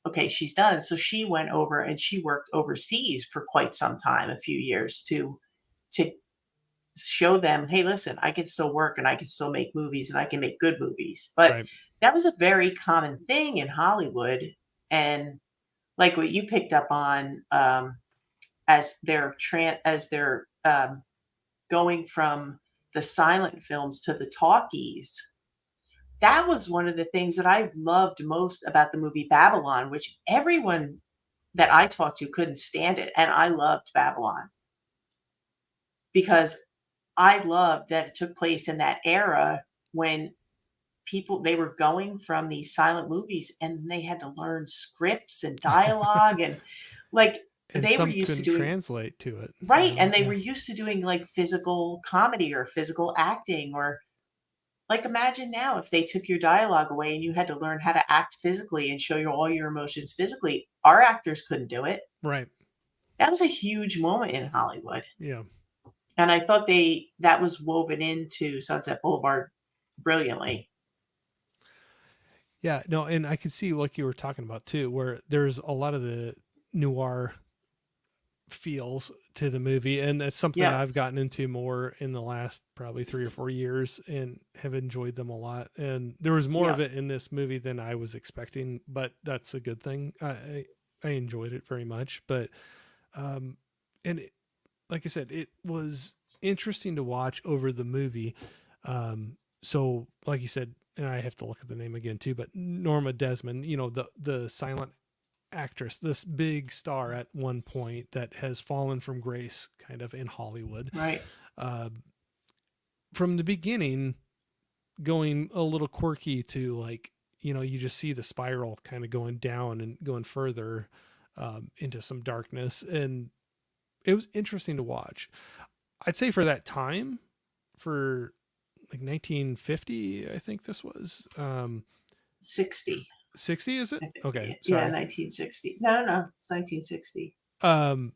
okay, she's done. So she went over and she worked overseas for quite some time, a few years, to show them, hey, listen, I can still work and I can still make movies and I can make good movies. But Right. that was a very common thing in Hollywood. And like what you picked up on, as they're going from the silent films to the talkies, that was one of the things that I loved most about the movie Babylon, which everyone that I talked to couldn't stand it, and I loved Babylon because I loved that it took place in that era when they were going from these silent movies and they had to learn scripts and dialogue, and like And they were some used to couldn't doing. translate to it. Right, and they Yeah. were used to doing, like, physical comedy or physical acting, or like, imagine now if they took your dialogue away and you had to learn how to act physically and show all your emotions physically. Our actors couldn't do it. Right. That was a huge moment in Hollywood, Yeah. and I thought that was woven into Sunset Boulevard brilliantly. Yeah, no, and I could see like you were talking about too, where there's a lot of the noir feels to the movie, and that's something Yeah, I've gotten into more in the last probably 3 or 4 years, and have enjoyed them a lot. And there was more yeah. of it in this movie than I was expecting, but that's a good thing. I enjoyed it very much, but um, and like I said, it was interesting to watch over the movie. So like you said, and I have to look at the name again too, but Norma Desmond, the silent actress, this big star at one point that has fallen from grace kind of in Hollywood. Right. Uh, from the beginning, going a little quirky to like, you just see the spiral kind of going down and going further into some darkness. And it was interesting to watch. I'd say for that time, for like 1950, I think this was 60. 60, is it? I think. Okay, Yeah, sorry. 1960. No, it's 1960. I'm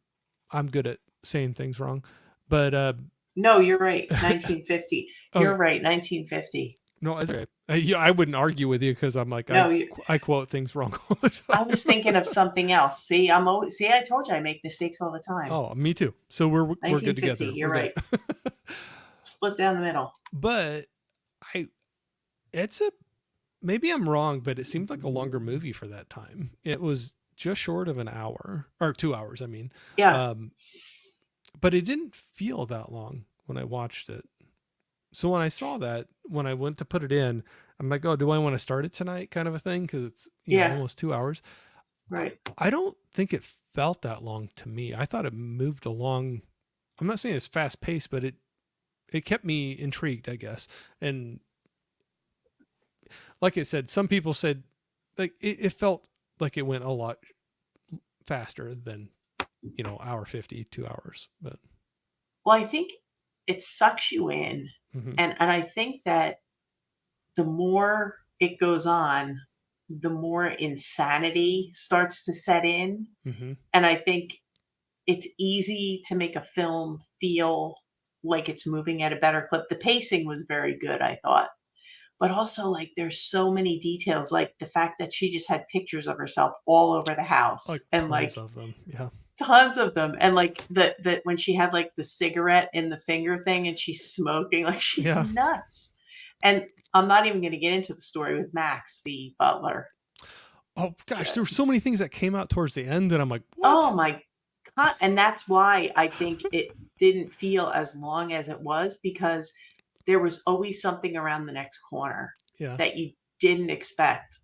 good at saying things wrong, but No, you're right. 1950. oh You're right. 1950. no, that's okay. Yeah, I wouldn't argue with you because I'm like No, I quote things wrong all the I time. was thinking of something else. See, I told you I make mistakes all the time. Oh, me too. So we're good 1950. together. You're We're good. right. Split down the middle. But I it's a maybe I'm wrong, but it seemed like a longer movie for that time. It was just short of an hour or 2 hours, I mean. Yeah. Um, but it didn't feel that long when I watched it. So when I saw that, when I went to put it in, I'm like, oh, do I want to start it tonight? Kind of a thing. Cause it's, Yeah. almost 2 hours. Right. I don't think it felt that long to me. I thought it moved along. I'm not saying it's fast paced, but it kept me intrigued, I guess. And like I said, some people said like it felt like it went a lot faster than, hour 50, 2 hours, but. Well, I think it sucks you in. Mm-hmm. And I think that the more it goes on, the more insanity starts to set in. Mm-hmm. And I think it's easy to make a film feel like it's moving at a better clip. The pacing was very good, I thought. But also, like, there's so many details, like the fact that she just had pictures of herself all over the house, Like and tons like of them. Yeah. tons of them, and like the when she had like the cigarette in the finger thing, and she's smoking, like she's Yeah. nuts. And I'm not even going to get into the story with Max, the butler. Oh gosh, there were so many things that came out towards the end that I'm like, what? Oh my God. And that's why I think it didn't feel as long as it was, because there was always something around the next corner Yeah. that you didn't expect.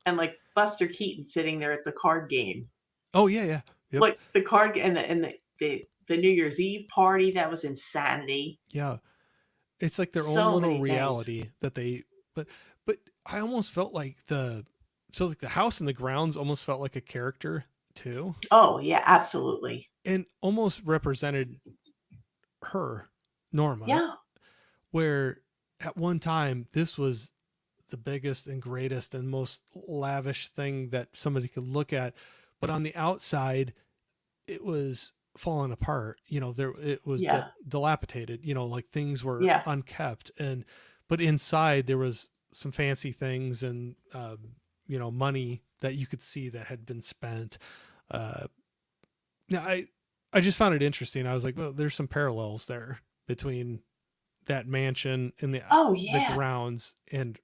And like Buster Keaton sitting there at the card game. Oh yeah, yeah. Yep. Like the card and the New Year's Eve party, that was insanity. Yeah. It's like their So own little many reality things. that they but I almost felt like the house and the grounds almost felt like a character too. Oh yeah, absolutely. And almost represented her, Norma. Yeah. Where at one time this was the biggest and greatest and most lavish thing that somebody could look at, but on the outside it was falling apart. It was dilapidated. Like things were unkept, but inside there was some fancy things and money that you could see that had been spent. Now I just found it interesting. I was like, well, there's some parallels there between that mansion and the grounds and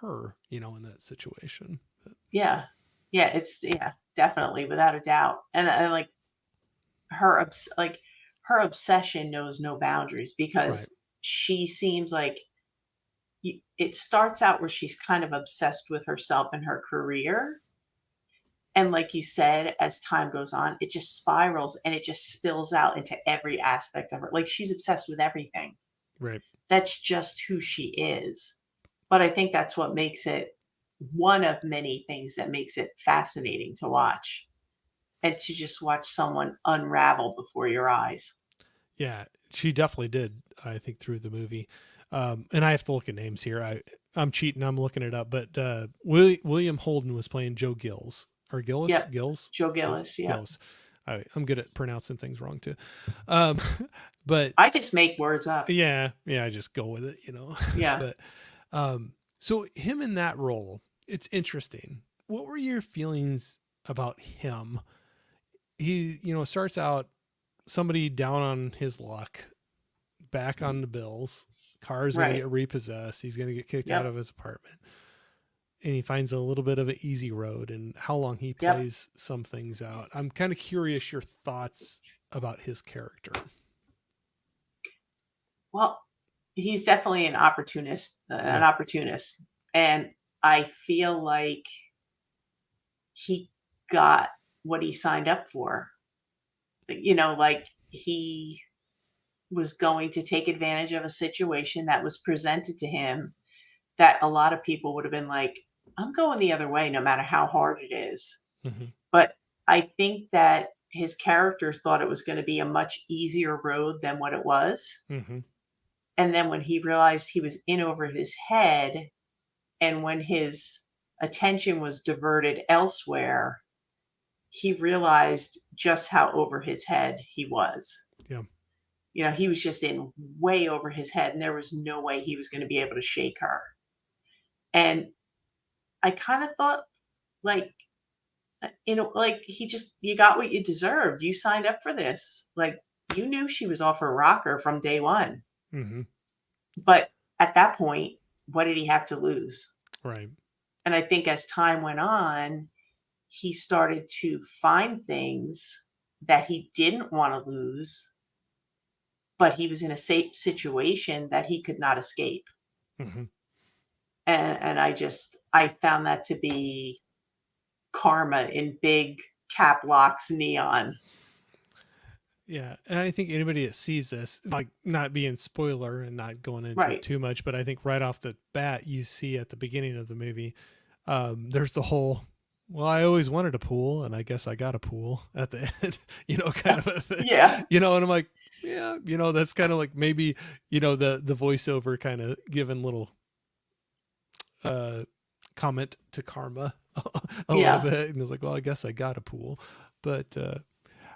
her, in that situation. But. Yeah. It's definitely, without a doubt. And like her obsession knows no boundaries, because she seems like it starts out where she's kind of obsessed with herself and her career. And like you said, as time goes on, it just spirals and it just spills out into every aspect of her. Like she's obsessed with everything. Right. That's just who she is. But I think that's what makes it one of many things that makes it fascinating to watch, and to just watch someone unravel before your eyes. Yeah, she definitely did, I think, through the movie. And I have to look at names here. I'm cheating. I'm looking it up. But William Holden was playing Joe Gills. Or Gillis? Yep. Gills? Joe Gillis, yeah. Gillis. I'm good at pronouncing things wrong, too. But I just make words up. Yeah, I just go with it, Yeah. But so him in that role, it's interesting. What were your feelings about him? He, starts out somebody down on his luck, back on the bills. Car's going to get repossessed. He's going to get kicked out of his apartment. And he finds a little bit of an easy road, and how long he plays some things out. I'm kind of curious your thoughts about his character. Well, he's definitely an opportunist, And I feel like he got what he signed up for. You know, like he was going to take advantage of a situation that was presented to him that a lot of people would have been like, I'm going the other way no matter how hard it is. Hmm. But I think that his character thought it was going to be a much easier road than what it was. Hmm. And then when he realized he was in over his head, and when his attention was diverted elsewhere, he realized just how over his head he was. Yeah. You know, he was just in way over his head, and there was no way he was going to be able to shake her. And I kind of thought, like, like you got what you deserved. You signed up for this. Like, you knew she was off her rocker from day one. Hmm. But at that point, what did he have to lose? Right. And I think as time went on, he started to find things that he didn't want to lose, but he was in a safe situation that he could not escape. Hmm. And I found that to be karma in big cap locks neon. Yeah, and I think anybody that sees this, like not being spoiler and not going into it Right. too much, but I think right off the bat, you see at the beginning of the movie, there's the whole, well, I always wanted a pool, and I guess I got a pool at the end, kind of a thing, Yeah. and I'm like, yeah, that's kind of like maybe, the voiceover kind of giving little uh comment to karma a little Yeah. bit, and it's like, well, I guess I got a pool, but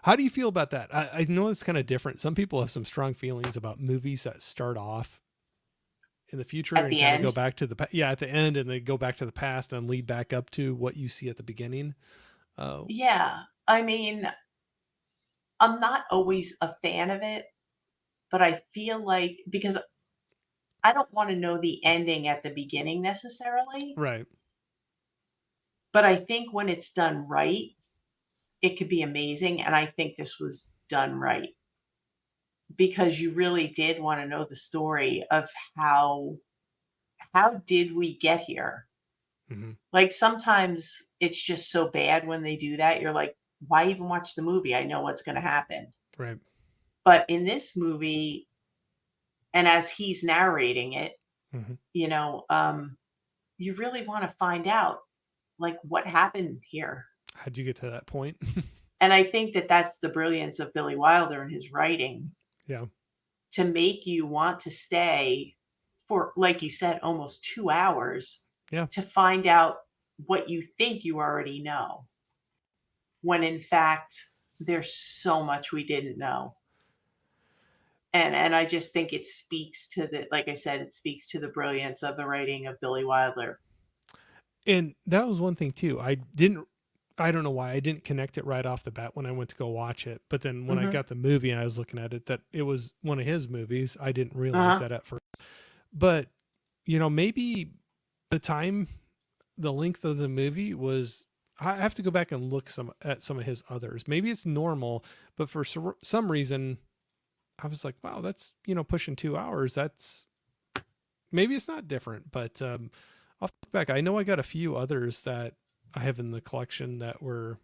how do you feel about that? I know it's kind of different. Some people have some strong feelings about movies that start off in the future At and the kind of go end. back to at the end, and they go back to the past and lead back up to what you see at the beginning. Uh, Yeah. I mean, I'm not always a fan of it, but I feel like because I don't want to know the ending at the beginning necessarily, right. but I think when it's done right, it could be amazing. And I think this was done right because you really did want to know the story of how did we get here? Hmm. Like sometimes it's just so bad when they do that. You're like, why even watch the movie? I know what's going to happen. Right. But in this movie, and as he's narrating it, Hmm. you know, you really want to find out like what happened here. How'd you get to that point? And I think that that's the brilliance of Billy Wilder and his writing Yeah. to make you want to stay for, like you said, almost 2 hours Yeah. to find out what you think you already know, when in fact, there's so much we didn't know. And I just think it speaks to the, like I said, it speaks to the brilliance of the writing of Billy Wilder. And that was one thing too. I don't know why I didn't connect it right off the bat when I went to go watch it. But then when I Hmm. got the movie and I was looking at it, that it was one of his movies. I didn't realize Uh-huh. that at first. But, maybe the time, the length of the movie was, I have to go back and look at some of his others. Maybe it's normal, but for some reason, I was like, wow, that's, pushing 2 hours. That's, maybe it's not different, but I'll look back. I know I got a few others that I have in the collection that were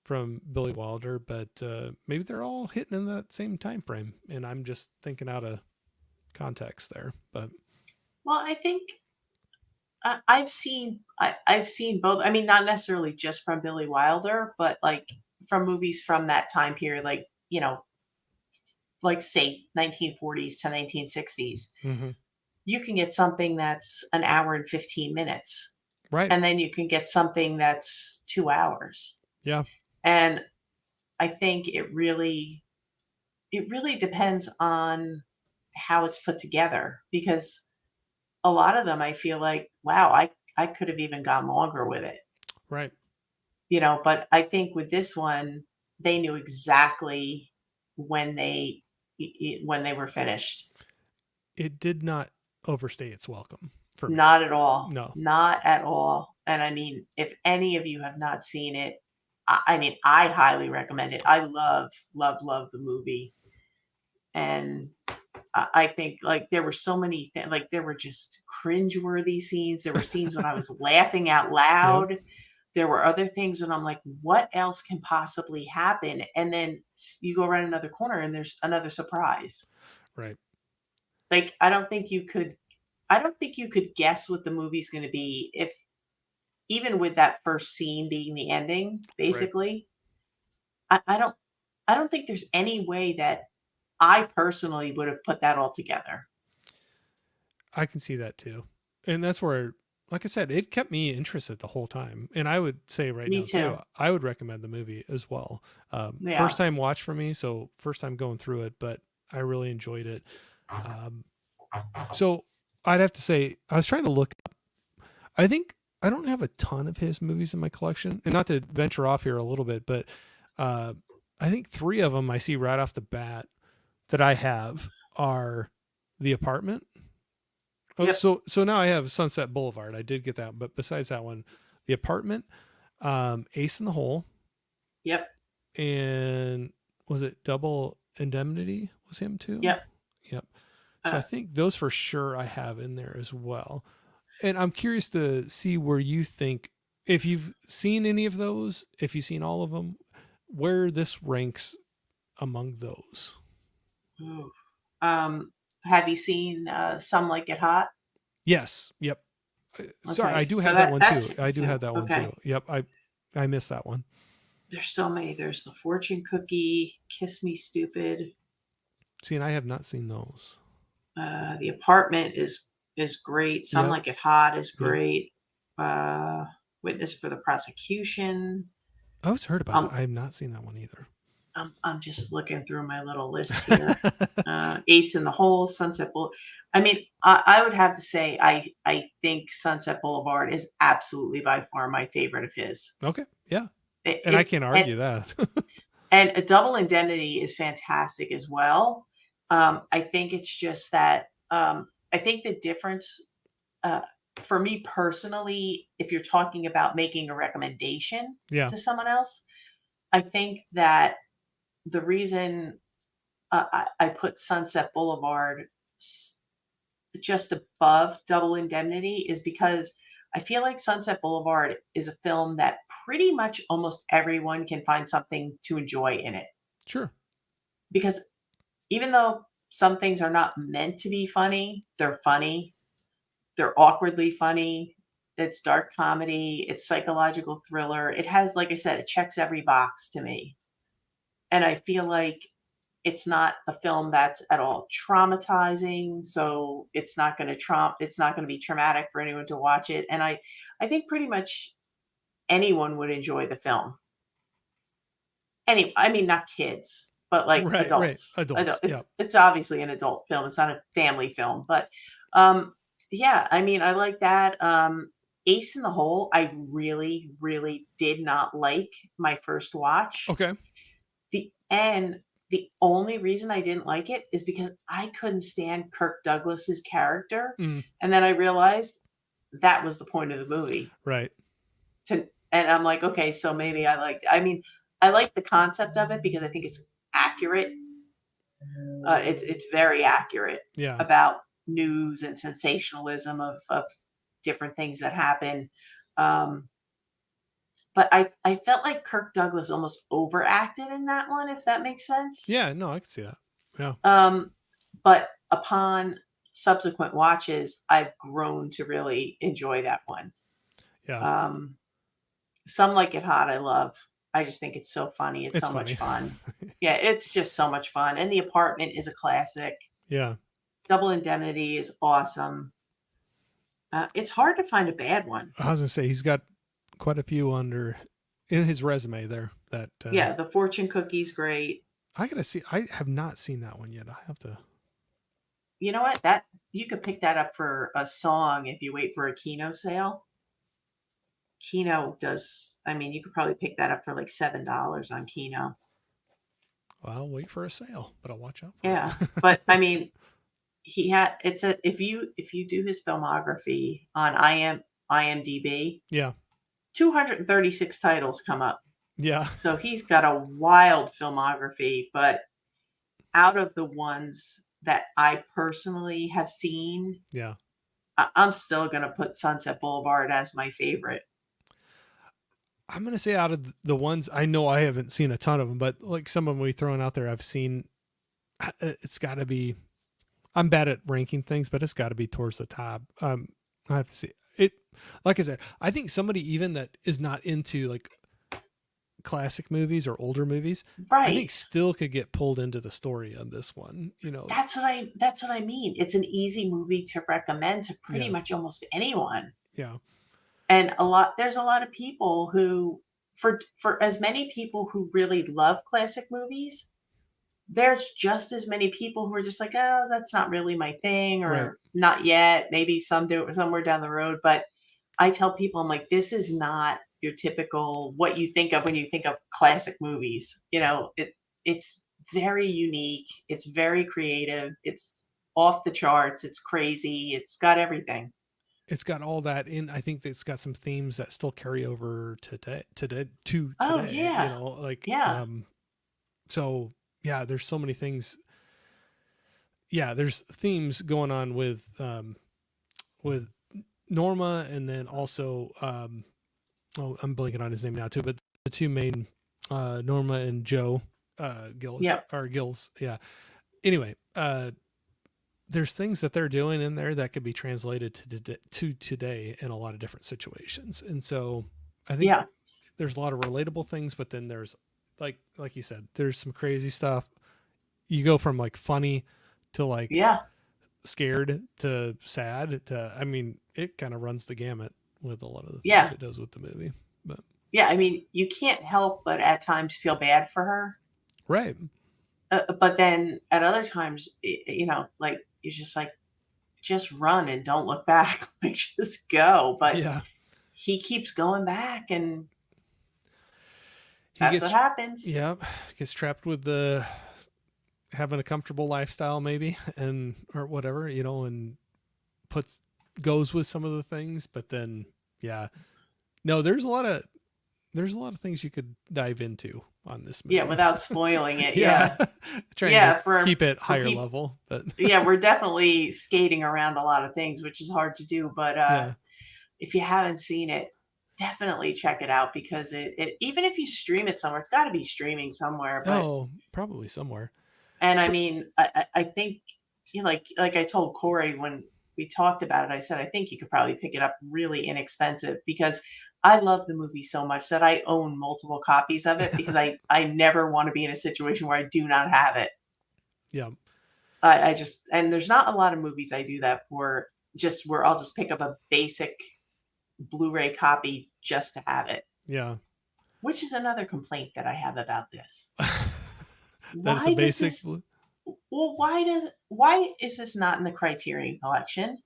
from Billy Wilder, but maybe they're all hitting in that same time frame, and I'm just thinking out of context there. But Well, I think I've seen both. I mean, not necessarily just from Billy Wilder, but like from movies from that time period, like like say 1940s to 1960s. mm-hmm. You can get something that's an hour and 15 minutes, Right, and then you can get something that's 2 hours. yeah, And I think it really depends on how it's put together because a lot of them I feel like, wow, I could have even gone longer with it. right. But I think with this one, they knew exactly when when they were finished. It did not overstay its welcome for me. Not at all. No, Not at all. And I mean, if any of you have not seen it, I mean, I highly recommend it. I love, love, love the movie. And I think like there were so many like there were just cringeworthy scenes. There were scenes when I was laughing out yep, loud. there were other things when I'm like, what else can possibly happen? And then you go around another corner and there's another surprise. Right. Like, I don't think you could guess what the movie's going to be if, even with that first scene being the ending, Right. basically. I don't, I don't think there's any way that I personally would have put that all together. I can see that too. And that's where, like I said, it kept me interested the whole time. And I would say right Me now too, too. I would recommend the movie as well. First Yeah. time watch for me, so first time going through it, but I really enjoyed it. Um, so I'd have to say, I was trying to look. I think I don't have a ton of his movies in my collection, and not to venture off here a little bit, but uh, I think three of them I see right off the bat that I have are The Apartment. Oh, Yep. so now I have Sunset Boulevard. I did get that, but besides that one, The Apartment, Ace in the Hole, Yep. and was it Double Indemnity? Was him too? Yep. Yep. So I Uh, think those for sure I have in there as well. And I'm curious to see where you think, if you've seen any of those, if you've seen all of them, where this ranks among those. ooh. Have you seen Some Like It Hot? Yes. Yep. Sorry, I Okay, do so have that one too. that's I do two. have that one Okay. too. Yep. I missed that one. There's so many. There's the fortune cookie, Kiss Me Stupid. See, and I have not seen those. The apartment is great. Some Yep. Like It Hot is Yep. great. Uh, Witness for the Prosecution. I always heard about that. Um, I have not seen that one either. I'm just looking through my little list here. Ace in the Hole, Sunset Boulevard. I mean, I would have to say I think Sunset Boulevard is absolutely by far my favorite of his. Okay. Yeah. And I It's can't argue that. and a Double Indemnity is fantastic as well. I think it's just that I think the difference uh, for me personally, if you're talking about making a recommendation Yeah. to someone else, I think that the reason I put Sunset Boulevard just above Double Indemnity is because I feel like Sunset Boulevard is a film that pretty much almost everyone can find something to enjoy in it. Sure. Because even though some things are not meant to be funny, they're funny. They're awkwardly funny. It's dark comedy. It's psychological thriller. It has, like I said, it checks every box to me. And I feel like it's not a film that's at all traumatizing, so it's not gonna be traumatic for anyone to watch it, and I think pretty much anyone would enjoy the film. I mean, not kids, but, like, Right. Right. adults. Adults. Yep. It's obviously an adult film, it's not a family film, but, yeah, I mean, I like that. Ace in the Hole, I really, really did not like my first watch. Okay. And the only reason I didn't like it is because I couldn't stand Kirk Douglas's character, Mm, and then I realized that was the point of the movie. right. And I'm like, okay, so maybe I mean, I like the concept of it because I think it's accurate. It's very accurate Yeah. about news and sensationalism of different things that happen. Um, but I felt like Kirk Douglas almost overacted in that one, if that makes sense. Yeah. No, I can see that. Yeah. Um, but upon subsequent watches, I've grown to really enjoy that one. Yeah. Um, Some Like It Hot, I love. I just think it's so funny. It's It's so much funny. fun. Yeah, it's just so much fun. And The Apartment is a classic. Yeah. Double Indemnity is awesome. It's hard to find a bad one. I was gonna say he's got quite a few under in his resume there. That Yeah, The Fortune Cookie's great. I gotta see. I have not seen that one yet. I have to. You know what? That you could pick that up for a song if you wait for a Kino sale. Kino does. I mean, you could probably pick that up for like $7 on Kino. I'll wait for a sale, but I'll watch out for Yeah, it. but I mean, he had it's a if you do his filmography on IMDb, Yeah. 236 titles come up. Yeah. So he's got a wild filmography, but out of the ones that I personally have seen, Yeah. I'm still gonna put Sunset Boulevard as my favorite. I'm going to say out of the ones, I know I haven't seen a ton of them, but like some of them we thrown out there, I've seen, it's got to be, I'm bad at ranking things, but it's got to be towards the top. I have to see it. Like I said, I think somebody even that is not into like classic movies or older movies, I think Right. still could get pulled into the story on this one, you know? That's what I mean. It's an easy movie to recommend to pretty Yeah. much almost anyone. Yeah. And there's a lot of people who, for as many people who really love classic movies, there's just as many people who are just like, "Oh, that's not really my thing," Right. or "Not yet." Maybe some do it somewhere down the road, but I tell people, I'm like, "This is not your typical what you think of when you think of classic movies." It's very unique, it's very creative, it's off the charts, it's crazy, it's got everything. It's got all that in. I think it's got some themes that still carry over to Oh, today, you yeah. know, like, Yeah. so yeah, there's so many things. Yeah. There's themes going on with Norma, and then also, oh, I'm blanking on his name now too, but the two main, Norma and Joe, Yep. Gills. Yeah. Anyway, there's things that they're doing in there that could be translated to today in a lot of different situations. And so I think Yeah. there's a lot of relatable things, but then there's like you said, there's some crazy stuff. You go from like funny to like Yeah. scared to sad to, I mean, it kind of runs the gamut with a lot of the things Yeah. it does with the movie. But Yeah, I mean, you can't help but at times feel bad for her, right. but then at other times, like, you're just like, "Just run and don't look back, like, just go," but Yeah. he keeps going back, and He that's what gets, happens. yeah, gets trapped with the having a comfortable lifestyle maybe, and or whatever, you know, and puts goes with some of the things, but then yeah, no, there's a lot of things you could dive into on this Yeah, movie. without spoiling it, Yeah. yeah. Trying to Yeah, for keep it for higher people. level, but Yeah, we're definitely skating around a lot of things, which is hard to do, but, yeah. if you haven't seen it, definitely check it out because it even if you stream it somewhere, it's gotta be streaming somewhere, but Oh, probably somewhere. and I But mean, I think, like I told Corey when we talked about it, I said, "I think you could probably pick it up really inexpensive," because I love the movie so much that I own multiple copies of it because I never wanna be in a situation where I do not have it. yeah. I just and there's not a lot of movies I do that for, just where I'll just pick up a basic Blu-ray copy just to have it, Yeah. which is another complaint that I have about this. That it's a Why does basic this why is this not in the Criterion Collection?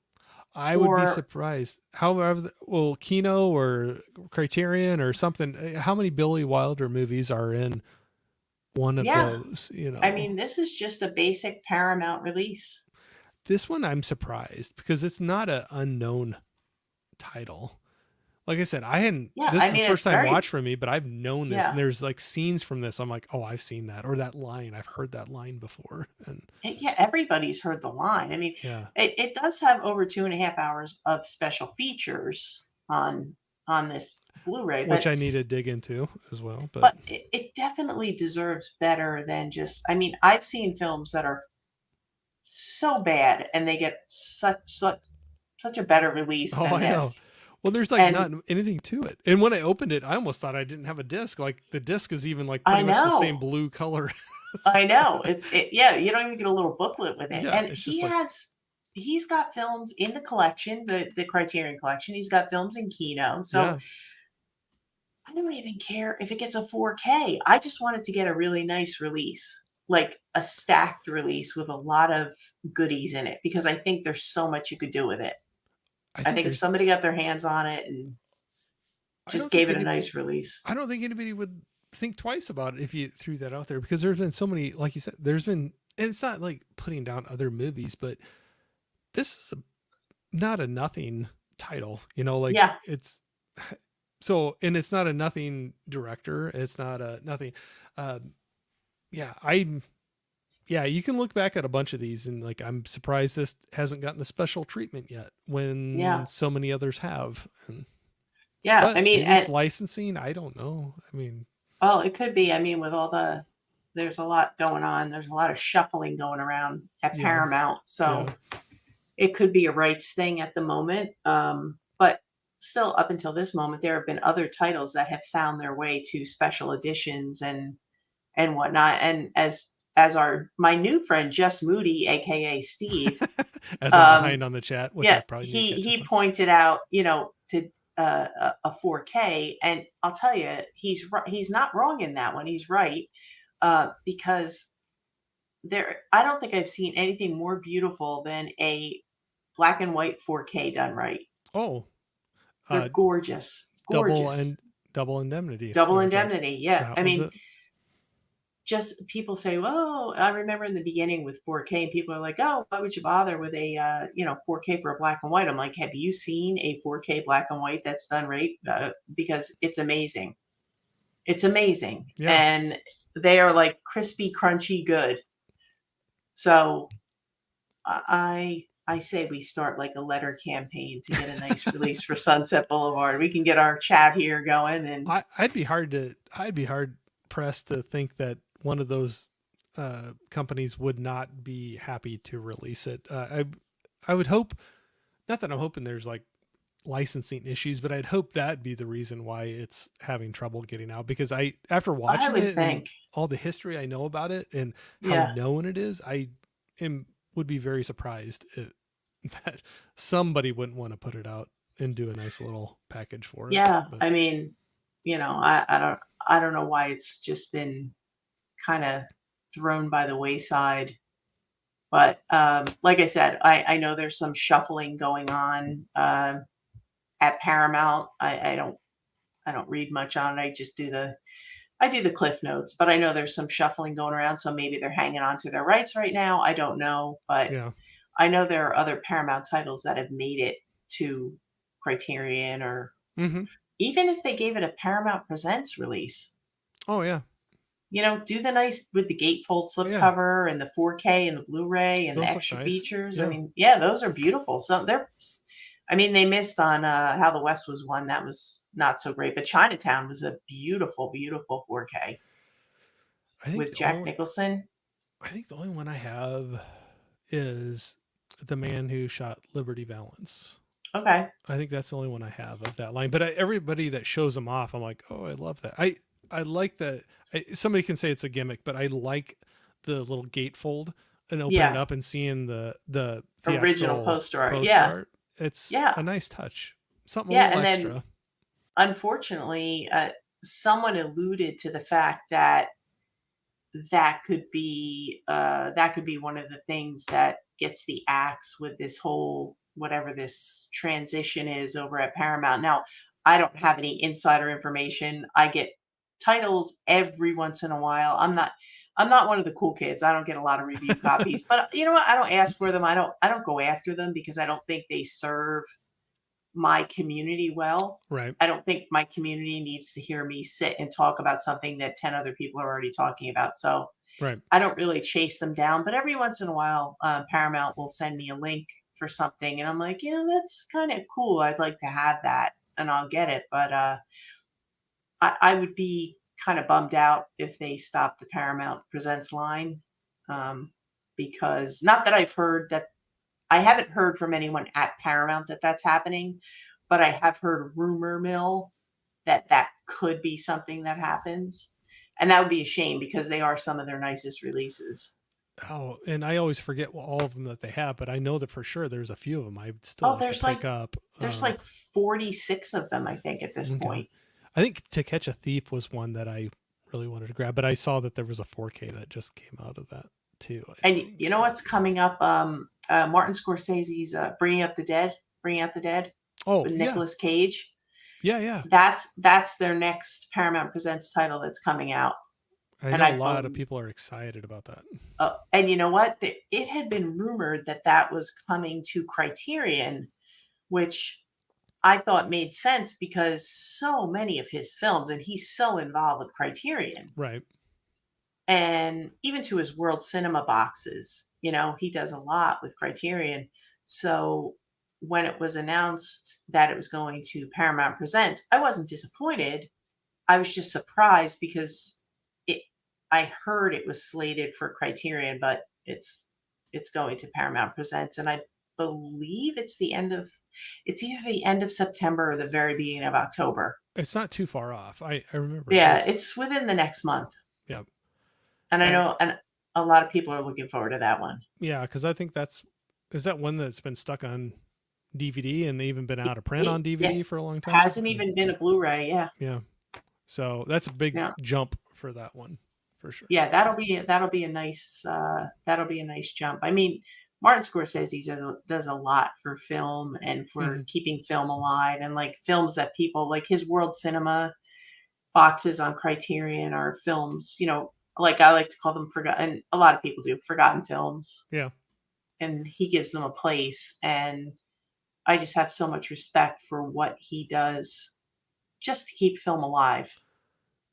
I would be Or surprised. However, well, Kino or Criterion or something. How many Billy Wilder movies are in one of yeah, those? You I know, mean, this is just a basic Paramount release. this one I'm surprised because it's not an unknown title. Like I said, I hadn't. Yeah, This I is the mean, first it's time very watch for me, but I've known this, and yeah. there's like scenes from this. I'm like, oh, I've seen that, or that line. I've heard that line before, and Yeah, everybody's heard the line. I mean, yeah, it does have over 2.5 hours of special features on this Blu-ray, which but I need to dig into as well. But but it definitely deserves better than just. I mean, I've seen films that are so bad and they get such a better release oh, than I know. this. Well, there's like And not anything to it. And when I opened it, I almost thought I didn't have a disc. Like the disc is even like I pretty much the same know, blue color. I know. Yeah, you don't even get a little booklet with it. Yeah, And it's just like, he's got films in the collection, the Criterion collection. He's got films in Kino. So yeah, I don't even care if it gets a 4K. I just want it to get a really nice release, like a stacked release with a lot of goodies in it, because I think there's so much you could do with it. I I think think if there's. somebody got their hands on it and I just don't think gave it a any. nice release. I don't think anybody would think twice about it if you threw that out there because there's been so many, like you said, there's been, and it's not like putting down other movies, but this is not a nothing title, you know, like Yeah. it's so, and it's not a nothing director. It's not a nothing. Um, yeah, yeah, you can look back at a bunch of these and like, I'm surprised this hasn't gotten the special treatment yet when Yeah. so many others have. And Yeah, I But mean, maybe it's and licensing. I don't know. I mean, well, it could be. I mean, with all there's a lot going on. There's a lot of shuffling going around at yeah, Paramount, so yeah. it could be a rights thing at the moment. But still, up until this moment, there have been other titles that have found their way to special editions and whatnot. And as our my new friend Jess Moody, aka Steve, As I'm um, behind on the chat, which I yeah, probably need to he catch up he on. pointed out, to a 4K, and I'll tell you, he's right. He's not wrong in that one. He's right, because I don't think I've seen anything more beautiful than a black and white 4K done right. Oh, They're uh, gorgeous, double gorgeous. and double indemnity. Double Was that? indemnity, yeah. That I was mean, it. just people say, "Well," I remember in the beginning with 4K, and people are like, "Oh, why would you bother with a 4K for a black and white?" I'm like, "Have you seen a 4K black and white that's done right?" Because it's amazing. It's amazing, Yeah. and they are like crispy, crunchy, good. So I say we start like a letter campaign to get a nice release for Sunset Boulevard. We can get our chat here going, and I'd be hard pressed to think that one of those companies would not be happy to release it. I would hope, not that I'm hoping there's like licensing issues, but I'd hope that'd be the reason why it's having trouble getting out. Because after I watching would it and think, all the history I know about it and how yeah, known it is, I am would be very surprised that somebody wouldn't want to put it out and do a nice little package for it. yeah. But I mean, I don't know why it's just been kind of thrown by the wayside. But like I said, I know there's some shuffling going on at Paramount. I don't read much on it. I do the cliff notes, but I know there's some shuffling going around, so maybe they're hanging on to their rights right now. I don't know, but yeah. I know there are other Paramount titles that have made it to Criterion, or Mm-hmm. even if they gave it a Paramount Presents release. Oh yeah. Do the nice with the gatefold Yeah. slipcover and the 4K and the Blu-ray and the Those look extra nice. features. I Yeah. mean, yeah, those are beautiful. So I mean, they missed on How the West Was Won. That was not so great, but Chinatown was a beautiful, beautiful 4K I think with the Jack only Nicholson. I think the only one I have is The Man Who Shot Liberty Valance. Okay, I think that's the only one I have of that line. But everybody that shows them off, I'm like, oh, I love that. I like that. Somebody can say it's a gimmick, but I like the little gatefold and opening yeah, up and seeing the original theatrical poster art. poster Yeah, art. It's yeah, a nice touch. Something a yeah. little And then extra. unfortunately, someone alluded to the fact that that could be one of the things that gets the axe with this whole whatever this transition is over at Paramount. Now, I don't have any insider information. I get titles every once in a while. I'm not one of the cool kids. I don't get a lot of review copies, but you know what? I don't ask for them. I don't go after them because I don't think they serve my community well. Right. I don't think my community needs to hear me sit and talk about something that 10 other people are already talking about. So Right. I don't really chase them down, but every once in a while, Paramount will send me a link for something, and I'm like, that's kind of cool. I'd like to have that, and I'll get it. But I would be kind of bummed out if they stopped the Paramount Presents line, um, because not that I haven't heard from anyone at Paramount that that's happening, but I have heard rumor mill that that could be something that happens. And that would be a shame because they are some of their nicest releases. Oh, and I always forget all of them that they have, but I know that for sure there's a few of them I'd still Oh, like to pick up. there's like 46 of them, I think, at this Okay. point. I think To Catch a Thief was one that I really wanted to grab, but I saw that there was a 4K that just came out of that too, I And think. you know what's coming up? Martin Scorsese's Bringing Out the Dead Oh, with yeah. Nicolas Cage. Yeah, yeah. That's their next Paramount Presents title that's coming out. I And know a I lot of people are excited about that. and you know what? It had been rumored that that was coming to Criterion, which I thought made sense because so many of his films, and he's so involved with Criterion, Right. and even to his world cinema boxes, he does a lot with Criterion. So when it was announced that it was going to Paramount Presents, I wasn't disappointed. I was just surprised because it I heard it was slated for Criterion, but it's going to Paramount Presents, and I believe it's either the end of September or the very beginning of October. It's not too far off. I remember Yeah, this. it's within the next month. Yeah. And I And know and a lot of people are looking forward to that one. yeah, because I think is that one that's been stuck on DVD and even been out of print on Yeah, DVD for a long time? hasn't even been a Blu-ray, yeah. Yeah. So that's a big Yeah. jump for that one, for sure. Yeah, that'll be a nice jump. I mean, Martin Scorsese does a lot for film and for Mhm. keeping film alive, and like films that people like his world cinema boxes on Criterion are films, like I like to call them forgotten. A lot of people do forgotten films, Yeah. and he gives them a place. And I just have so much respect for what he does just to keep film alive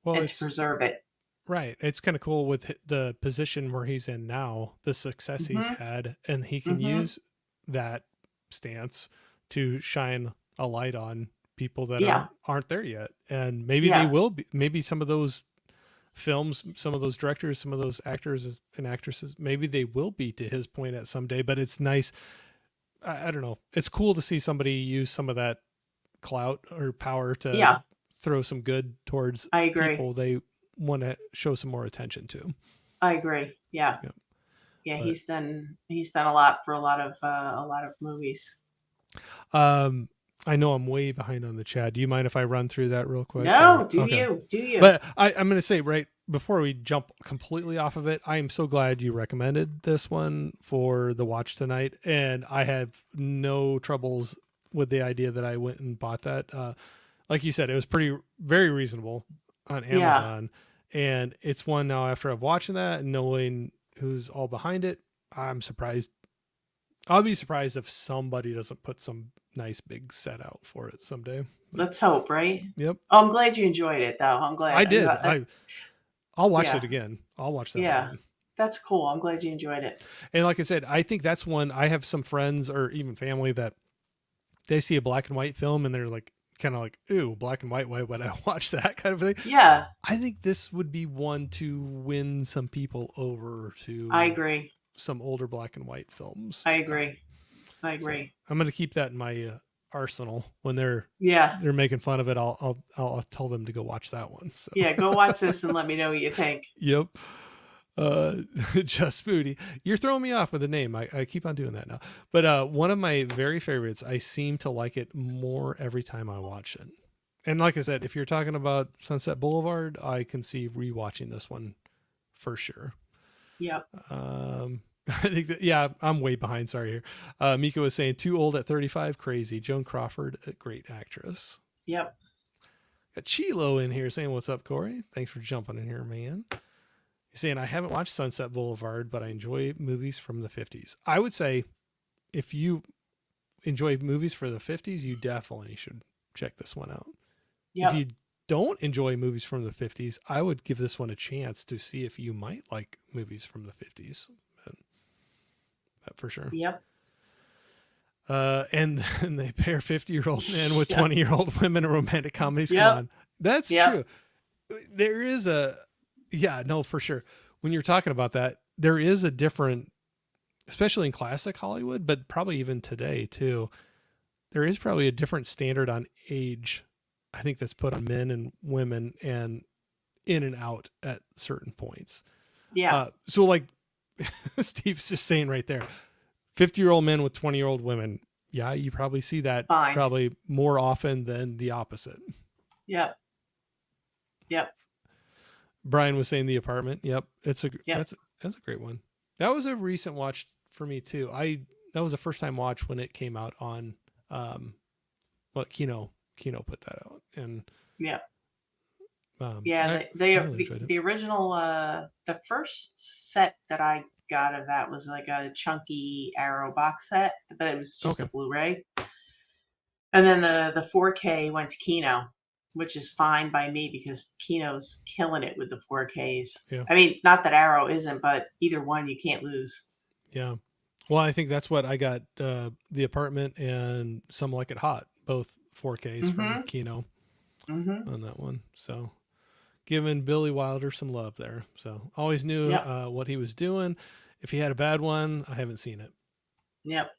Well, and to it's preserve it. right. It's kind of cool with the position where he's in now, the success he's Mhm. had, and he can Mhm. use that stance to shine a light on people that Yeah. aren't there yet. And maybe they Yeah. will be, maybe some of those films, some of those directors, some of those actors and actresses, maybe they will be to his point at someday, but it's nice. I don't know. It's cool to see somebody use some of that clout or power to Yeah. throw some good towards I agree. people they want to show some more attention to. I agree. Yeah. Yeah. Yeah, But he's done a lot for a lot of movies. um I know I'm way behind on the chat. Do you mind if I run through that real quick? Or No, do okay. you? Do you? But I'm going to say right before we jump completely off of it, I am so glad you recommended this one for the watch tonight, and I have no troubles with the idea that I went and bought that. Like you said, it was very reasonable on Yeah. Amazon, and it's one now after I've watching that and knowing who's all behind it. I'm surprised. I'll be surprised if somebody doesn't put some nice big set out for it someday. But, Let's hope, right? yep, Oh, I'm glad you enjoyed it though. I'm I glad. did. I'll watch it Yeah. again. I'll watch that Yeah. again. That's cool. I'm glad you enjoyed it. And like I said, I think that's one. I have some friends or even family that they see a black and white film and they're like, kind of like, ooh, black and white. Why would I watch that kind of thing? Yeah, I think this would be one to win some people over I to agree. some older black and white films. I agree. I So agree. I'm going to keep that in my arsenal when they're Yeah. making fun of it. I'll tell them to go watch that one. So Yeah, go watch this and let me know what you think. yep. Just Foodie. You're throwing me off with the name. I keep on doing that now. But one of my very favorites, I seem to like it more every time I watch it. And like I said, if you're talking about Sunset Boulevard, I can see rewatching this one for sure. Yep. I think that, yeah, I'm way behind. Sorry here. Mika was saying too old at 35, crazy. Joan Crawford, a great actress. Yep. Got Chilo in here saying, what's up, Corey? Thanks for jumping in here, man. He's saying, I haven't watched Sunset Boulevard, but I enjoy movies from the 50s. I would say if you enjoy movies for the 50s, you definitely should check this one out. Yep. If you don't enjoy movies from the 50s, I would give this one a chance to see if you might like movies from the 50s. But for sure. Yep. And they pair 50-year-old men with 20-year-old women in romantic comedies. Yep. Come on. That's Yep. true. There is yeah, no, for sure. When you're talking about that, there is a different, especially in classic Hollywood, but probably even today too, there is probably a different standard on age, I think, that's put on men and women and in and out at certain points. Yeah. So like Steve's just saying right there, 50-year-old men with 20-year-old women. Yeah, you probably see that Fine. probably more often than the opposite. Yep. Yep. Brian was saying The Apartment. Yep, that's a great one. That was a recent watch for me too. That was a first time watch when it came out on Kino put that out, and Yeah. I really enjoyed it. The original the first set that I got of that was like a chunky Arrow box set, but it was just a Blu-ray. And then the 4K went to Kino, which is fine by me because Kino's killing it with the 4Ks. Yeah. I mean, not that Arrow isn't, but either one you can't lose. Yeah. Well, I think that's what I got. The Apartment and Some Like It Hot, both 4Ks from Mm-hmm. Kino Mm-hmm. on that one. So giving Billy Wilder some love there. So always knew Yep. what he was doing. If he had a bad one, I haven't seen it. Yep.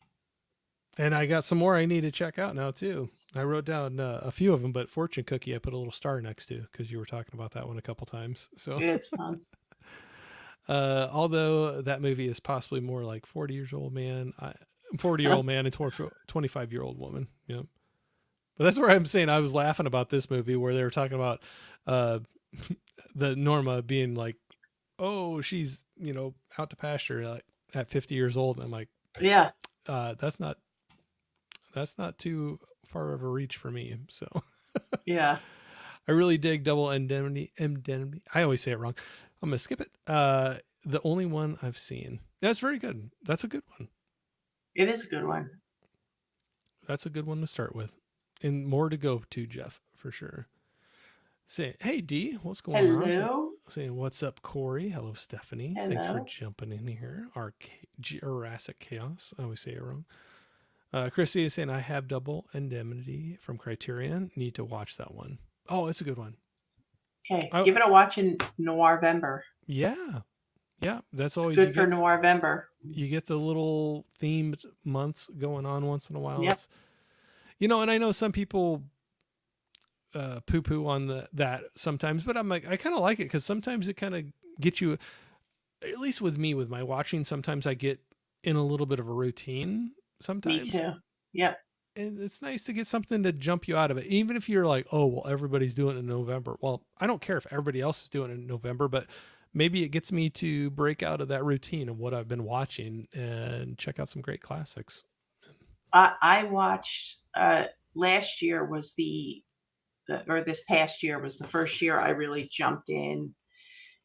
And I got some more I need to check out now too. I wrote down a few of them, but Fortune Cookie I put a little star next to because you were talking about that one a couple times. So, It's fun. although that movie is possibly more like 40-year-old man, 40-year-old man and 25-year-old woman. Yeah, but that's where I'm saying I was laughing about this movie where they were talking about uh, the Norma being like, "Oh, she's out to pasture like at 50 years old." And I'm like, Yeah. that's not too far of a reach for me. So Yeah. I really dig Double Indemnity. I always say it wrong. I'm gonna skip it. The only one I've seen. That's very good. That's a good one. It is a good one. That's a good one to start with, and more to go to, Jeff, for sure. Saying, hey D, what's going on? Hello. Saying, what's up, Corey? Hello, Stephanie. Hello. Thanks for jumping in here. Our Jurassic Chaos. I always say it wrong. Chrissy is saying, I have Double Indemnity from Criterion. Need to watch that one. Oh, it's a good one. Okay, give it a watch in Noirvember. Yeah. Yeah, that's it's always good for Noirvember. You get the little themed months going on once in a while. Yep. And I know some people poo-poo on that sometimes, but I'm like, I kind of like it because sometimes it kind of gets you, at least with me, with my watching, sometimes I get in a little bit of a routine sometimes. Me too. Yep. And it's nice to get something to jump you out of it. Even if you're like, oh, well, everybody's doing it in November. Well, I don't care if everybody else is doing it in November, but maybe it gets me to break out of that routine of what I've been watching and check out some great classics. I watched, last year was or this past year was the first year I really jumped in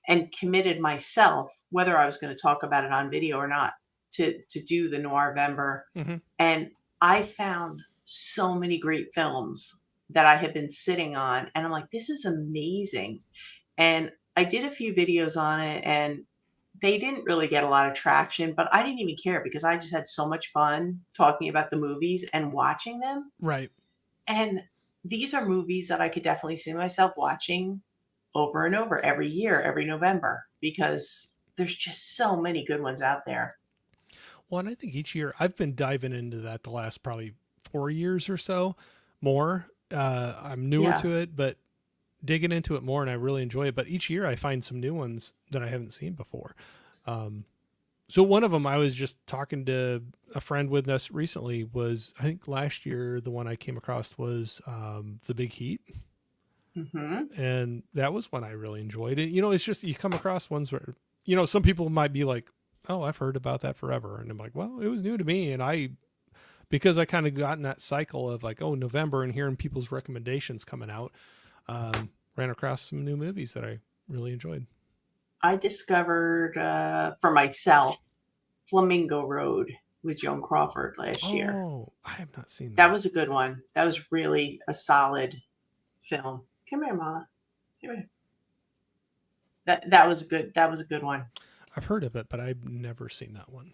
and committed myself, whether I was going to talk about it on video or not, to do the Noirvember. Mm-hmm. And I found so many great films that I had been sitting on. And I'm like, this is amazing. And I did a few videos on it and they didn't really get a lot of traction, but I didn't even care because I just had so much fun talking about the movies and watching them. Right. And these are movies that I could definitely see myself watching over and over every year, every November, because there's just so many good ones out there. Well, and I think each year I've been diving into that the last probably 4 years or so more. I'm newer to it, but digging into it more and I really enjoy it. But each year I find some new ones that I haven't seen before. So one of them I was just talking to a friend with us recently was, I think last year, the one I came across was The Big Heat. Mm-hmm. And that was one I really enjoyed. And, it's just, you come across ones where, some people might be like, oh, I've heard about that forever. And I'm like, well, it was new to me. And because I kind of got in that cycle of like, oh, November and hearing people's recommendations coming out, ran across some new movies that I really enjoyed. I discovered for myself Flamingo Road with Joan Crawford last year. Oh, I have not seen that. That was a good one. That was really a solid film. Come here, Mama. Come here. That was good. That was a good one. I've heard of it, but I've never seen that one.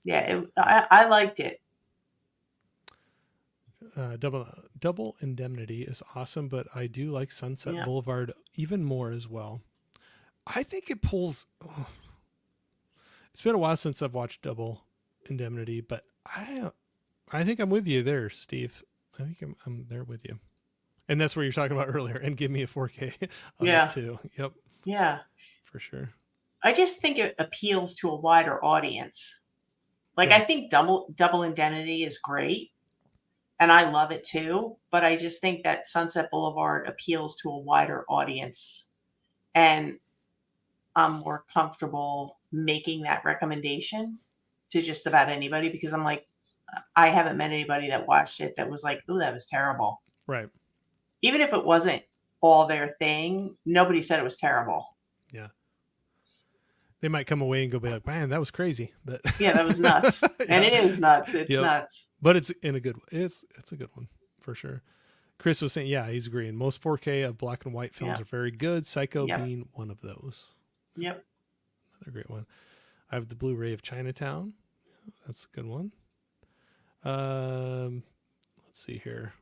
Yeah, I liked it. Double Indemnity is awesome, but I do like Sunset Boulevard even more as well. I think it pulls. Oh, it's been a while since I've watched Double Indemnity, but I think I'm with you there, Steve. I think I'm there with you, and that's what you're talking about earlier. And give me a 4K on it too. Yep. Yeah, for sure. I just think it appeals to a wider audience. Like I think Double Indemnity is great. And I love it too, but I just think that Sunset Boulevard appeals to a wider audience. And I'm more comfortable making that recommendation to just about anybody because I'm like, I haven't met anybody that watched it that was like, oh, that was terrible. Right. Even if it wasn't all their thing, nobody said it was terrible. Yeah. They might come away and go be like, man, that was crazy. But yeah, that was nuts. And it is nuts. It's nuts. But it's in a good way. It's a good one for sure. Chris was saying, yeah, he's agreeing. Most 4K of black and white films are very good. Psycho being one of those. Yep. Another great one. I have the Blu-ray of Chinatown. That's a good one. Let's see here.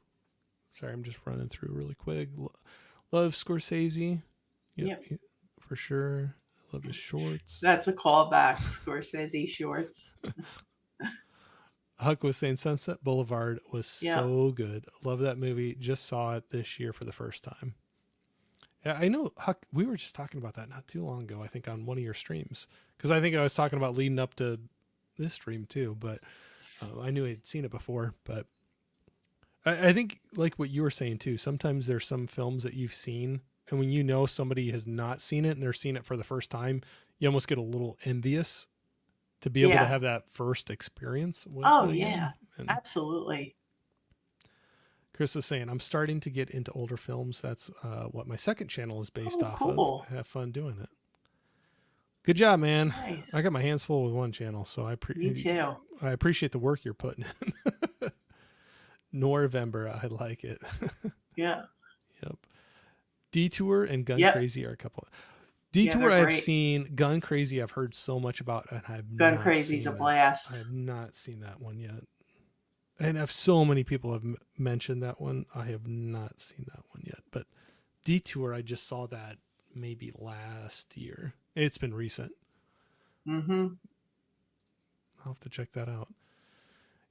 Sorry, I'm just running through really quick. Love Scorsese. Yep, Yep. for sure. Love his shorts. That's a callback. Scorsese shorts. Huck was saying Sunset Boulevard was Yep. so good. Love that movie. Just saw it this year for the first time. Yeah, I know, Huck. We were just talking about that not too long ago, I think, on one of your streams. Because I think I was talking about leading up to this stream too, but I knew I'd seen it before. But I think, like what you were saying too, sometimes there's some films that you've seen, and when you know somebody has not seen it and they're seeing it for the first time, you almost get a little envious to be able to Yeah. have that first experience with Oh, it again. yeah. And Absolutely. Chris is saying, I'm starting to get into older films. That's what my second channel is based Oh, off cool. of. Have fun doing it. Good job, man. Nice. I got my hands full with one channel, so Me too. I appreciate the work you're putting in. November, I like it. Yeah. Yep. Detour and Gun Yep. Crazy are a couple. Yeah, Detour they're I've great. seen. Gun Crazy I've heard so much about, and I've Gun not Crazy's seen a it. blast. I have not seen that one yet. And if so many people have mentioned that one, I have not seen that one yet. But Detour, I just saw that maybe last year. It's been recent. Mm-hmm. I'll have to check that out.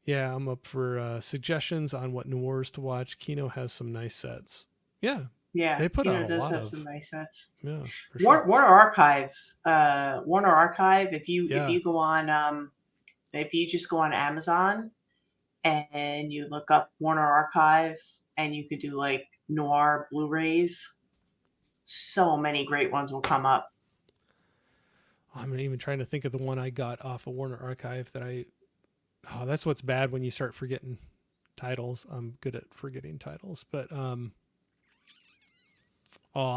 Yeah, I'm up for suggestions on what noirs to watch. Kino has some nice sets. Yeah, Yeah. they put Kino out a does lot have of. some nice sets. Yeah, for sure. Warner Archives. Warner Archive. If you Yeah. go on if you just go on Amazon and you look up Warner Archive and you could do like noir Blu-rays, so many great ones will come up. I'm even trying to think of the one I got off of Warner Archive that oh, that's what's bad when you start forgetting titles. I'm good at forgetting titles, but I'll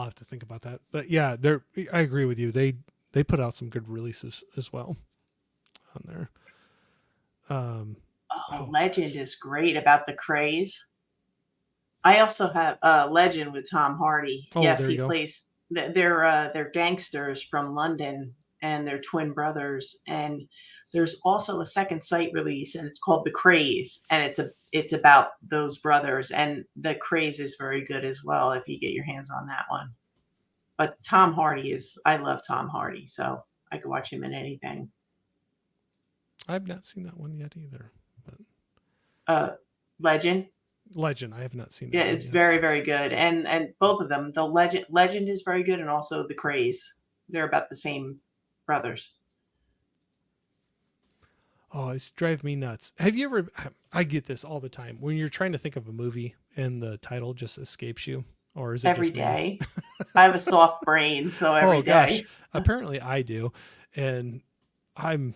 have to think about that. But yeah, I agree with you. They put out some good releases as well on there. Legend is great about the craze. I also have Legend with Tom Hardy. Oh, Yes, there he you go. plays. They're gangsters from London, and they're twin brothers. And there's also a second sight release, and it's called The Craze, and it's about those brothers. And The Craze is very good as well if you get your hands on that one. But Tom Hardy I love Tom Hardy, so I could watch him in anything. I've not seen that one yet either. Legend. Legend, I have not seen that. Yeah, one it's yet. very, very good. And both of them, the Legend is very good, and also The Craze. They're about the same brothers. Oh, it's drive me nuts. Have you ever? I get this all the time when you're trying to think of a movie and the title just escapes you, or is it Every just me? day. I have a soft brain, so every Oh day. gosh, apparently I do, and I'm.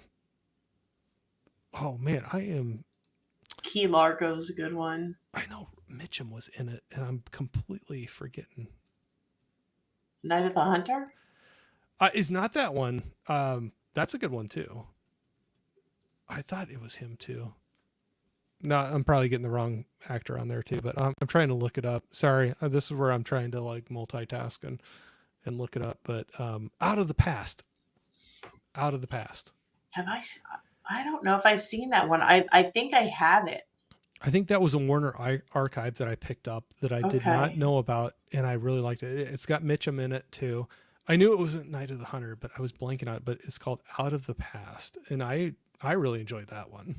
Oh man, I am. Key Largo's a good one. I know Mitchum was in it, and I'm completely forgetting. Night of the Hunter? Is not that one. That's a good one too. I thought it was him too. No, I'm probably getting the wrong actor on there too, but I'm trying to look it up. Sorry, this is where I'm trying to like multitask and look it up. But Out of the Past. Out of the Past. Have I don't know if I've seen that one. I think I have it. I think that was a Warner Archive that I picked up that I did not Okay. know about, and I really liked it. It's got Mitchum in it too. I knew it wasn't Night of the Hunter, but I was blanking on it. But it's called Out of the Past, and I really enjoyed that one.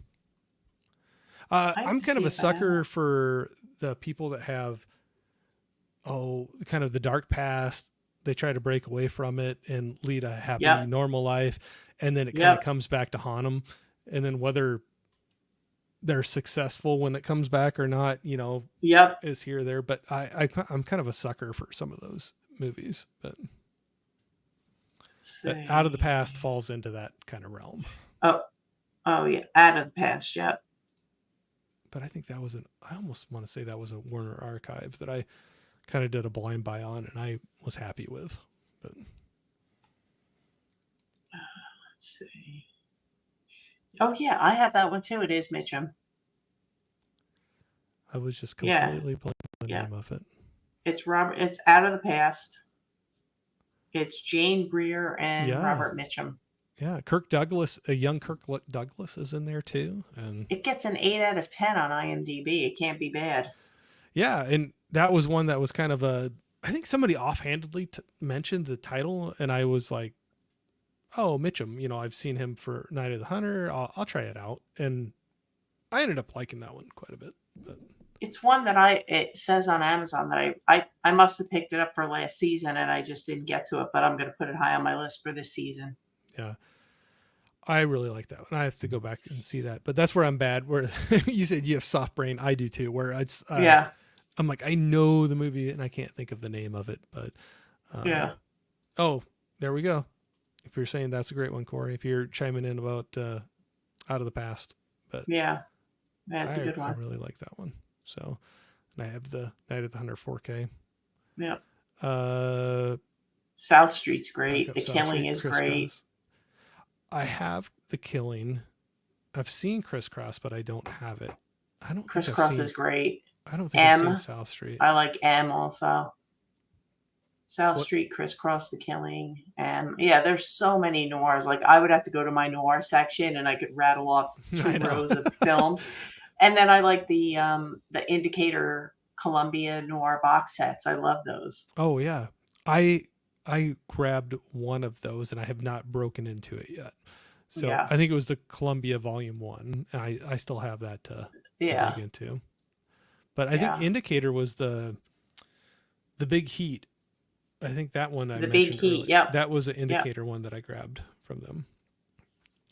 I have I'm to kind of see a if I have sucker it. for the people that have, kind of the dark past. They try to break away from it and lead a happy, Yep. normal life, and then it kind of Yep. comes back to haunt them. And then whether they're successful when it comes back or not, Yep. is here or there. But I'm kind of a sucker for some of those movies. But Let's that Out of the see. Past falls into that kind of realm. Oh yeah, Out of the Past. Yep. But I think that was I almost want to say that was a Warner Archive that I kind of did a blind buy on, and I was happy with. But Let's see. Oh yeah, I have that one too. It is Mitchum. I was just Yeah. completely blanking on the Yeah. name of it. It's Robert. It's Out of the Past. It's Jane Greer and Yeah. Robert Mitchum. Yeah, Kirk Douglas, a young Kirk Douglas is in there too, and It gets an 8 out of 10 on IMDb. It can't be bad. yeah, and that was one that was kind of a. I think somebody offhandedly mentioned the title, and I was like, "Oh, Mitchum, I've seen him for Night of the Hunter. I'll try it out," and I ended up liking that one quite a bit. But It's one that it says on Amazon that I must have picked it up for last season and I just didn't get to it, but I'm going to put it high on my list for this season. yeah, I really like that one. I have to go back and see that, but that's where I'm bad. Where you said you have soft brain, I do too. Where it's Yeah. I'm like, I know the movie and I can't think of the name of it, but Yeah. Oh, there we go. If you're saying that's a great one, Corey, if you're chiming in about Out of the Past, but Yeah. That's a good one. I really like that one. So, and I have the Night of the Hunter 4K. Yeah. Uh, South Street's great. Backup The South Killing Street, is Crisscross. great. I have The Killing. I've seen Crisscross, but I don't have it. I don't think I've Crisscross seen, is great. I don't think I've seen South Street. I like M also. South What- Street, Crisscross, The Killing. Yeah, there's so many noirs. Like I would have to go to my noir section and I could rattle off I 2 know. rows of films. And then I like the Indicator Columbia noir box sets. I love those. Oh yeah, I grabbed one of those and I have not broken into it yet. So Yeah. I think it was the Columbia Volume 1, and I still have that to Yeah. dig into. But I think Indicator was the Big Heat. I think that one I The Big mentioned Heat, earlier. yep. That was an Indicator one that I grabbed from them.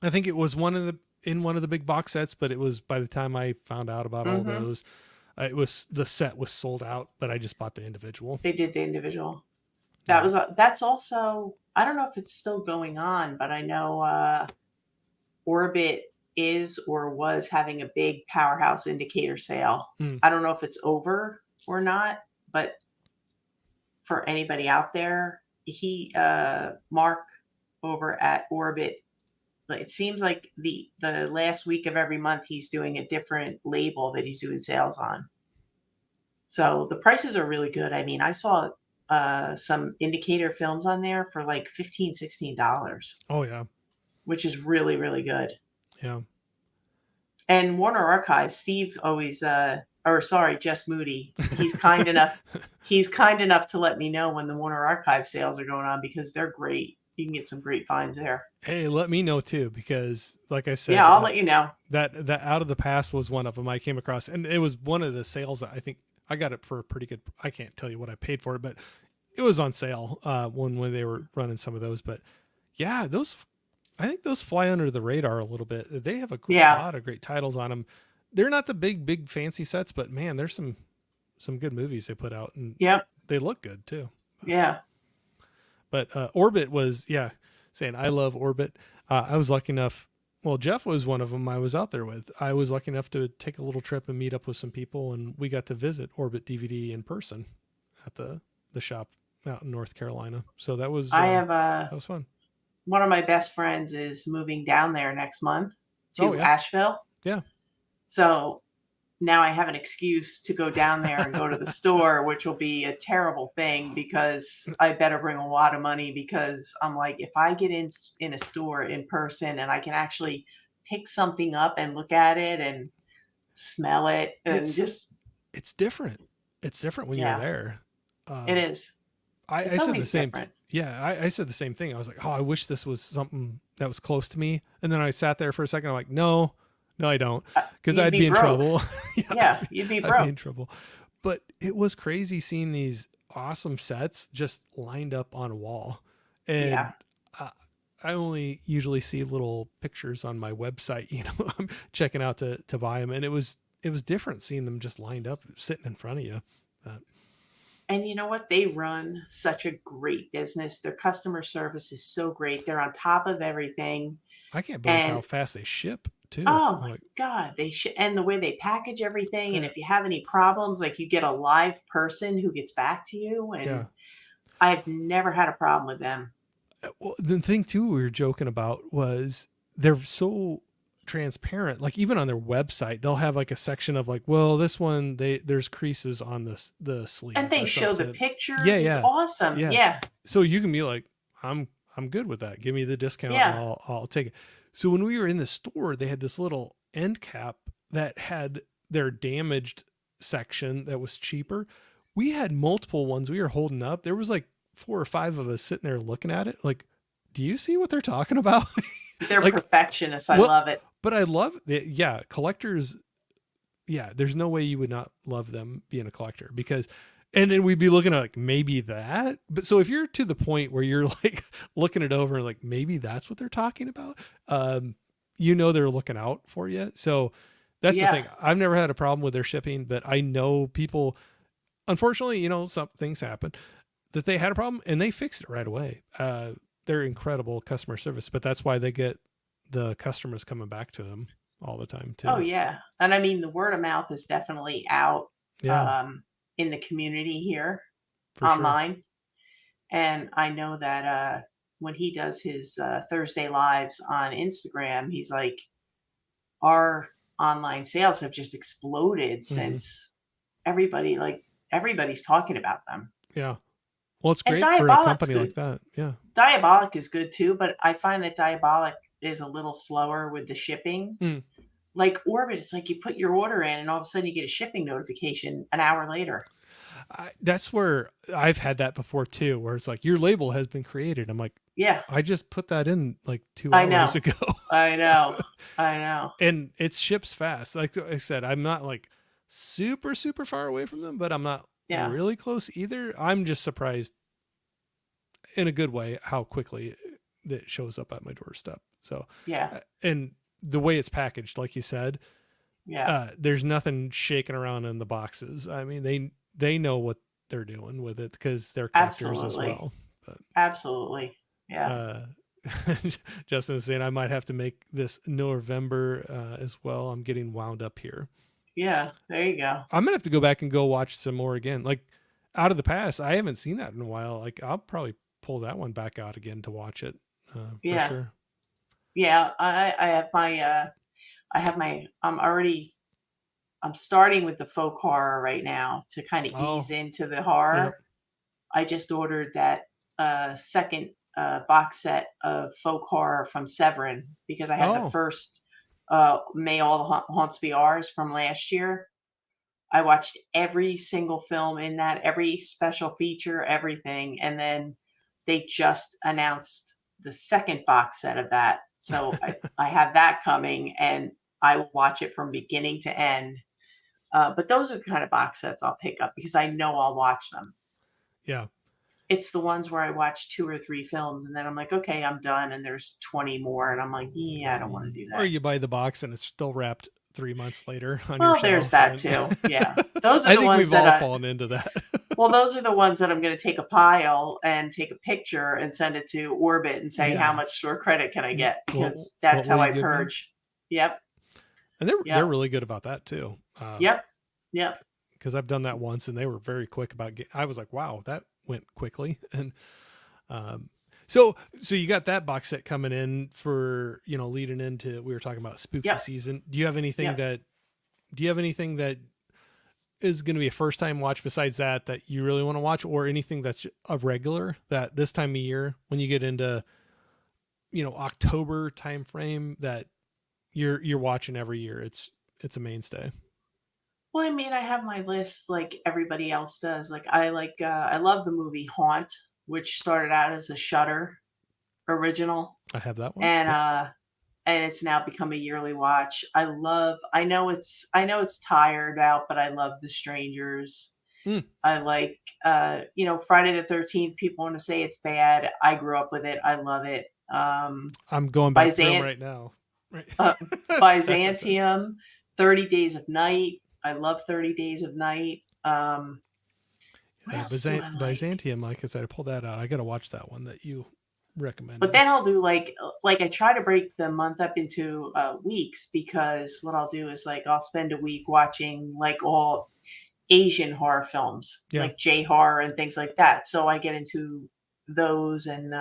I think it was in one of the big box sets, but it was by the time I found out about all those, the set was sold out, but I just bought the individual. They did the individual. That's also, I don't know if it's still going on, but I know Orbit is or was having a big Powerhouse Indicator sale. I don't know if it's over or not, but for anybody out there, Mark over at Orbit, it seems like the last week of every month he's doing a different label that he's doing sales on. So the prices are really good. I mean, I saw some Indicator films on there for like $15, $16. Oh yeah, which is really, really good. yeah. And Warner Archives, Steve always, Jess Moody, he's kind enough. He's kind enough to let me know when the Warner Archive sales are going on because they're great. You can get some great finds there. Hey, let me know too, because like I said, yeah, I'll let you know. That Out of the Past was one of them I came across, and it was one of the sales that I think I got it for a pretty good. I can't tell you what I paid for it, but it was on sale when they were running some of those. But yeah, I think those fly under the radar a little bit. They have a lot of great titles on them. They're not the big fancy sets, but man, there's some good movies they put out, and they look good too. Yeah. But Orbit was, saying I love Orbit. I was lucky enough. Well, Jeff was one of them I was out there with. I was lucky enough to take a little trip and meet up with some people, and we got to visit Orbit DVD in person at the shop out in North Carolina. So that was that was fun. One of my best friends is moving down there next month to Asheville. Yeah. So now I have an excuse to go down there and go to the store, which will be a terrible thing because I better bring a lot of money because I'm like, if I get in a store in person and I can actually pick something up and look at it and smell it and it's different. It's different when you're there. It is. I said the same. I said the same thing. I was like, oh, I wish this was something that was close to me. And then I sat there for a second. I'm like, no, I don't, because I'd be in trouble. You'd be broke. I'd be in trouble. But it was crazy seeing these awesome sets just lined up on a wall. And I only usually see little pictures on my website, I'm checking out to buy them. And it was different seeing them just lined up, sitting in front of you. And you know what? They run such a great business. Their customer service is so great. They're on top of everything. I can't believe how fast they ship too. Oh my God. And the way they package everything. And if you have any problems, like you get a live person who gets back to you. And I've never had a problem with them. Well, the thing too, we were joking about was they're so transparent. Like even on their website, they'll have like a section of like, well, this one, there's creases on the sleeve. And they show the pictures. Yeah. It's awesome. Yeah. So you can be like, I'm I'm good with that. Give me the discount and Yeah. I'll take it. So when we were in the store, they had this little end cap that had their damaged section that was cheaper. We had multiple ones we were holding up. There was like 4 or 5 of us sitting there looking at it like, do you see what they're talking about? They're Like, perfectionists. I well, love it. but I love it. Yeah, collectors. Yeah, there's no way you would not love them being a collector because, and then we'd be looking at like maybe that. But so if you're to the point where you're like looking it over and like maybe that's what they're talking about, they're looking out for you. So that's the Yeah. thing. I've never had a problem with their shipping, but I know people, unfortunately, some things happen that they had a problem and they fixed it right away. They're incredible customer service, but that's why they get the customers coming back to them all the time Oh, too. yeah. And I mean, the word of mouth is definitely out Yeah, um, in the community here for sure. online. And I know that when he does his Thursday lives on Instagram, he's like, our online sales have just exploded Hmm. since everybody's talking about them. Yeah. Well, it's And great for a Diabolic's company like good. that. Yeah. Diabolic is good too, but I find that Diabolic is a little slower with the shipping. Mm. Like Orbit, it's like you put your order in and all of a sudden you get a shipping notification an hour later. That's where I've had that before too, where it's like your label has been created. I'm like, Yeah, I just put that in like two I hours know. ago. I know. I know. And it ships fast. Like I said, I'm not like super, super far away from them, but I'm not Yeah. really close either. I'm just surprised in a good way how quickly it shows up at my doorstep. So, Yeah. and the way it's packaged, like you said, Yeah. there's nothing shaking around in the boxes. I mean, they know what they're doing with it because they're collectors as Absolutely. well. But Absolutely. Yeah. uh, Justin is saying I might have to make this November as well. I'm getting wound up here. Yeah. There you go. I'm gonna have to go back and go watch some more again. Like out of the past, I haven't seen that in a while. Like I'll probably pull that one back out again to watch it for Yeah. sure. Yeah. I have my I'm starting with the faux horror right now to kind of ease Oh, into the yep. horror. I just ordered that second box set of folk horror from Severin because I had the Oh, first May All the Haunts Be Ours from last year. I watched every single film in that, every special feature, everything, and then they just announced the second box set of that. So I have that coming, and I will watch it from beginning to end. But those are the kind of box sets I'll pick up because I know I'll watch them. yeah. It's the ones where I watch 2 or 3 films and then I'm like, "Okay, I'm done," and there's 20 more, and I'm like, "Yeah, I don't wanna do Or that." you buy the box and it's still wrapped 3 months later on your Well, there's shelf, that and too, yeah. Those are I the think ones we've that all I fallen into that. well, those are the ones that I'm gonna take a pile and take a picture and send it to Orbit and say, "How Yeah. much store credit can I get?" Because What that's will how you I give me? purge. Yep, And they're yep, really good about that too. yep, yep, Because I've done that once and they were very quick I was like, wow, that went quickly. And um, so you got that box set coming in for leading into we were talking about spooky yep, season. Do you have anything that is going to be a first time watch besides that you really want to watch, or anything that's a regular that this time of year when you get into October time frame that you're watching every year? It's a mainstay. Well, I mean, I have my list like everybody else does. I love the movie Haunt, which started out as a Shudder original, I have that one. and Yep. it's now become a yearly watch. I know it's tired out, but I love The Strangers. Mm, I like Friday the 13th. People want to say it's bad. I grew up with it. I love it. I'm going back through them Byzant right now. Right. uh, That's it. Byzantium, 30 Days of Night. I love 30 Days of Night. What Yeah, else do I like? Byzantium, like I said, I pulled that out. I got to watch that one that you But recommended. then I'll do like I try to break the month up into weeks because what I'll do is like I'll spend a week watching like all Asian horror films, Yeah. like J horror and things like that. So I get into those and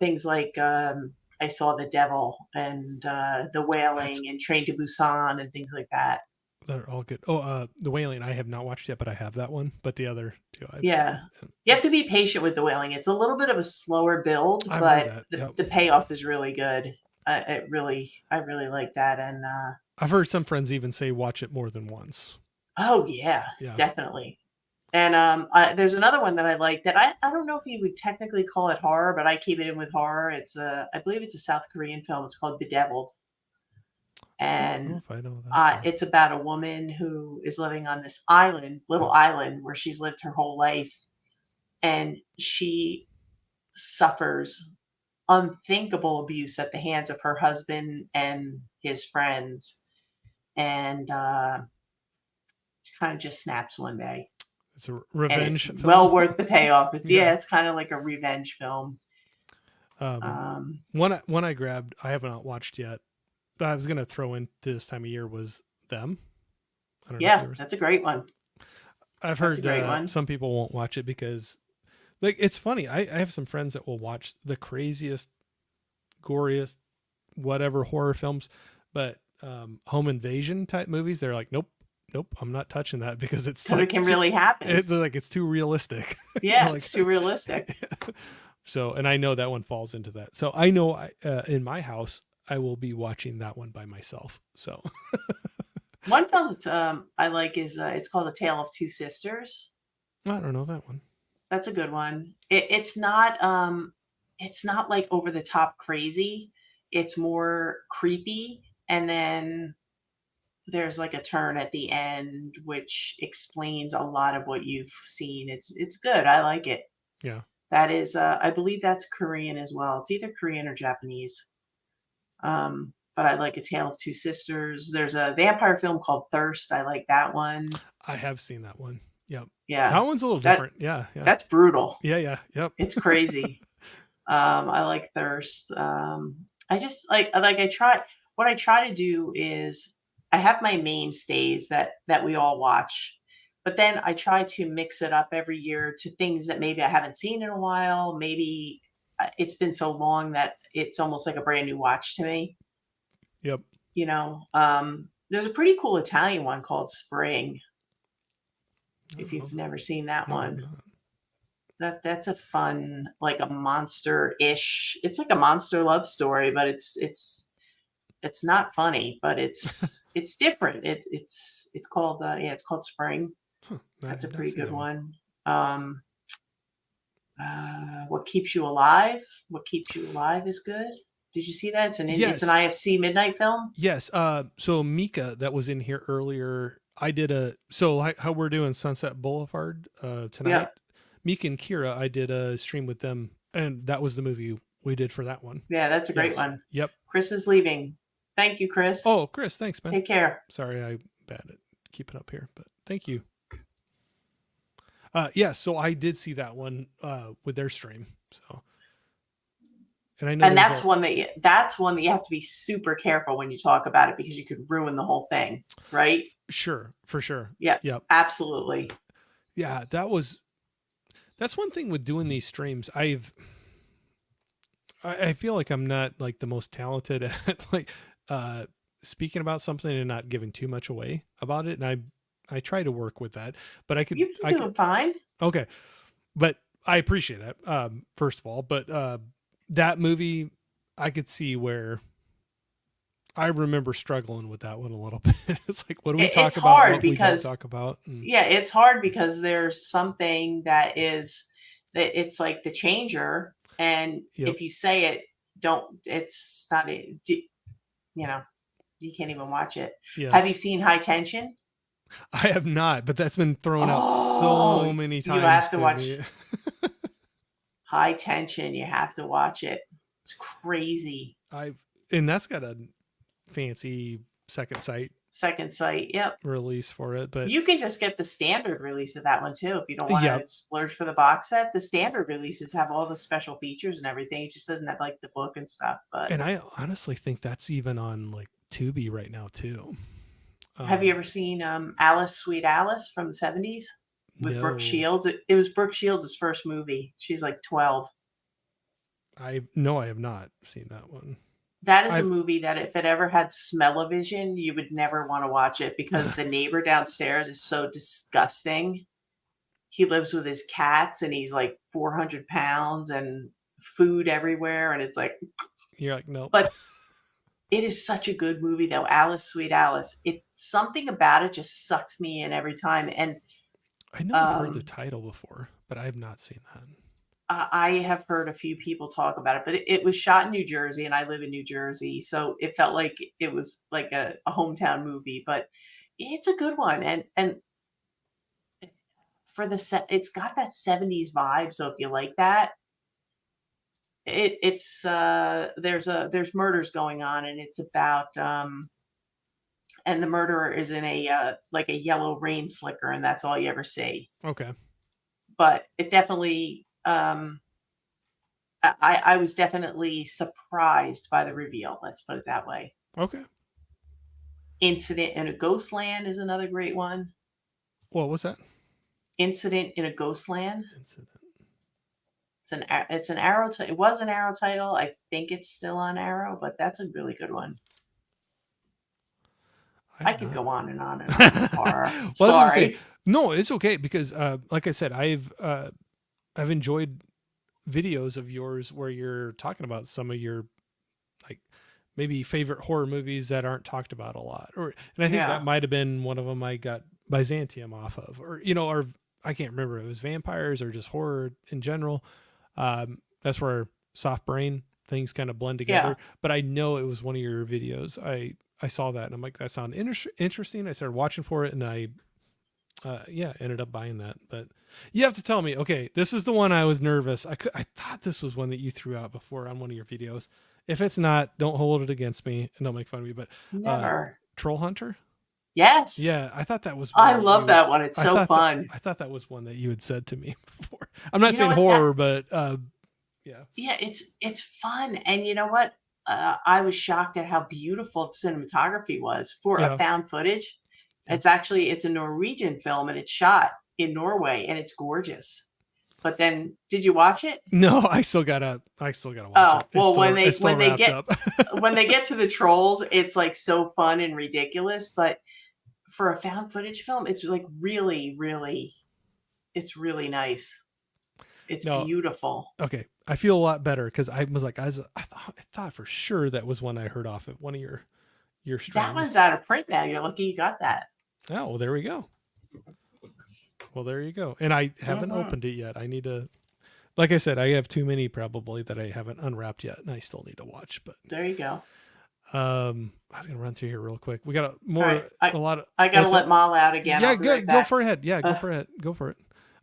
things like I Saw the Devil and The That's Wailing and Train to Busan and things like that. They're all good. Oh, The Wailing I have not watched yet, but I have that one. But the other two I've Yeah. seen. And You have to be patient with The Wailing. It's a little bit of a slower build, I've heard but that. Yep. the payoff is really good. I really like that. And I've heard some friends even say watch it more than once. oh yeah, Yeah. definitely. And there's another one that I like that I don't know if you would technically call it horror, but I keep it in with horror. It's I believe it's a South Korean film. It's called Bedeviled, I don't know and if I know that one. it's about a woman who is living on this island, little island, where she's lived her whole life, and she suffers unthinkable abuse at the hands of her husband and his friends, and she kind of just snaps one day. It's a And it's revenge well film. worth the payoff. It's Yeah. it's kind of like a revenge film. One I grabbed, I have not watched yet, but I was gonna throw in this time of year was Them. I don't know if Yeah, there was. that's a great one. I've That's a heard great one. some people won't watch it because, like, it's funny. I have some friends that will watch the craziest, goriest, whatever horror films, but home invasion type movies, they're like, nope, nope, I'm not touching that because it's Because it like can really happen. it's like it's too realistic. Yeah, Like, it's too realistic. so, and I know that one falls into that. So I know in my house I will be watching that one by myself. So One film that's I like is it's called A Tale of Two Sisters. I don't know that one. That's a good one. It's not like over the top crazy. It's more creepy, and then there's like a turn at the end which explains a lot of what you've seen. It's good. I like it. Yeah. That is I believe that's Korean as well. It's either Korean or Japanese. But I like A Tale of Two Sisters. There's a vampire film called Thirst. I like that one. I have seen that one. Yep. Yeah. That one's a little That different. Yeah. Yeah. that's brutal. Yeah. Yeah. Yep. It's crazy. I like Thirst. I just I try what I try to do is I have my mainstays that we all watch, but then I try to mix it up every year to things that maybe I haven't seen in a while. Maybe it's been so long that it's almost like a brand new watch to me. Yep. You know, there's a pretty cool Italian one called Spring. If you've never seen that No, I'm one, not. that's a fun, like a monster-ish. It's like a monster love story, but it's not funny, but it's different. It's called yeah, it's called Spring. Huh, I That's a did not pretty see good that one. one. What Keeps You Alive? What Keeps You Alive is good. Did you see that? It's an Yes. IFC midnight film. Yes. So Mika that was in here earlier, I did how we're doing Sunset Boulevard tonight. Yeah, Mika and Kira, I did a stream with them, and that was the movie we did for that one. yeah, that's a great Yes. one. Yep. Chris is leaving. Thank you, Chris. Oh, Chris, thanks, man. Take care. Sorry, I bad at keeping up here, but thank you. Yeah, so I did see that one with their stream. So, and I know And that's one that you have to be super careful when you talk about it because you could ruin the whole thing, right? sure, for sure. Yeah, Yep. absolutely. Yeah, that's one thing with doing these streams. I feel like I'm not like the most talented at like speaking about something and not giving too much away about it, and I try to work with that, but You've been doing fine. okay, but I appreciate that first of all, but that movie I could see where I remember struggling with that one a little bit. It's like, what do we talk It's about? hard What we don't because talk about? And, yeah, it's hard because there's something that it's like the changer, and yep. if you say it, it's not you know, you can't even watch it. Yeah. Have you seen High Tension? I have not, but that's been thrown out Oh, so many times. you have to watch me. High Tension. You have to watch it. It's crazy. And that's got a fancy second sight Yep. release for it, but You can just get the standard release of that one too if you don't want to Yep. splurge for the box set. The standard releases have all the special features and everything. It just doesn't have like the book and stuff. But and I honestly think that's even on like Tubi right now too. have you ever seen Alice, Sweet Alice from the 70s with Brooke No. Shields? It was Brooke Shields' first movie. She's like 12. I have not seen that one. That is a I movie that if it ever had smell-o-vision, you would never wanna watch it because the neighbor downstairs is so disgusting. He lives with his cats, and he's, like, 400 pounds and food everywhere, and it's like you're like, nope. but it is such a good movie, though, Alice, Sweet Alice. It something about it just sucks me in every time, and, I know I've heard the um, title before, but I have not seen that. I have heard a few people talk about it, but it was shot in New Jersey, and I live in New Jersey, so it felt like it was like a hometown movie, but it's a good one, and for the set, it's got that 70s vibe, so if you like that, there's murders going on, and it's about, and the murderer is in a, like a yellow rain slicker, and that's all you ever see. Okay. But it definitely, I was definitely surprised by the reveal, let's put it that way. Okay. Incident in a Ghost Land is another great one. What was that? Incident in a Ghost Land. Incident. It's an Arrow it was an Arrow title. I think it's still on Arrow, but that's a really good one. I I've could not. go on and on and on with horror. Well, I was gonna say, Sorry. no, it's okay because, like I said, I've enjoyed videos of yours where you're talking about some of your like maybe favorite horror movies that aren't talked about a lot, and I think that Yeah. might have been one of them I got Byzantium off of, or I can't remember. It was vampires or just horror in general. That's where soft brain things kind of blend Yeah. together. But I know it was one of your videos. I saw that and I'm like, that sounded interesting. I started watching for it and I yeah, ended up buying that. But you have to tell me, okay, this is the one I was nervous. I thought this was one that you threw out before on one of your videos. If it's not, don't hold it against me and don't make fun of me. But Never. Troll Hunter, Yes. yeah, I thought that was one I that love you. that one. It's so fun. I thought that was one that you had said to me before. I'm not You know saying what? horror, but yeah. Yeah, it's fun, and you know what? I was shocked at how beautiful the cinematography was for a Yeah. found footage. Yeah. It's a Norwegian film, and it's shot in Norway, and it's gorgeous. But then, did you watch it? No, I still gotta watch Oh, it. well, It's still when they wrapped get up. when they get to the trolls, it's like so fun and ridiculous. But for a found footage film, it's like it's really nice. It's No, beautiful. okay. I feel a lot better because I was like, I thought for sure that was one I heard off at one of your That streams. one's out of print now. You're lucky you got that. Oh, well, there we go. Well, there you go. And I haven't Mhm. opened it yet. I need to, like I said, I have too many probably that I haven't unwrapped yet, and I still need to watch. But There you go. I was gonna run through here real quick. We got All right. a lot of. I gotta What's let that? Mal out again. Yeah, I'll be right good. Go back. for ahead. Yeah, go Uh, for it. Go for it.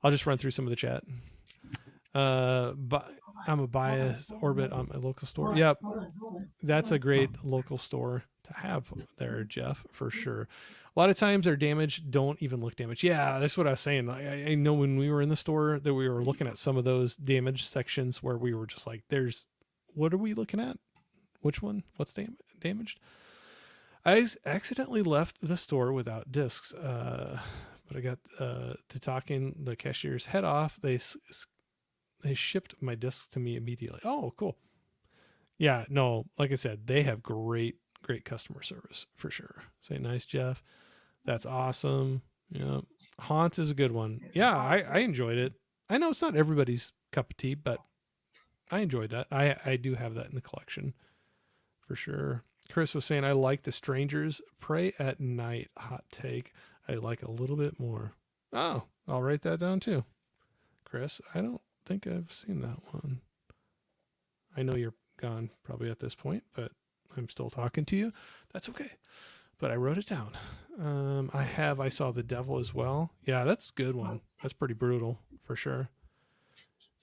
I'll just run through some of the chat. But I'm a biased orbit on my local store. Yep, that's a great local store to have there, Jeff, for sure. A lot of times their damage don't even look damaged. Yeah, that's what I was saying. I know when we were in the store that we were looking at some of those damaged sections where we were just like, what are we looking at? Which one? What's damaged? I accidentally left the store without discs, but I got to talking the cashier's head off. They shipped my discs to me immediately. Oh, cool. Yeah, no, like I said, they have great customer service for sure. Say nice, Jeff. That's awesome. Yeah, Haunt is a good one. Yeah, I enjoyed it. I know it's not everybody's cup of tea, but I enjoyed that. I do have that in the collection for sure. Chris was saying I like the Strangers Pray at Night hot take. I like a little bit more. Oh, I'll write that down too. Chris, I don't think I've seen that one. I know you're gone probably at this point, but I'm still talking to you. That's okay. But I wrote it down. I saw The Devil as well. Yeah, that's a good one. That's pretty brutal for sure.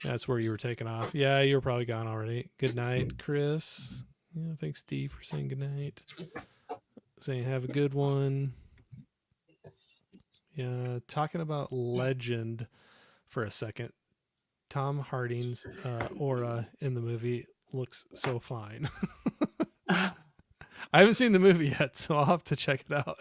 That's where you were taken off. Yeah, you were probably gone already. Good night, Chris. Yeah, thanks, Steve, for saying good night. Saying have a good one. Yeah, talking about Legend for a second. Tom Hardy's aura in the movie looks so fine. I haven't seen the movie yet, so I'll have to check it out.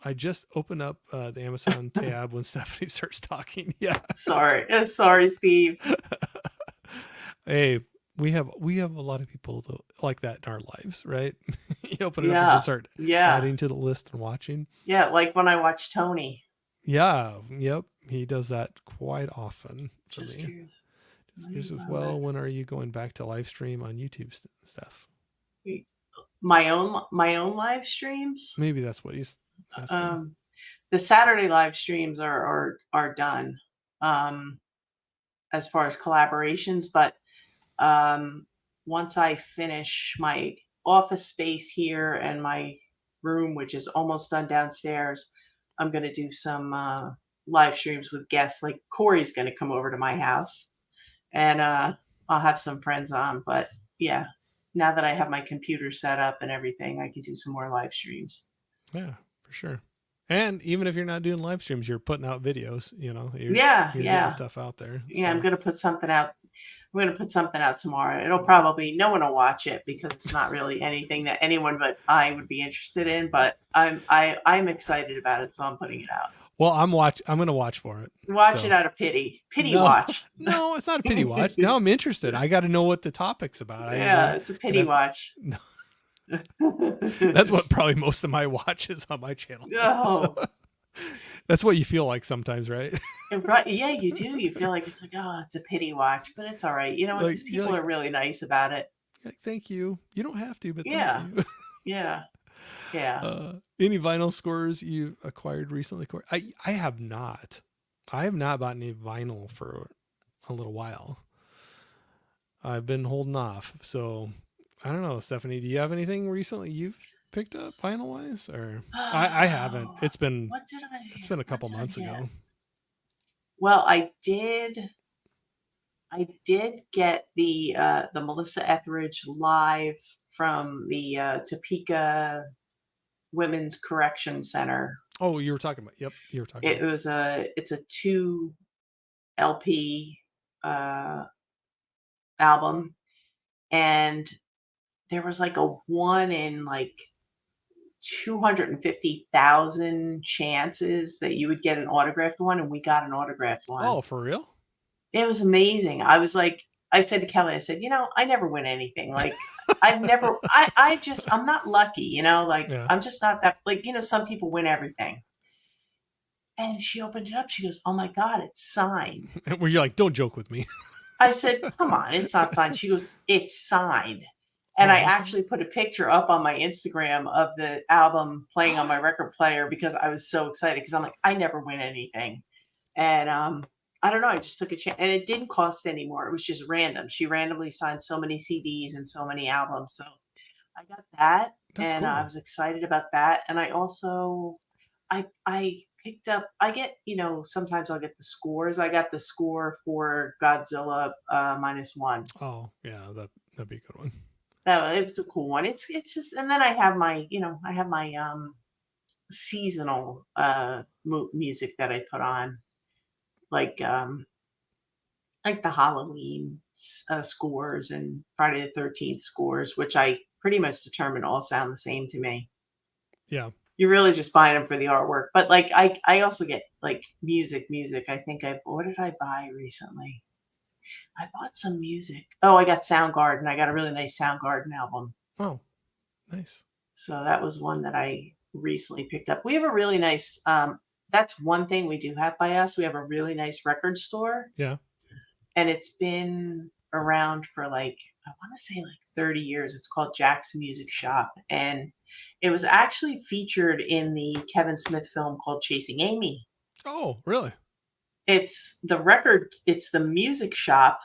I just opened up the Amazon tab when Stephanie starts talking. Yeah. sorry, Steve. Hey, we have a lot of people like that in our lives, right? You open it up and just Yeah. start Yeah. adding to the list and watching. Yeah. Like when I watch Tony. Yeah, yep, he does that quite often for Just me. curious. Just curious as well. When are you going back to live stream on YouTube stuff? My own live streams. Maybe that's what he's asking. The Saturday live streams are done. Um, as far as collaborations, but once I finish my office space here and my room, which is almost done downstairs, I'm going to do some live streams with guests. Like Corey's going to come over to my house, and I'll have some friends on. But yeah, now that I have my computer set up and everything, I can do some more live streams. Yeah, for sure. And even if you're not doing live streams, you're putting out videos. You're Yeah, getting yeah, stuff out there. yeah. So. I'm going to put something out. I'm going to put something out tomorrow. It'll probably no one will watch it because it's not really anything that anyone but I would be interested in. But I'm excited about it, so I'm putting it out. Well, I'm going to watch for it. Watch it out of pity. Pity watch. No, it's not a pity watch. Now I'm interested. I got to know what the topic's about. Yeah, it's a pity watch. No. That's what probably most of my watch is on my channel. Oh. So, that's what you feel like sometimes, right? Right. Yeah, you do. You feel like it's like, oh, it's a pity watch, but it's all right. You know what? These people are really nice about it. Like, thank you. You don't have to, but yeah. thank you. Yeah. Yeah. Any vinyl scores you acquired recently, Corey? I have not. I have not bought any vinyl for a little while. I've been holding off. So I don't know, Stephanie, do you have anything recently you've picked up vinyl wise? Or I haven't. It's been a couple months ago. Well, I did get the Melissa Etheridge live from the Topeka Women's Correction Center. Oh, you were talking about. Yep, you were talking. It's a 2 LP album, and there was like a 1 in like 250,000 chances that you would get an autographed one, and we got an autographed one. Oh, for real? It was amazing. I said to Kelly, I said, I never win anything. Like I'm not lucky, like yeah. I'm just not that, like, some people win everything. And she opened it up. She goes, oh my God, it's signed. And were you like, don't joke with me? I said, come on, it's not signed. She goes, it's signed. And I actually put a picture up on my Instagram of the album playing on my record player because I was so excited because I'm like, I never win anything. And I don't know, I just took a chance, and it didn't cost any more. It was just random. She randomly signed so many CDs and so many albums. So I got that. That's cool. I was excited about that. And I also, I picked up, I get, sometimes I'll get the scores. I got the score for Godzilla -1. Oh, yeah, that'd be a good one. It was a cool one. It's just, and then I have my, seasonal music that I put on, like the Halloween scores and Friday the 13th scores, which I pretty much determine all sound the same to me. Yeah. You're really just buying them for the artwork. But like I also get like music. I think what did I buy recently? I bought some music. Oh, I got Soundgarden. I got a really nice Soundgarden album. Oh, nice. So that was one that I recently picked up. We have a really nice, that's one thing we do have by us. We have a really nice record store. Yeah. And it's been around for like, I want to say like 30 years. It's called Jack's Music Shop. And it was actually featured in the Kevin Smith film called Chasing Amy. Oh, really? It's the music shop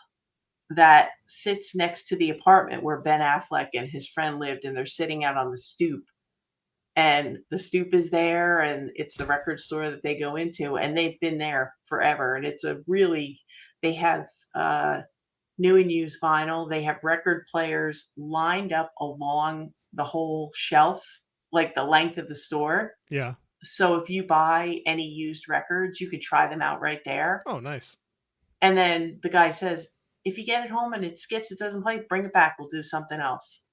that sits next to the apartment where Ben Affleck and his friend lived, and they're sitting out on the stoop. And the stoop is there, and it's the record store that they go into, and they've been there forever. And it's they have new and used vinyl. They have record players lined up along the whole shelf, like the length of the store. Yeah. So if you buy any used records, you can try them out right there. Oh, nice. And then the guy says, if you get it home and it skips, it doesn't play, bring it back. We'll do something else.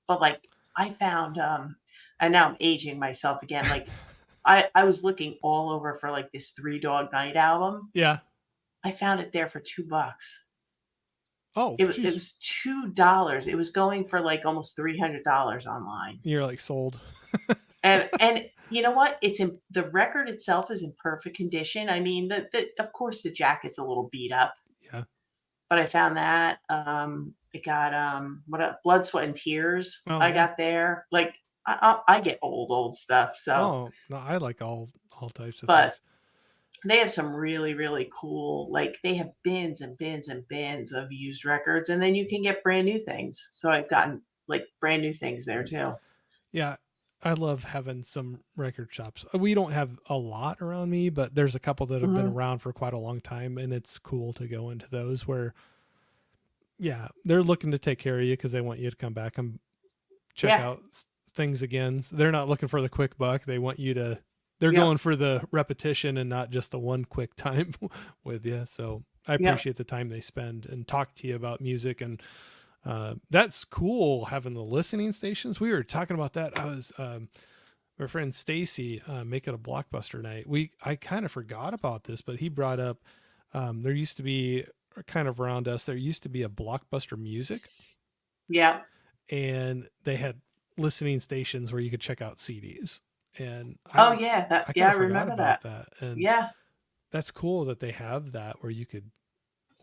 But like I found, and now I'm aging myself again. Like I was looking all over for like this 3 Dog Night album. Yeah. I found it there for $2. Oh, It geez. was $2. It was going for, like, almost $300 online. You're like sold. And you know what? It's in the record itself is in perfect condition. I mean, the of course, the jacket's a little beat up, Yeah. but I found that, I got, what Blood, Sweat, and Tears Oh, I yeah. got there. Like, I get old stuff, so Oh, no, I like all types of but things. they have some really, really cool like, they have bins and bins and bins of used records, and then you can get brand new things. So I've gotten, like, brand new things there too. Yeah. I love having some record shops. We don't have a lot around me, but there's a couple that have been Mhm. around for quite a long time, and it's cool to go into those where, yeah, they're looking to take care of you because they want you to come back and check Yeah. out things again. So they're not looking for the quick buck. They want you to, they're Yep. going for the repetition and not just the one quick time with you. So I Yep. appreciate the time they spend and talk to you about music. And that's cool having the listening stations. We were talking about that. I was, our friend Stacy making a Blockbuster night. I kind of forgot about this, but he brought up there used to be kind of around us. There used to be a Blockbuster Music, Yeah. and they had listening stations where you could check out CDs. And Oh, yeah, that I yeah, kind I of forgot remember about that. that. And Yeah, that's cool that they have that where you could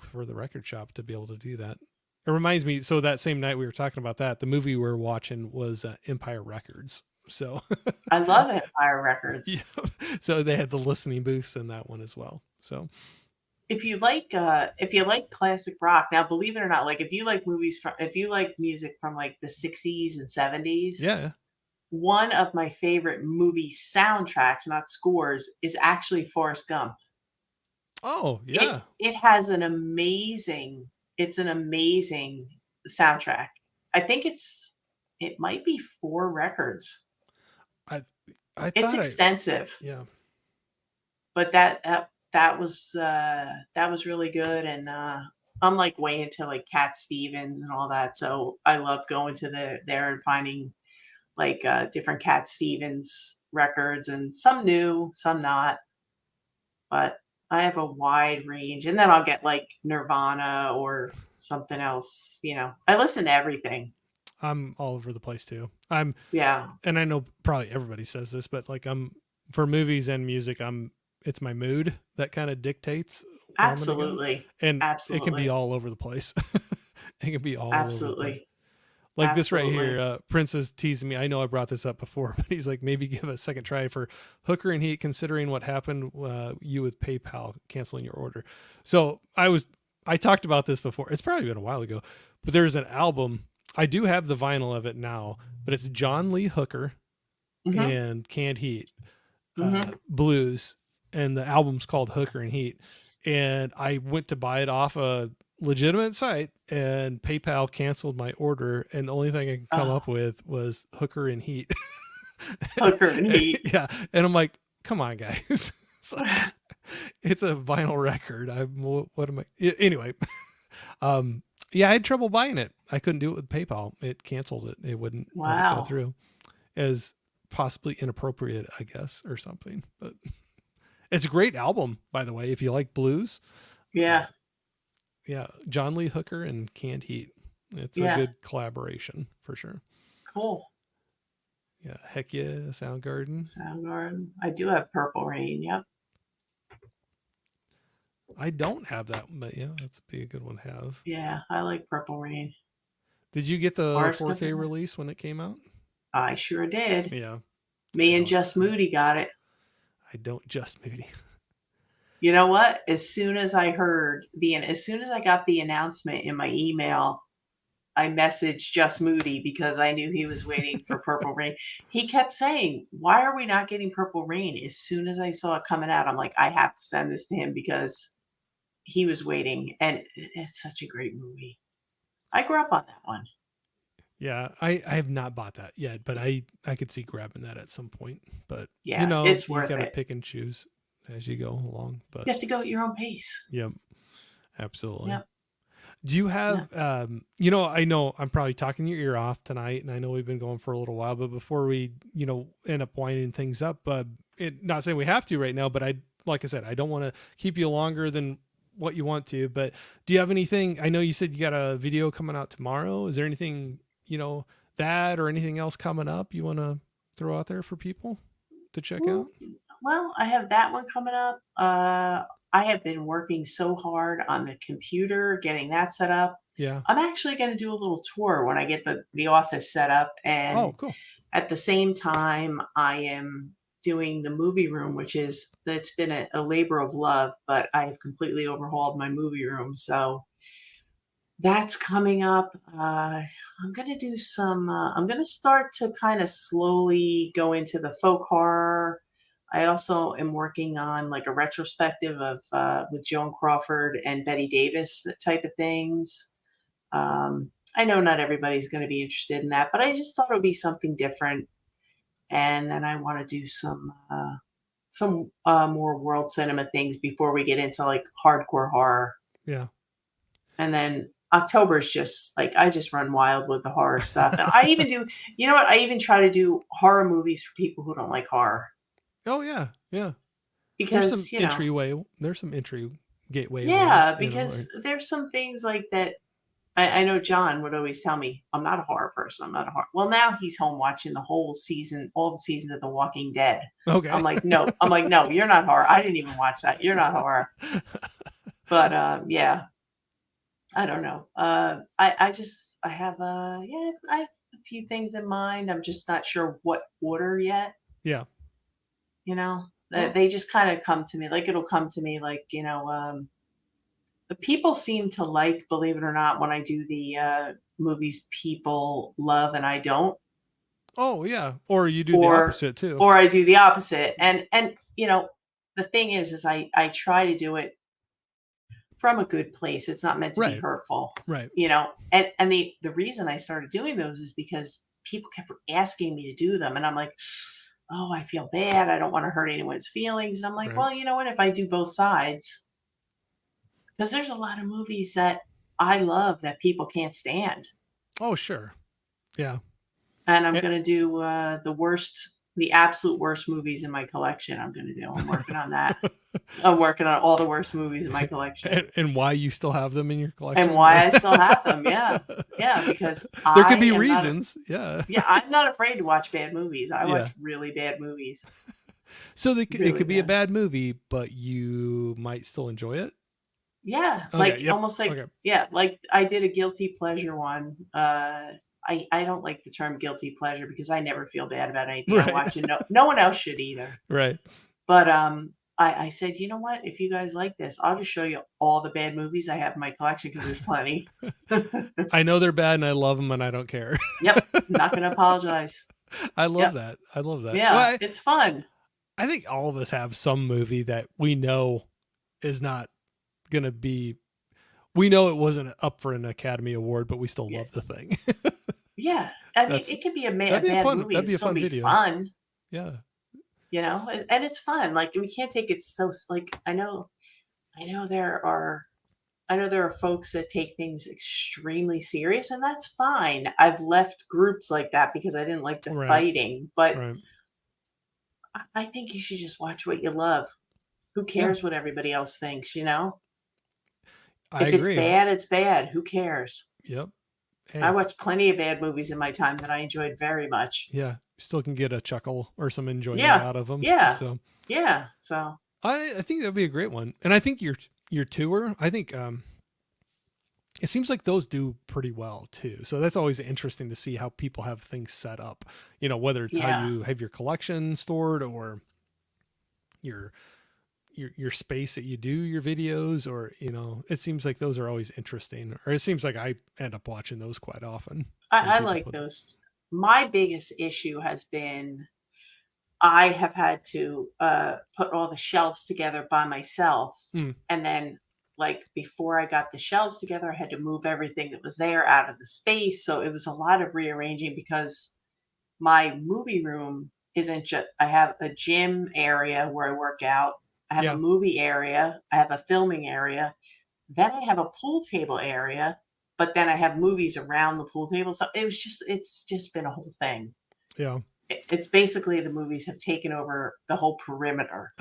for the record shop to be able to do that. It reminds me. So that same night we were talking about that, the movie we were watching was Empire Records. So I love Empire yeah, Records. so they had the listening booths in that one as well. So If you like classic rock now, believe it or not, like, if you like music from, like, the '60s and '70s, yeah. one of my favorite movie soundtracks, not scores, is actually Forrest Gump. Oh It yeah. it has an amazing it's an amazing soundtrack. I think it might be 4 records. I I It's thought I extensive, yeah. but that was really good, and, I'm, like, way into, like, Cat Stevens and all that, so I love going to there and finding, like, different Cat Stevens records, and some new, some not, but I have a wide range, and then I'll get, like, Nirvana or something else, you know? I listen to everything. I'm all over the place too. I'm Yeah, and I know probably everybody says this, but like I'm for movies and music, it's my mood that kind of dictates where I'm going to go, absolutely. and it can be Absolutely. all over the place. It can be all over the place. Absolutely. Like this right here, Absolutely. Prince is teasing me. I know I brought this up before, but he's like, maybe give a second try for Hooker and Heat, considering what happened you with PayPal canceling your order. So I talked about this before. It's probably been a while ago, but there's an album. I do have the vinyl of it now, but it's John Lee Hooker Mhm, and Canned Heat mhm. blues, and the album's called Hooker and Heat. And I went to buy it off a legitimate site, and PayPal canceled my order, and the only thing I could come Oh, up with was Hooker and Heat. Hooker and Heat. Yeah, and I'm like, come on, guys. It's like it's a vinyl record. What am I anyway? Yeah, I had trouble buying it. I couldn't do it with PayPal. It canceled it. It wouldn't let it go Wow. through as possibly inappropriate, I guess, or something. But it's a great album, by the way, if you like blues. Uh, Yeah, yeah, John Lee Hooker and Canned Heat. It's a yeah, good collaboration for sure. cool. Yeah, heck yeah, Soundgarden. Soundgarden. I do have Purple Rain, yep. I don't have that, but yeah, that's be a good one to have. Yeah, I like Purple Rain. Did you get the Forrest Gump. 4K release when it came out? I sure did. Yeah, I Me and don't. Just Moody got it. I don't just Moody. You know what? As soon as I got the announcement in my email, I messaged Just Moody because I knew he was waiting for Purple Rain. He kept saying, "Why are we not getting Purple Rain?" As soon as I saw it coming out, I'm like, "I have to send this to him because he was waiting." And it's such a great movie. I grew up on that one. Yeah, I have not bought that yet, but I could see grabbing that at some point. But Yeah, it's you worth gotta it. pick and choose as you go along. But You have to go at your own pace. yep, absolutely. Yep. Do you Yeah. have I know I'm probably talking your ear off tonight, and I know we've been going for a little while, but before we, end up winding things up, not saying we have to right now, but like I said, I don't want to keep you longer than what you want to, but do you have anything? I know you said you got a video coming out tomorrow. Is there anything, that or anything else coming up you want to throw out there for people to check out? Well, well, I have that one coming up. I have been working so hard on the computer, getting that set up. Yeah. I'm actually going to do a little tour when I get the office set up, Oh, and cool. at the same time, I am doing the movie room, which is that's been a labor of love, but I have completely overhauled my movie room. So that's coming up. I'm gonna do some. I'm gonna start to kind of slowly go into the folk horror. I also am working on like a retrospective of with Joan Crawford and Betty Davis, that type of things. I know not everybody's going to be interested in that, but I just thought it would be something different. And then I want to do some more world cinema things before we get into like hardcore horror. Yeah. And then October is just like I just run wild with the horror stuff. And I even do, you know what? I even try to do horror movies for people who don't like horror Oh yeah. Yeah. There's some because entryway. There's some entry gateway yeah, ways, because there's some things like that. I know John would always tell me, "I'm not a horror person. I'm not a horror." Well, now he's home watching the whole season, all the seasons of The Walking Dead. Okay. I'm like, no. I'm like, no, you're not horror. I didn't even watch that. You're not horror. But yeah, I don't know. I have yeah, I have a few things in mind. I'm just not sure what order yet. Yeah. You know, Well, they just kind of come to me. Like it'll come to me like the people seem to like, believe it or not, when I do the movies people love and I don't, oh yeah. Or you do the or opposite too. or I do the opposite. And the thing is I try to do it from a good place. It's not meant to be Right. hurtful, Right. And the reason I started doing those is because people kept asking me to do them, and I'm like, oh, I feel bad. I don't want to hurt anyone's feelings. And I'm like, Right. well, you know what? If I do both sides, because there's a lot of movies that I love that people can't stand. Oh sure. Yeah. And I'm And, gonna do the absolute worst movies in my collection. I'm gonna do. I'm working on that. I'm working on all the worst movies in my collection and why you still have them in your and collection? why I still have them. Yeah, yeah, because There could I be am not. reasons. Yeah. Yeah, I'm not afraid to watch bad movies. I Yeah. watch really bad movies. So it Really could be a bad. bad movie, but you might still enjoy it. Yeah, Okay. like Yep. almost like Okay. yeah, like I did a guilty pleasure one. I don't like the term guilty pleasure because I never feel bad about anything I Right. watch, and no one else should either. Right. But I said, you know what? If you guys like this, I'll just show you all the bad movies I have in my collection because there's plenty. I know they're bad and I love them and I don't care. Yep, not gonna apologize. I love Yep, that. I love that. Well, yeah, it's fun. I think all of us have some movie that we know is not going to be, we know it wasn't up for an Academy Award, but we still Yeah, love the thing. yeah. I mean, That's, it could be a that'd be a bad fun, movie that'd and be a still fun be video. fun. Yeah. And it's fun. Like we can't take it so like I know there are folks that take things extremely serious, and that's fine. I've left groups like that because I didn't like the Right. fighting, but Right. I think you should just watch what you love. Who Yeah. cares what everybody else thinks? I If it's agree. bad, it's bad. Who cares? Yep. I Hey, watched plenty of bad movies in my time that I enjoyed very much. yeah. Still can get a chuckle or some enjoyment Yeah. out of them. Yeah. So Yeah. So, I think that'd be a great one. And I think your tour, I think, it seems like those do pretty well too. So that's always interesting to see how people have things set up, whether it's how yeah. you have your collection stored or your your space that you do your videos, or it seems like those are always interesting, or it seems like I end up watching those quite often when I people like put. those. My biggest issue has been I have had to put all the shelves together by myself. Mm, And then, like, before I got the shelves together, I had to move everything that was there out of the space. So it was a lot of rearranging because my movie room isn't just, I have a gym area where I work out, I have a yeah. movie area, I have a filming area, then I have a pool table area, but then I have movies around the pool table. So it's just been a whole thing. Yeah. It's basically the movies have taken over the whole perimeter.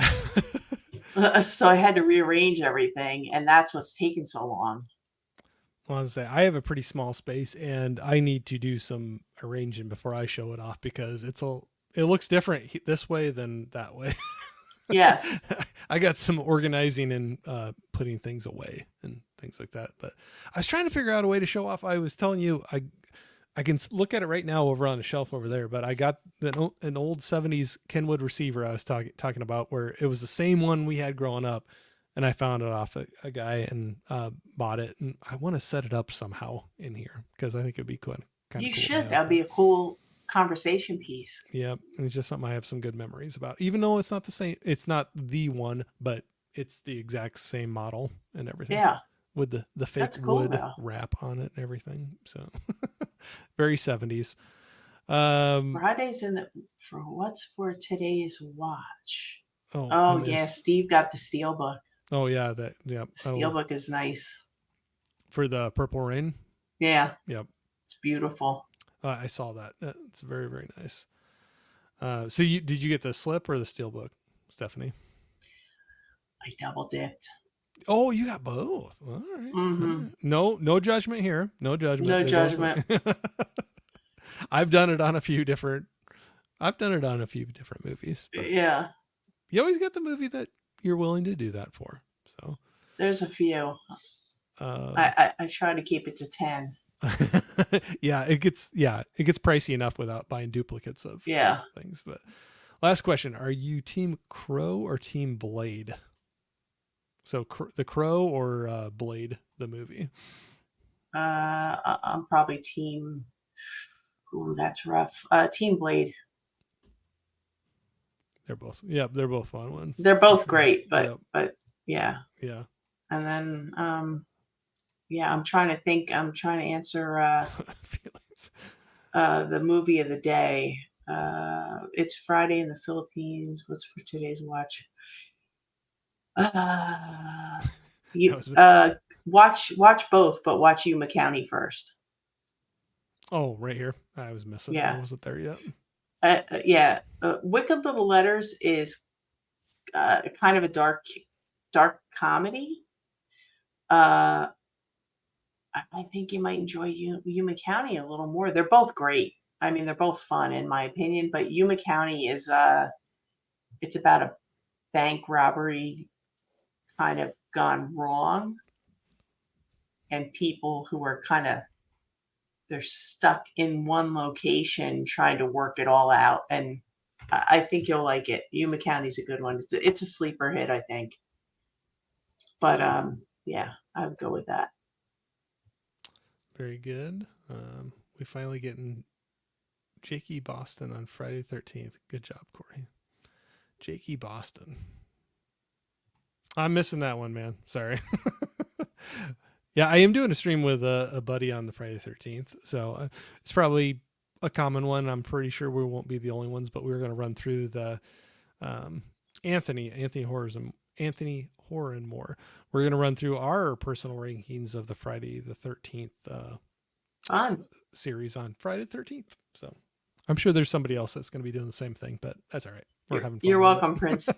So I had to rearrange everything, and that's what's taken so long. Well, I was gonna say I have a pretty small space, and I need to do some arranging before I show it off because it looks different this way than that way. Yes. I got some organizing and putting things away and things like that. But I was trying to figure out a way to show off. I was telling you, I can look at it right now over on the shelf over there, but I got an old 70s Kenwood receiver I was talking about where it was the same one we had growing up. And I found it off a guy and bought it. And I want to set it up somehow in here because I think it'd be kind of You cool. should. That'd be a cool conversation piece. Yeah, and it's just something I have some good memories about. Even though it's not the same, it's not the one, but it's the exact same model and everything. Yeah. With the fake cool, wood though. wrap on it and everything. So very 70s. Fridays for what's for today's watch? Oh, Oh yeah, Steve got the Steelbook. Oh yeah, the Steelbook is nice. For the Purple Rain? Yeah. Yep. It's beautiful. I saw that. It's very, very nice. So did you get the slip or the Steelbook, Stephanie? I double dipped. Oh, you got both. All right. Mm-hmm. All right. No judgment here. No judgment. No judgment. I've done it on a few different movies. Yeah. You always get the movie that you're willing to do that for. So there's a few. I try to keep it to 10. Yeah, it gets pricey enough without buying duplicates of things. But last question: are you Team Crow or Team Blade? So the Crow or Blade, the movie? I'm probably Team. Ooh, that's rough. Team Blade. They're both fun ones. They're both great, but yeah. Yeah. And then I'm trying to think. I'm trying to answer the movie of the day. It's Friday in the Philippines. What's for today's watch? Watch both, but watch Yuma County first. Oh, right here. I was missing. Yeah. I wasn't there yet. Wicked Little Letters is kind of a dark comedy. I think you might enjoy Yuma County a little more. They're both great. I mean, they're both fun in my opinion, but Yuma County is it's about a bank robbery kind of gone wrong, and people who are they're stuck in one location trying to work it all out. And I think you'll like it. Yuma County's a good one. It's a sleeper hit, I think. But yeah, I would go with that. Very good. We finally getting Jakey Boston on Friday the 13th. Good job, Corey. Jakey Boston. I'm missing that one, man. Sorry. Yeah, I am doing a stream with a buddy on the Friday the 13th. So it's probably a common one. I'm pretty sure we won't be the only ones, but we're going to run through the Anthony Horan-Moore. We're going to run through our personal rankings of the Friday the 13th series on Friday the 13th. So I'm sure there's somebody else that's going to be doing the same thing, but that's all right. We're having fun. You're welcome, Prince.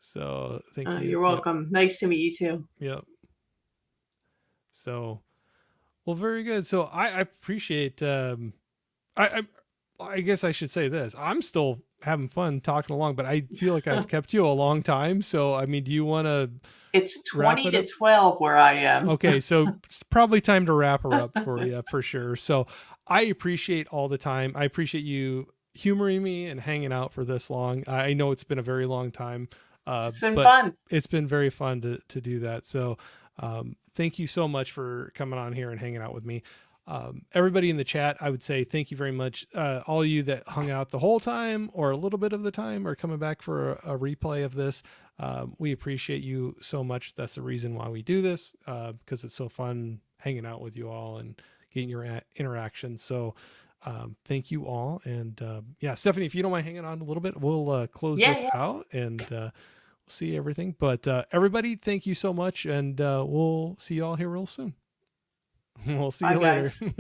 So thank you. You're welcome. Yep. Nice to meet you too. Yep. So, well, very good. So I appreciate, I guess I should say this. I'm still having fun talking along, but I feel like I've kept you a long time. So, I mean, do you want to? It's 20 to 12 where I am. Okay. So it's probably time to wrap her up for you for sure. So I appreciate all the time. I appreciate you humoring me and hanging out for this long. I know it's been a very long time. It's been fun. It's been very fun to do that. So thank you so much for coming on here and hanging out with me. Everybody in the chat, I would say thank you very much. All of you that hung out the whole time or a little bit of the time or coming back for a replay of this. We appreciate you so much. That's the reason why we do this, because it's so fun hanging out with you all and getting your interaction. So thank you all. And yeah, Stephanie, if you don't mind hanging on a little bit, we'll close this out and we'll see everything. But everybody, thank you so much. And we'll see you all here real soon. We'll see you later.